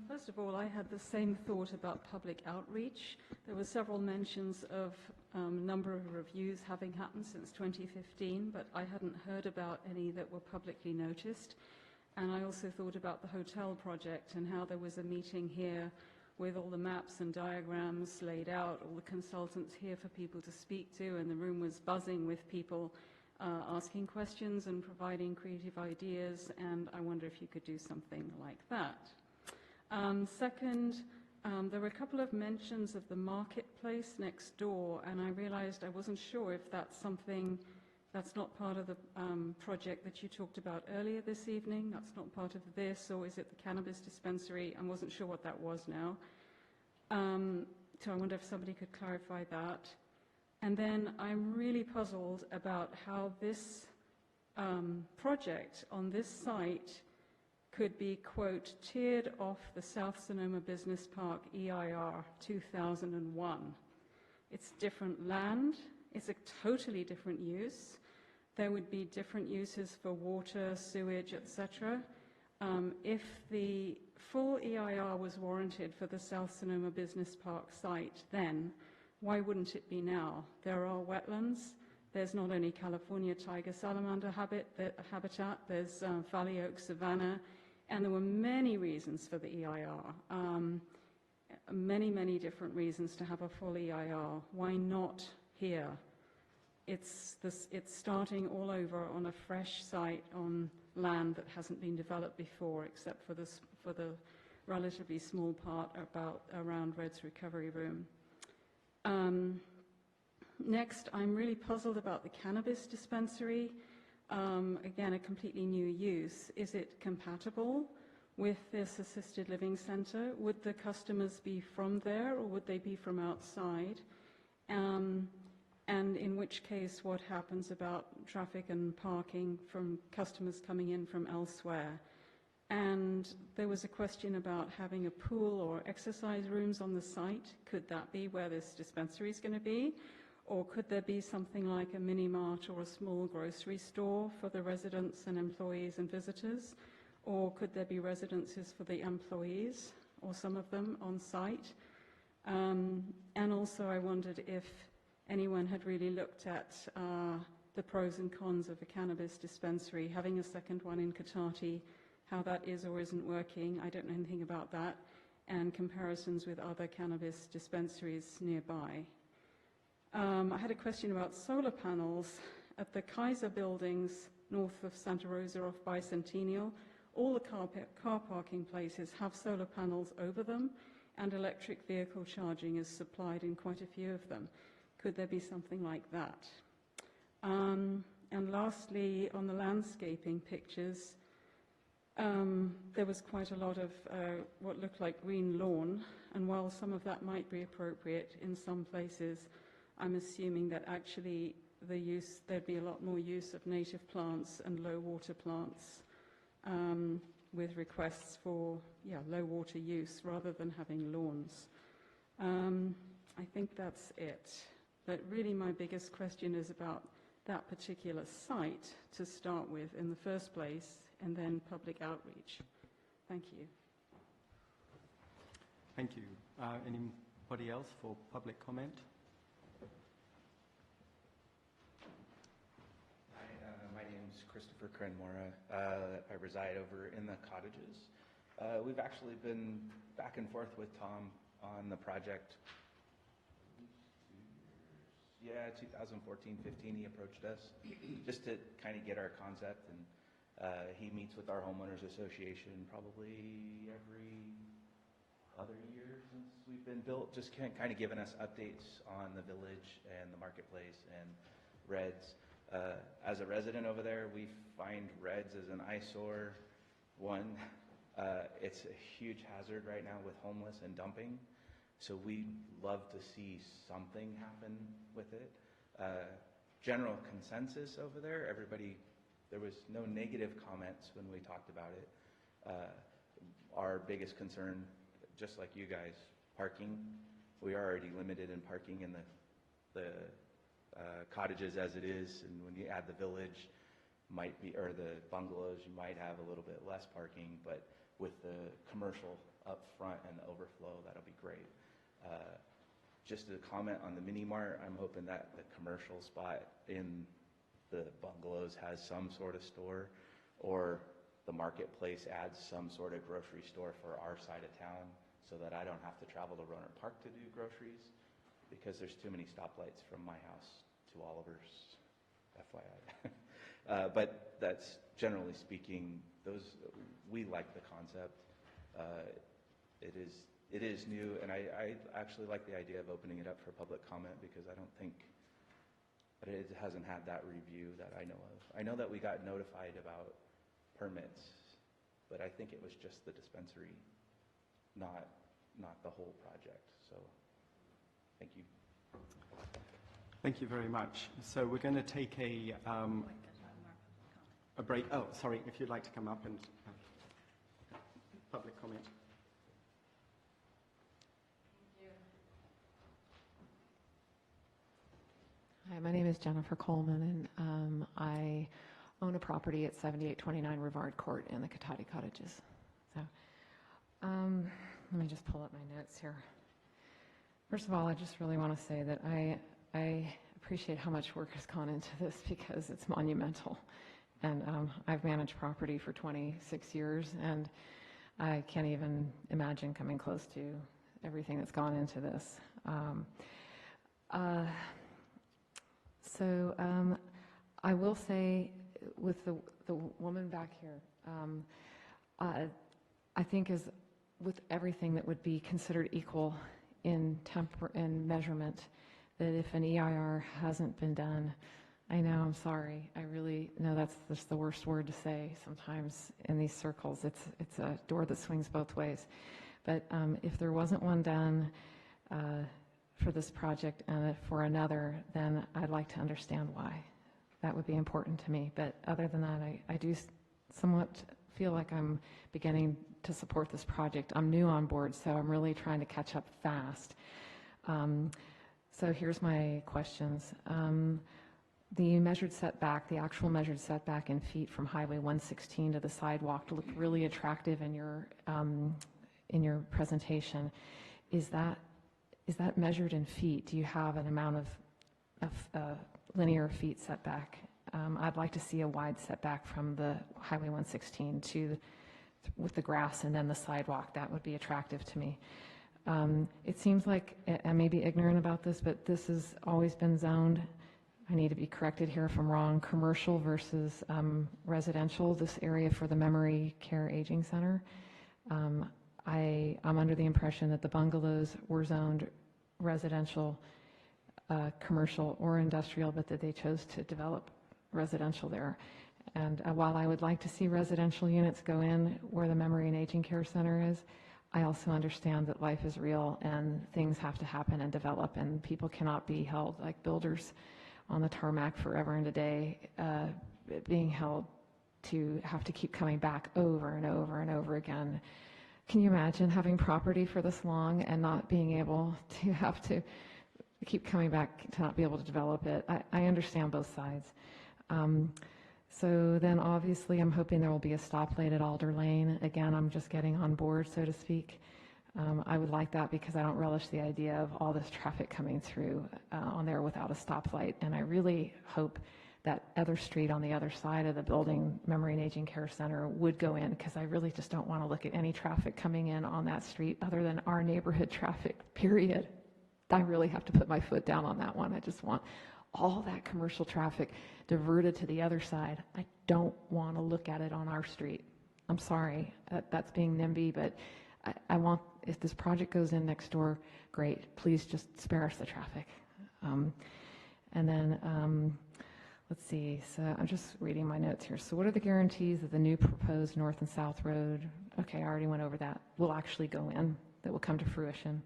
First of all, I had the same thought about public outreach. There were several mentions of a number of reviews having happened since 2015, but I hadn't heard about any that were publicly noticed. And I also thought about the hotel project and how there was a meeting here with all the maps and diagrams laid out, all the consultants here for people to speak to, and the room was buzzing with people asking questions and providing creative ideas, and I wonder if you could do something like that. Second, there were a couple of mentions of the marketplace next door, and I realized I wasn't sure if that's something that's not part of the project that you talked about earlier this evening. That's not part of this, or is it the cannabis dispensary? I wasn't sure what that was now. So I wonder if somebody could clarify that. And then I'm really puzzled about how this project on this site could be, quote, tiered off the South Sonoma Business Park EIR 2001. It's different land, it's a totally different use. There would be different uses for water, sewage, etc. If the full EIR was warranted for the South Sonoma Business Park site, then why wouldn't it be now? There are wetlands. There's not only California tiger salamander habitat, there's Valley Oak savanna, and there were many reasons for the EIR, many different reasons to have a full EIR. Why not here? It's starting all over on a fresh site on land that hasn't been developed before, except for the relatively small part around Red's Recovery Room. Next, I'm really puzzled about the cannabis dispensary. Again, a completely new use. Is it compatible with this assisted living center? Would the customers be from there, or would they be from outside? And in which case, what happens about traffic and parking from customers coming in from elsewhere? And there was a question about having a pool or exercise rooms on the site. Could that be where this dispensary is going to be? Or could there be something like a mini mart or a small grocery store for the residents and employees and visitors? Or could there be residences for the employees, or some of them, on site? And also I wondered if anyone had really looked at the pros and cons of a cannabis dispensary, having a second one in Cotati, how that is or isn't working. I don't know anything about that, and comparisons with other cannabis dispensaries nearby. I had a question about solar panels at the Kaiser buildings north of Santa Rosa off Bicentennial. All the car parking places have solar panels over them, and electric vehicle charging is supplied in quite a few of them. Could there be something like that? And lastly, on the landscaping pictures, there was quite a lot of what looked like green lawn, and while some of that might be appropriate in some places, I'm assuming that actually there'd be a lot more use of native plants and low water plants, with requests for low water use rather than having lawns. I think that's it. But really my biggest question is about that particular site to start with in the first place, and then public outreach. Thank you. Thank you. Anybody else for public comment? My name's Christopher Crenmora. I reside over in the cottages. We've actually been back and forth with Tom on the project. 2014, 15, he approached us just to kind of get our concept, and he meets with our homeowners association probably every other year since we've been built, just kind of giving us updates on the village and the marketplace and Reds. As a resident over there, we find Reds as an eyesore. One, it's a huge hazard right now with homeless and dumping. So we'd love to see something happen with it. General consensus over there, there was no negative comments when we talked about it. Our biggest concern, just like you guys, parking. We are already limited in parking in the cottages as it is, and when you add the village, or the bungalows, you might have a little bit less parking, but with the commercial up front and the overflow, that'll be great. Just to comment on the mini mart, I'm hoping that the commercial spot in the bungalows has some sort of store, or the marketplace adds some sort of grocery store for our side of town, so that I don't have to travel to Rohnert Park to do groceries, because there's too many stoplights from my house to Oliver's, FYI. But that's, generally speaking, we like the concept. It is new, and I actually like the idea of opening it up for public comment, because I don't think that it hasn't had that review that I know of. I know that we got notified about permits, but I think it was just the dispensary, not the whole project. So, thank you. Thank you very much. So we're going to take a break. Oh, sorry, if you'd like to come up and public comment. Hi, my name is Jennifer Coleman, and I own a property at 7829 Rivard Court in the Cotati Cottages. So let me just pull up my notes here. First of all, I just really want to say that I appreciate how much work has gone into this, because it's monumental. And I've managed property for 26 years, and I can't even imagine coming close to everything that's gone into this. So I will say, with the woman back here, I think as with everything that would be considered equal in measurement, that if an EIR hasn't been done, I know, I'm sorry, I really know that's just the worst word to say sometimes in these circles. It's a door that swings both ways. But if there wasn't one done for this project and for another, then I'd like to understand why. That would be important to me. But other than that, I do somewhat feel like I'm beginning to support this project. I'm new on board, so I'm really trying to catch up fast. So here's my questions. The measured setback, the actual measured setback in feet from Highway 116 to the sidewalk looked really attractive in your presentation. Is that measured in feet? Do you have an amount of linear feet setback? I'd like to see a wide setback from the Highway 116 with the grass and then the sidewalk. That would be attractive to me. It seems like I may be ignorant about this, but this has always been zoned, I need to be corrected here if I'm wrong, commercial versus residential, this area for the Memory Care Aging Center. I'm under the impression that the bungalows were zoned residential, commercial, or industrial, but that they chose to develop residential there. And while I would like to see residential units go in where the Memory and Aging Care Center is, I also understand that life is real and things have to happen and develop, and people cannot be held like builders on the tarmac forever and a day, being held to have to keep coming back over and over and over again. Can you imagine having property for this long and not being able to have to keep coming back to not be able to develop it? I understand both sides. So then obviously I'm hoping there will be a stoplight at Alder Lane. Again, I'm just getting on board, so to speak. I would like that because I don't relish the idea of all this traffic coming through on there without a stoplight. And I really hope that other street on the other side of the building, Memory and Aging Care Center, would go in, because I really just don't want to look at any traffic coming in on that street other than our neighborhood traffic, period. I really have to put my foot down on that one. I just want all that commercial traffic diverted to the other side. I don't want to look at it on our street. I'm sorry, that's being NIMBY, but I want, if this project goes in next door, great. Please just spare us the traffic. And then, let's see, so I'm just reading my notes here. So what are the guarantees that the new proposed north and south road, okay, I already went over that, will actually go in, that will come to fruition?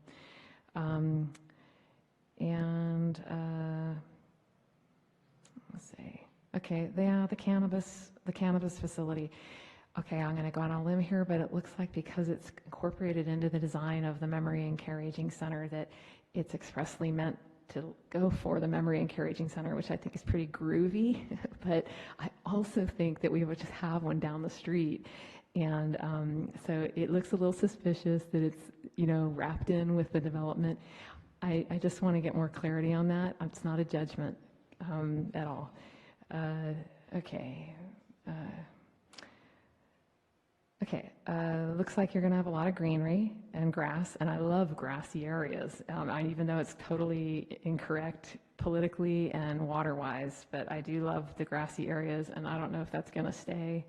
Let's see, okay, the cannabis facility. Okay, I'm going to go on a limb here, but it looks like because it's incorporated into the design of the Memory and Care Aging Center that it's expressly meant to go for the Memory and Care Aging Center, which I think is pretty groovy. But I also think that we would just have one down the street. And so it looks a little suspicious that it's, wrapped in with the development. I just want to get more clarity on that. It's not a judgment at all. Okay. Looks like you're going to have a lot of greenery and grass, and I love grassy areas, even though it's totally incorrect politically and water-wise, but I do love the grassy areas, and I don't know if that's going to stay.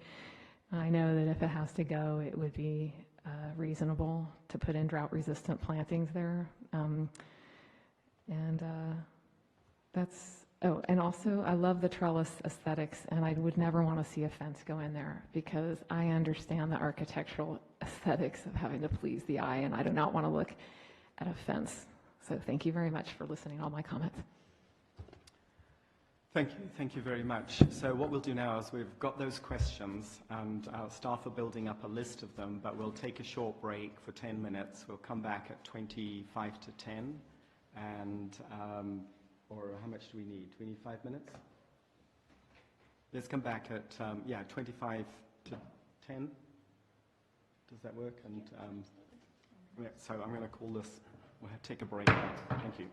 I know that if it has to go, it would be reasonable to put in drought-resistant plantings there. And also I love the trellis aesthetics, and I would never want to see a fence go in there because I understand the architectural aesthetics of having to please the eye, and I do not want to look at a fence. So thank you very much for listening to all my comments. Thank you very much. So what we'll do now is we've got those questions, and our staff are building up a list of them, but we'll take a short break for 10 minutes. We'll come back at 25 to 10, and or how much do we need? Do we need 5 minutes? Let's come back at 25 to 10. Does that work? And so I'm going to call this. We'll take a break now. Thank you.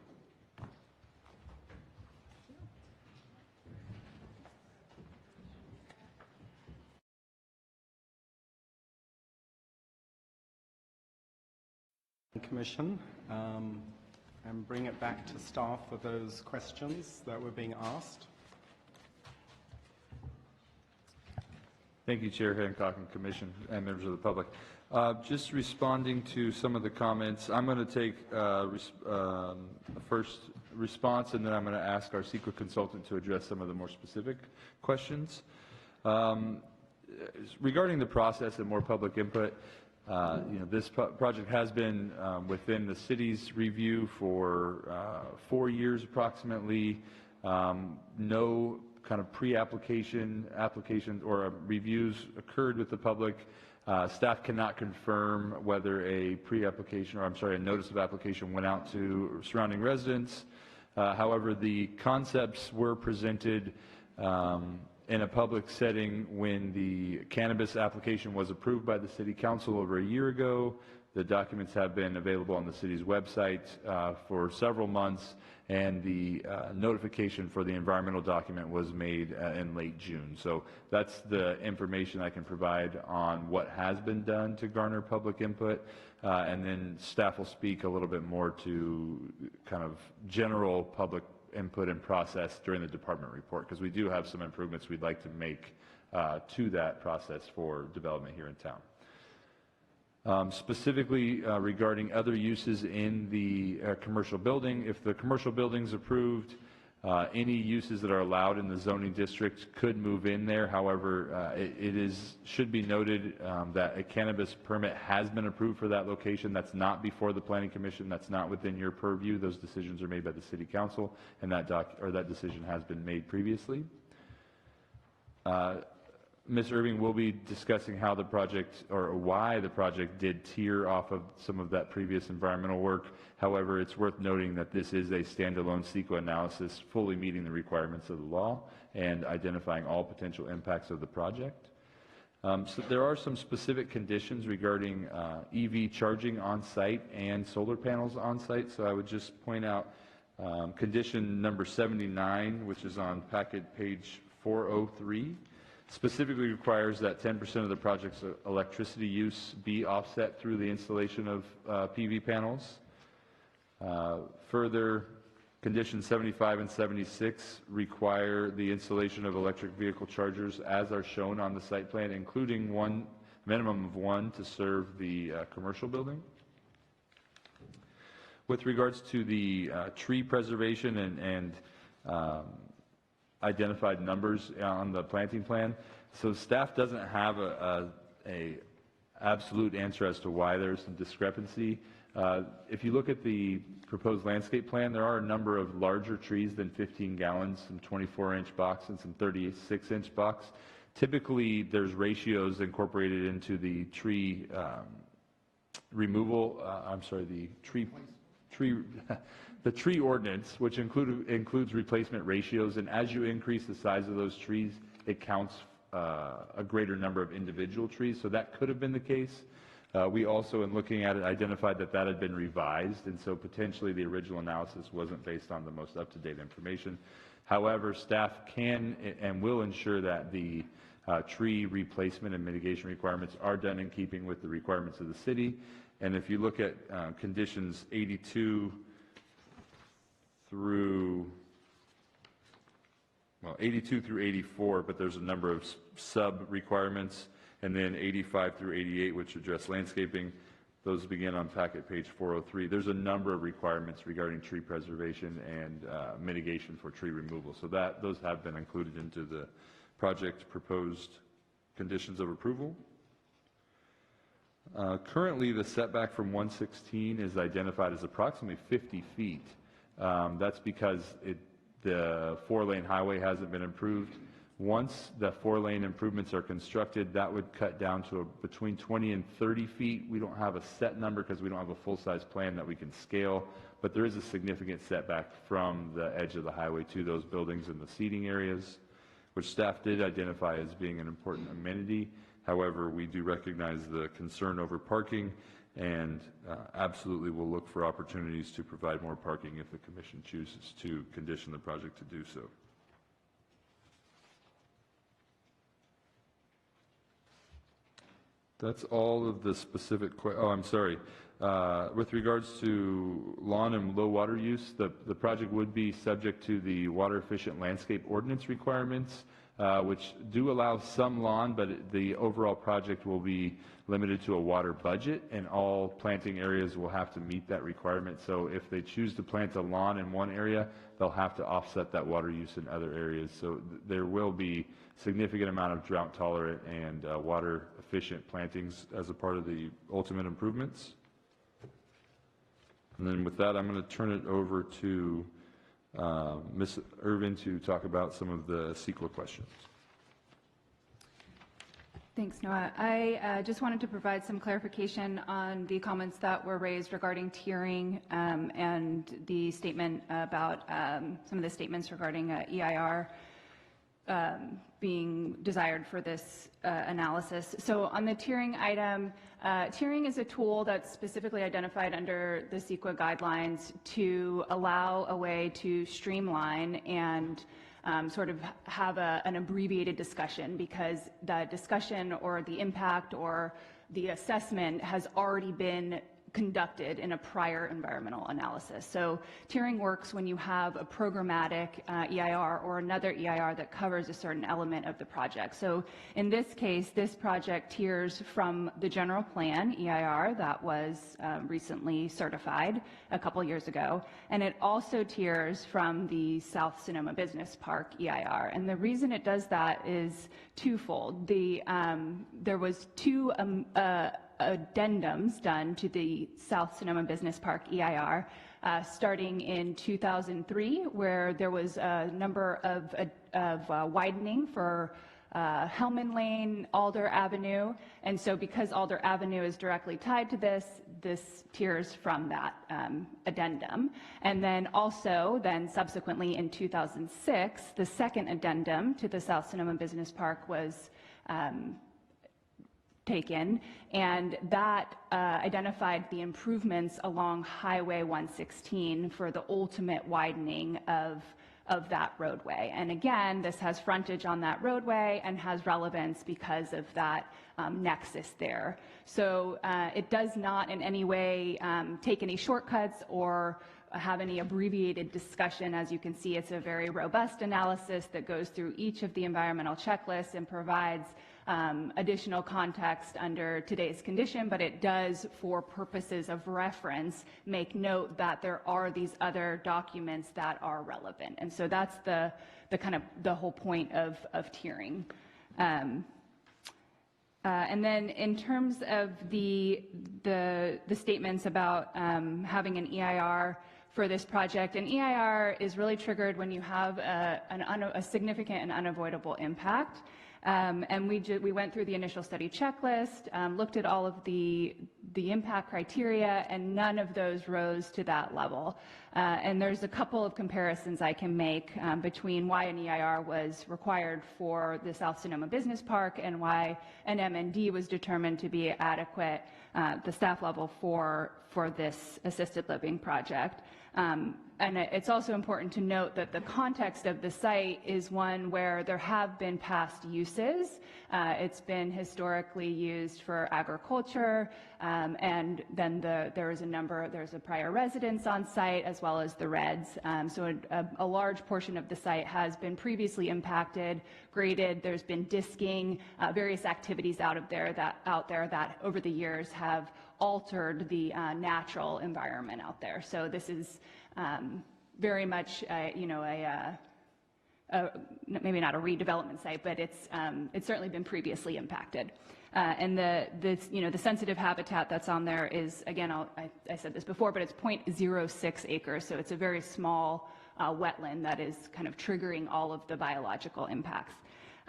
Commission, and bring it back to staff for those questions that were being asked. Thank you, Chair Hancock and Commission and members of the public. Just responding to some of the comments, I'm going to take a first response, and then I'm going to ask our secret consultant to address some of the more specific questions. Regarding the process and more public input, this project has been within the city's review for 4 years approximately. No kind of pre-application, applications, or reviews occurred with the public. Staff cannot confirm whether a pre-application, or I'm sorry, a notice of application went out to surrounding residents. However, the concepts were presented in a public setting when the cannabis application was approved by the City Council over a year ago. The documents have been available on the city's website for several months, and the notification for the environmental document was made in late June. So that's the information I can provide on what has been done to garner public input, and then staff will speak a little bit more to kind of general public input and process during the department report, because we do have some improvements we'd like to make to that process for development here in town. Specifically regarding other uses in the commercial building, if the commercial building's approved, any uses that are allowed in the zoning district could move in there. However, should be noted that a cannabis permit has been approved for that location. That's not before the Planning Commission. That's not within your purview. Those decisions are made by the City Council, and that decision has been made previously. Ms. Irving will be discussing how the project, or why the project did tear off of some of that previous environmental work. However, it's worth noting that this is a standalone CEQA analysis, fully meeting the requirements of the law and identifying all potential impacts of the project. So there are some specific conditions regarding EV charging on site and solar panels on site. So I would just point out condition number 79, which is on packet page 403. Specifically requires that 10% of the project's electricity use be offset through the installation of PV panels. Further, conditions 75 and 76 require the installation of electric vehicle chargers as are shown on the site plan, including one minimum of one to serve the commercial building. With regards to the tree preservation and identified numbers on the planting plan. So staff doesn't have a absolute answer as to why there's some discrepancy. If you look at the proposed landscape plan, there are a number of larger trees than 15 gallons, some 24-inch box and some 36-inch box. Typically, there's ratios incorporated into the tree removal, the tree ordinance, which includes replacement ratios, and as you increase the size of those trees, it counts a greater number of individual trees, so that could have been the case. We also, in looking at it, identified that that had been revised, and so potentially the original analysis wasn't based on the most up-to-date information. However, staff can and will ensure that the tree replacement and mitigation requirements are done in keeping with the requirements of the city. And if you look at conditions 82 through 84, but there's a number of sub-requirements, and then 85 through 88, which address landscaping. Those begin on packet page 403. There's a number of requirements regarding tree preservation and mitigation for tree removal. So those have been included into the project proposed conditions of approval. Currently, the setback from 116 is identified as approximately 50 feet. That's because the 4-lane highway hasn't been improved. Once the 4-lane improvements are constructed, that would cut down to between 20 and 30 feet. We don't have a set number because we don't have a full-size plan that we can scale, but there is a significant setback from the edge of the highway to those buildings and the seating areas, which staff did identify as being an important amenity. However, we do recognize the concern over parking, and absolutely will look for opportunities to provide more parking if the commission chooses to condition the project to do so. That's all of the specific, with regards to lawn and low water use, the project would be subject to the water efficient landscape ordinance requirements, which do allow some lawn, but the overall project will be limited to a water budget, and all planting areas will have to meet that requirement. So if they choose to plant a lawn in one area, they'll have to offset that water use in other areas. So there will be significant amount of drought tolerant and water efficient plantings as a part of the ultimate improvements. And then with that, I'm going to turn it over to Ms. Irvin to talk about some of the CEQA questions. Thanks, Noah. I just wanted to provide some clarification on the comments that were raised regarding tiering and the statement about some of the statements regarding EIR being desired for this analysis. So on the tiering item, tiering is a tool that's specifically identified under the CEQA guidelines to allow a way to streamline and sort of have an abbreviated discussion, because the discussion or the impact or the assessment has already been conducted in a prior environmental analysis. So tiering works when you have a programmatic EIR or another EIR that covers a certain element of the project. So in this case, this project tiers from the general plan EIR that was recently certified a couple years ago, and it also tiers from the South Sonoma Business Park EIR. And the reason it does that is twofold. There was two addendums done to the South Sonoma Business Park EIR starting in 2003, where there was a number of widening for Hellman Lane, Alder Avenue, and so because Alder Avenue is directly tied to this tiers from that addendum. And then also, subsequently in 2006, the second addendum to the South Sonoma Business Park was taken, and that identified the improvements along Highway 116 for the ultimate widening of that roadway. And again, this has frontage on that roadway and has relevance because of that nexus there. So it does not in any way take any shortcuts or have any abbreviated discussion. As you can see, it's a very robust analysis that goes through each of the environmental checklists and provides additional context under today's condition, but it does, for purposes of reference, make note that there are these other documents that are relevant. And so that's the kind of the whole point of tiering. And then in terms of the statements about having an EIR for this project, an EIR is really triggered when you have a significant and unavoidable impact. And we went through the initial study checklist, looked at all of the impact criteria, and none of those rose to that level. And there's a couple of comparisons I can make between why an EIR was required for the South Sonoma Business Park and why an MND was determined to be adequate at the staff level for this assisted living project. And it's also important to note that the context of the site is one where there have been past uses. It's been historically used for agriculture, and then there's a prior residence on site as well as the Reds. So a large portion of the site has been previously impacted, graded. There's been disking, various activities out there that over the years have altered the natural environment out there. So this is very much, maybe not a redevelopment site, but it's certainly been previously impacted. And the sensitive habitat that's on there is, again, I said this before, but it's 0.06 acres, so it's a very small wetland that is kind of triggering all of the biological impacts.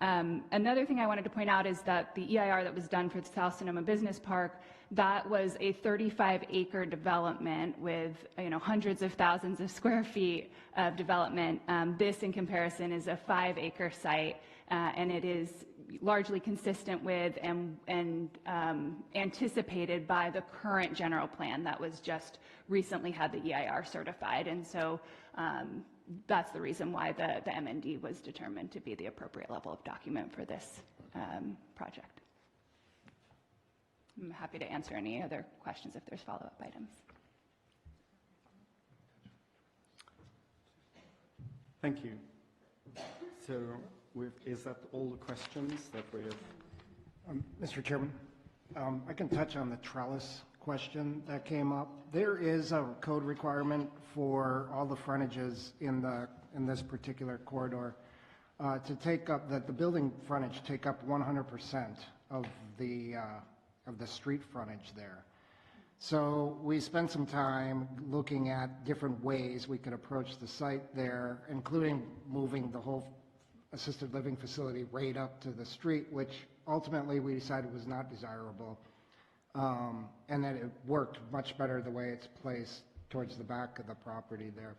Another thing I wanted to point out is that the EIR that was done for the South Sonoma Business Park, that was a 35-acre development with hundreds of thousands of square feet of development. This, in comparison, is a 5-acre site, and it is largely consistent with and anticipated by the current general plan that was just recently had the EIR certified. And so that's the reason why the MND was determined to be the appropriate level of document for this project. I'm happy to answer any other questions if there's follow-up items. Thank you. So is that all the questions that we have? Mr. Chairman, I can touch on the trellis question that came up. There is a code requirement for all the frontages in this particular corridor to take up the building frontage take up 100% of the street frontage there. So we spent some time looking at different ways we could approach the site there, including moving the whole assisted living facility right up to the street, which ultimately we decided was not desirable, and that it worked much better the way it's placed towards the back of the property there.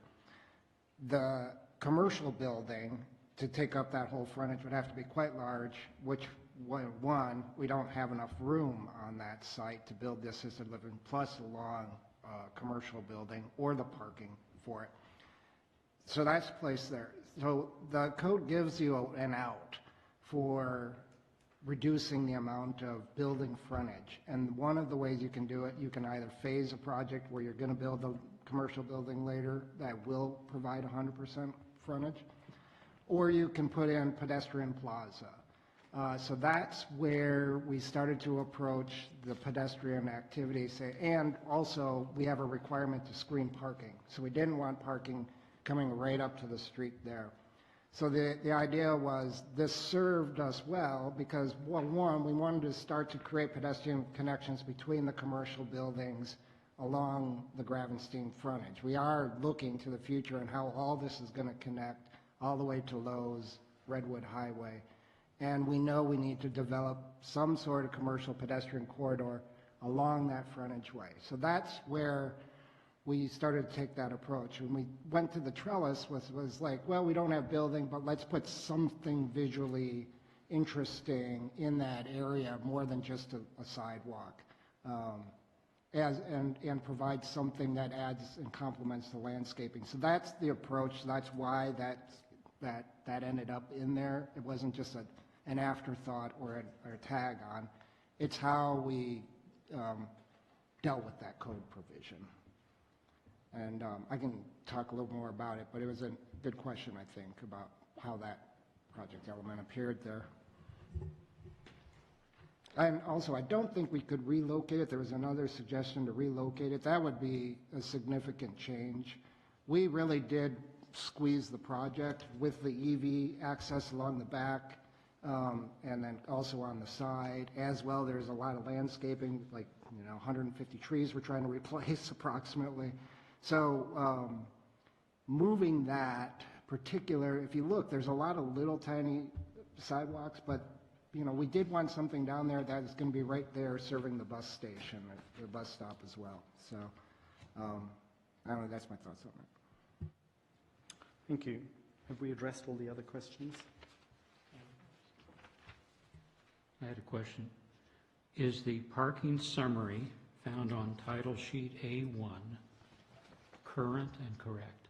The commercial building, to take up that whole frontage, would have to be quite large, which, one, we don't have enough room on that site to build the assisted living, plus a long commercial building or the parking for it. So that's placed there. So the code gives you an out for reducing the amount of building frontage. And one of the ways you can do it, you can either phase a project where you're going to build a commercial building later that will provide 100% frontage, or you can put in pedestrian plaza. So that's where we started to approach the pedestrian activity, and also we have a requirement to screen parking. So we didn't want parking coming right up to the street there. So the idea was this served us well because, well, one, we wanted to start to create pedestrian connections between the commercial buildings along the Gravenstein frontage. We are looking to the future and how all this is going to connect all the way to Lowe's Redwood Highway. And we know we need to develop some sort of commercial pedestrian corridor along that frontage way. So that's where we started to take that approach. When we went to the trellis, was like, well, we don't have building, but let's put something visually interesting in that area more than just a sidewalk, and provide something that adds and complements the landscaping. So that's the approach. That's why that ended up in there. It wasn't just an afterthought or a tag on. It's how we dealt with that code provision. And I can talk a little more about it, but it was a good question, I think, about how that project element appeared there. And also, I don't think we could relocate it. There was another suggestion to relocate it. That would be a significant change. We really did squeeze the project with the EV access along the back, and then also on the side. As well, there's a lot of landscaping, like 150 trees we're trying to replace approximately. So moving that particular, if you look, there's a lot of little tiny sidewalks, but we did want something down there that is going to be right there serving the bus station, the bus stop as well. So I don't know, that's my thoughts on it. Thank you. Have we addressed all the other questions? I had a question. Is the parking summary found on title sheet A1 current and correct?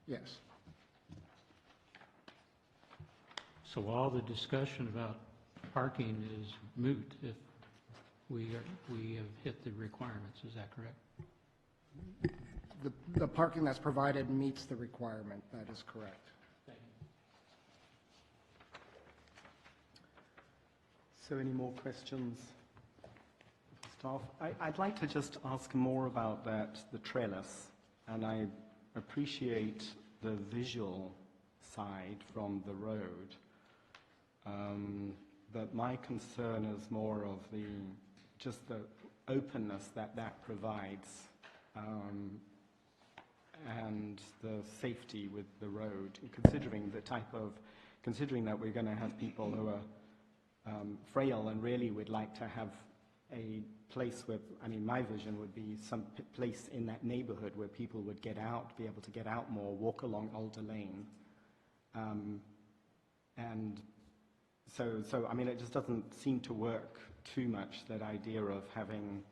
Yes. So all the discussion about parking is moot if we have hit the requirements, is that correct? The parking that's provided meets the requirement, that is correct. Thank you. So any more questions for staff? I'd like to just ask more about the trellis, and I appreciate the visual side from the road. But my concern is more of just the openness that provides, and the safety with the road, considering that we're going to have people who are frail and really would like to have a place where, my vision would be some place in that neighborhood where people would get out, be able to get out more, walk along Alder Lane. And so it just doesn't seem to work too much, that idea of having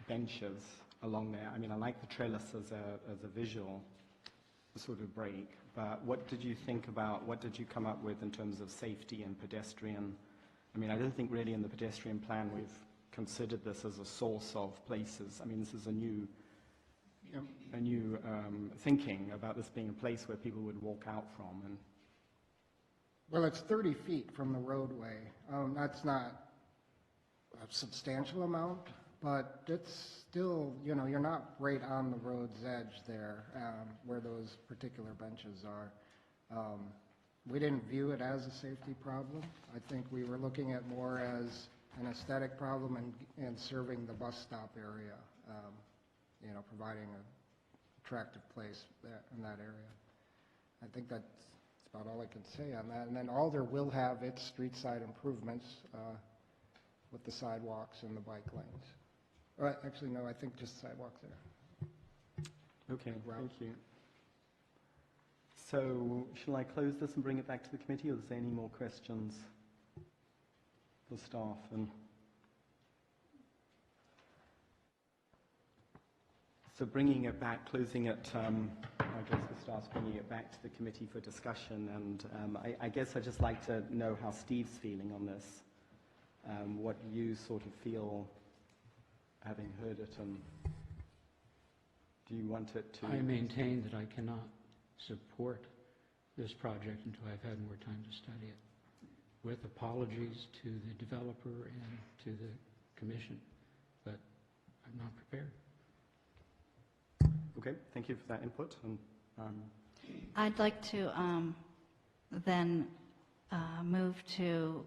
benches along there. I like the trellis as a visual sort of break, but what did you come up with in terms of safety and pedestrian? I don't think really in the pedestrian plan we've considered this as a source of places. This is a new thinking about this being a place where people would walk out from. And well, it's 30 feet from the roadway. That's not a substantial amount. but it's still, you know, you're not right on the road's edge there where those particular benches are. We didn't view it as a safety problem. I think we were looking at more as an aesthetic problem and serving the bus stop area, you know, providing an attractive place in that area. I think that's about all I can say on that. And then Alder will have its street side improvements with the sidewalks and the bike lanes. Actually, no, I think just sidewalks there. Okay, thank you. So shall I close this and bring it back to the committee, or is there any more questions for staff? So bringing it back, closing it, I guess the staff's bringing it back to the committee for discussion, and I guess I'd just like to know how Steve's feeling on this, what you sort of feel having heard it, and do you want it to... I maintain that I cannot support this project until I've had more time to study it, with apologies to the developer and to the commission, but I'm not prepared. Okay, thank you for that input. And I'd like to then move to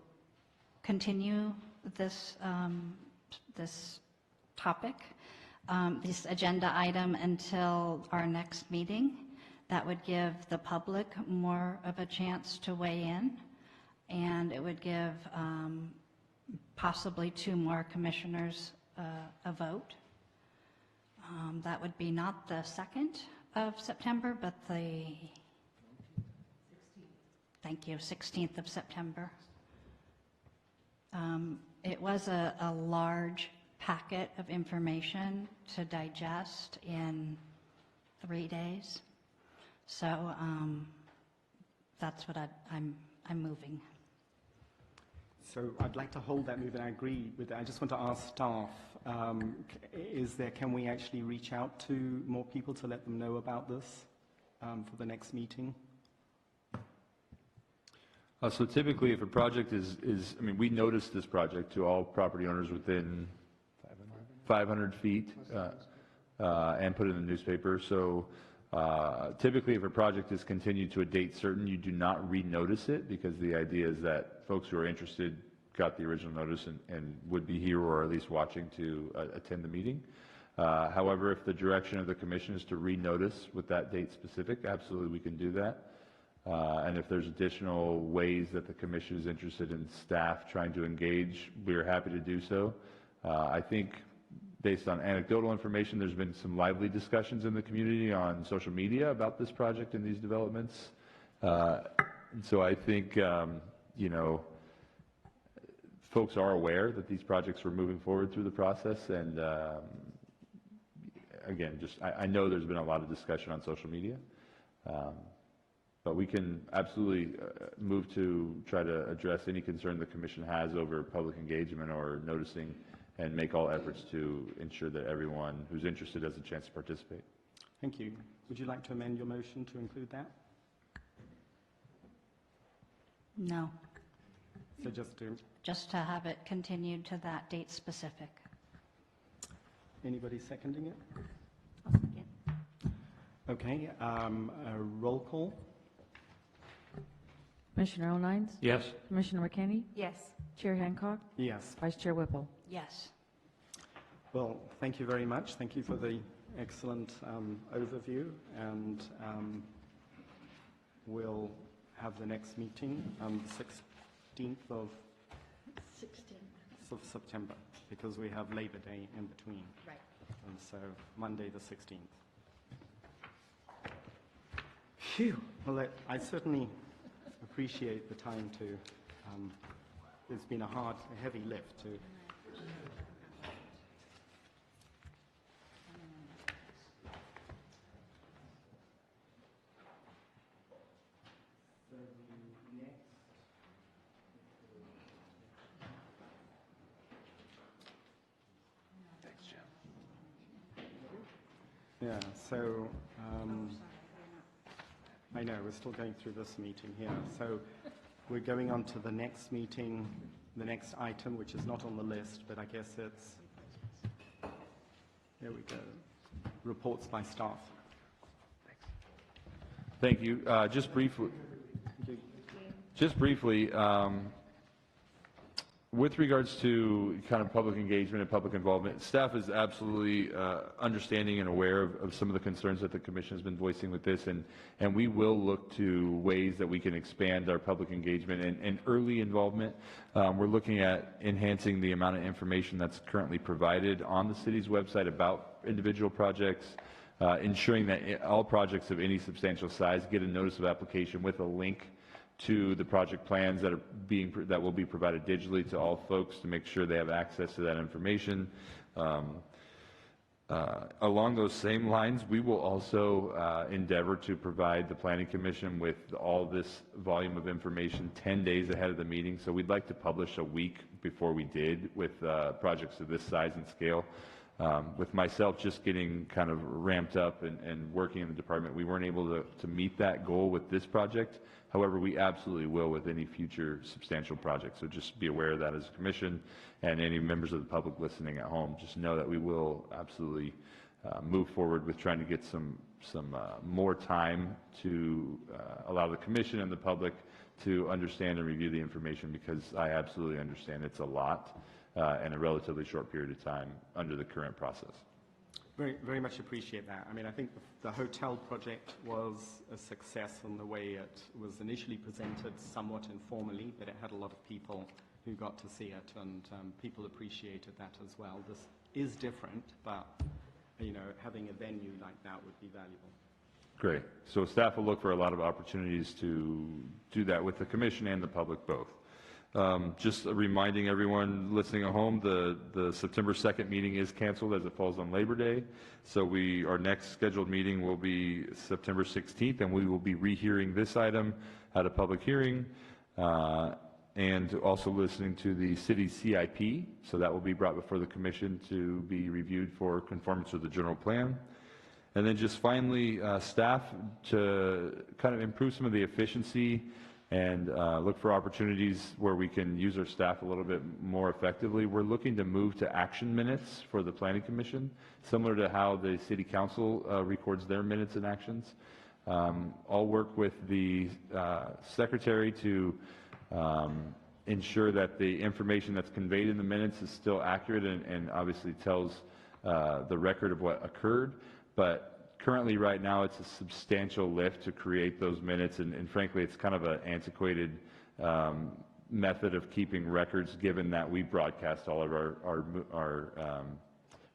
continue this this topic, this agenda item until our next meeting. That would give the public more of a chance to weigh in, and it would give possibly 2 more commissioners a vote. That would be not the 2nd of September, but the 16th of September. It was a large packet of information to digest in 3 days. So that's what I'm moving. so I'd like to hold that move, and I agree with that. I just want to ask staff, can we actually reach out to more people to let them know about this for the next meeting? So typically, if a project is, I mean, we notice this project to all property owners within 500 feet and put it in the newspaper. So typically, if a project is continued to a date certain, you do not re-notice it, because the idea is that folks who are interested got the original notice and would be here or at least watching to attend the meeting. However, if the direction of the commission is to re-notice with that date specific, absolutely we can do that. And if there's additional ways that the commission is interested in staff trying to engage, we're happy to do so. I think based on anecdotal information, there's been some lively discussions in the community on social media about this project and these developments. So I think, you know, folks are aware that these projects were moving forward through the process, and again, I know there's been a lot of discussion on social media, but we can absolutely move to try to address any concern the commission has over public engagement or noticing, and make all efforts to ensure that everyone who's interested has a chance to participate. Thank you. Would you like to amend your motion to include that? No. So just to have it continued to that date specific. Anybody seconding it? I'll second. Okay, a roll call. Commissioner O'Nines? Yes. Commissioner McKinney? Yes. Chair Hancock? Yes. Vice Chair Whipple? Yes. Well, thank you very much. Thank you for the excellent overview, and we'll have the next meeting on the 16th of September, because we have Labor Day in between. Right. And so Monday the 16th. Phew. Well, I certainly appreciate the time to, it's been a heavy lift to. Yeah, so I know we're still going through this meeting here. So we're going on to the next meeting, the next item, which is not on the list, but I guess it's There we go. Reports by staff. Thank you. Just briefly, with regards to kind of public engagement and public involvement, staff is absolutely understanding and aware of some of the concerns that the commission has been voicing with this, and we will look to ways that we can expand our public engagement and early involvement. We're looking at enhancing the amount of information that's currently provided on the city's website about individual projects, ensuring that all projects of any substantial size get a notice of application with a link to the project plans that will be provided digitally to all folks to make sure they have access to that information. Along those same lines, we will also endeavor to provide the Planning Commission with all this volume of information 10 days ahead of the meeting. So we'd like to publish a week before we did with projects of this size and scale. With myself just getting kind of ramped up and working in the department, we weren't able to meet that goal with this project. However, we absolutely will with any future substantial project. So just be aware of that as a commission, and any members of the public listening at home, just know that we will absolutely move forward with trying to get some more time to allow the commission and the public to understand and review the information, because I absolutely understand it's a lot in a relatively short period of time under the current process. Very, very much appreciate that. I mean, I think the hotel project was a success in the way it was initially presented, somewhat informally, but it had a lot of people who got to see it, and people appreciated that as well. This is different, but, you know, having a venue like that would be valuable. Great. So staff will look for a lot of opportunities to do that with the commission and the public both. Just reminding everyone listening at home, the September 2nd meeting is canceled as it falls on Labor Day. So our next scheduled meeting will be September 16th, and we will be rehearing this item at a public hearing, and also listening to the city CIP. So that will be brought before the commission to be reviewed for conformance with the general plan. And then just finally, staff to kind of improve some of the efficiency and look for opportunities where we can use our staff a little bit more effectively. We're looking to move to action minutes for the Planning Commission, similar to how the City Council records their minutes and actions. I'll work with the Secretary to ensure that the information that's conveyed in the minutes is still accurate and obviously tells the record of what occurred. But currently, right now, it's a substantial lift to create those minutes, and frankly, it's kind of an antiquated method of keeping records, given that we broadcast all of our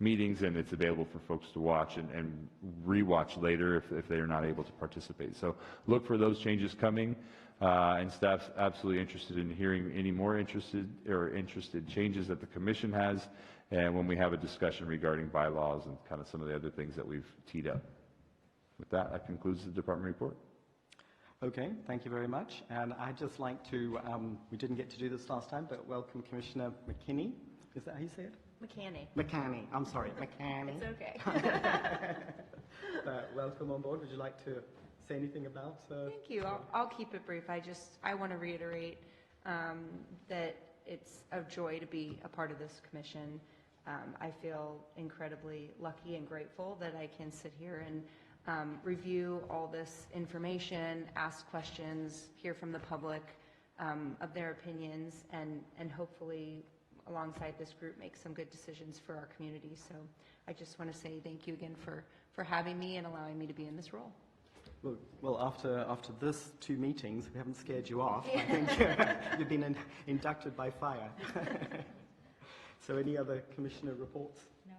meetings, and it's available for folks to watch and re-watch later if they are not able to participate. So look for those changes coming, and staff's absolutely interested in hearing any more interested changes that the commission has, and when we have a discussion regarding bylaws and kind of some of the other things that we've teed up. With that, that concludes the department report. Okay, thank you very much. And I'd just like to, we didn't get to do this last time, but welcome Commissioner McKinney. Is that how you say it? McCanney. McCanney, I'm sorry, McCanney. It's okay. Welcome on board. Would you like to say anything about? Thank you. I'll keep it brief. I want to reiterate that it's a joy to be a part of this commission. I feel incredibly lucky and grateful that I can sit here and review all this information, ask questions, hear from the public of their opinions, and hopefully alongside this group make some good decisions for our community. So I just want to say thank you again for having me and allowing me to be in this role. Well, after this 2 meetings, we haven't scared you off. I think you've been inducted by fire. So any other commissioner reports? No.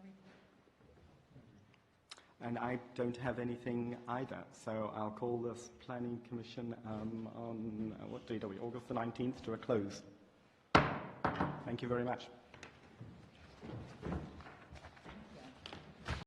And I don't have anything either. So I'll call this Planning Commission on, what date are we, August the 19th, to a close. Thank you very much.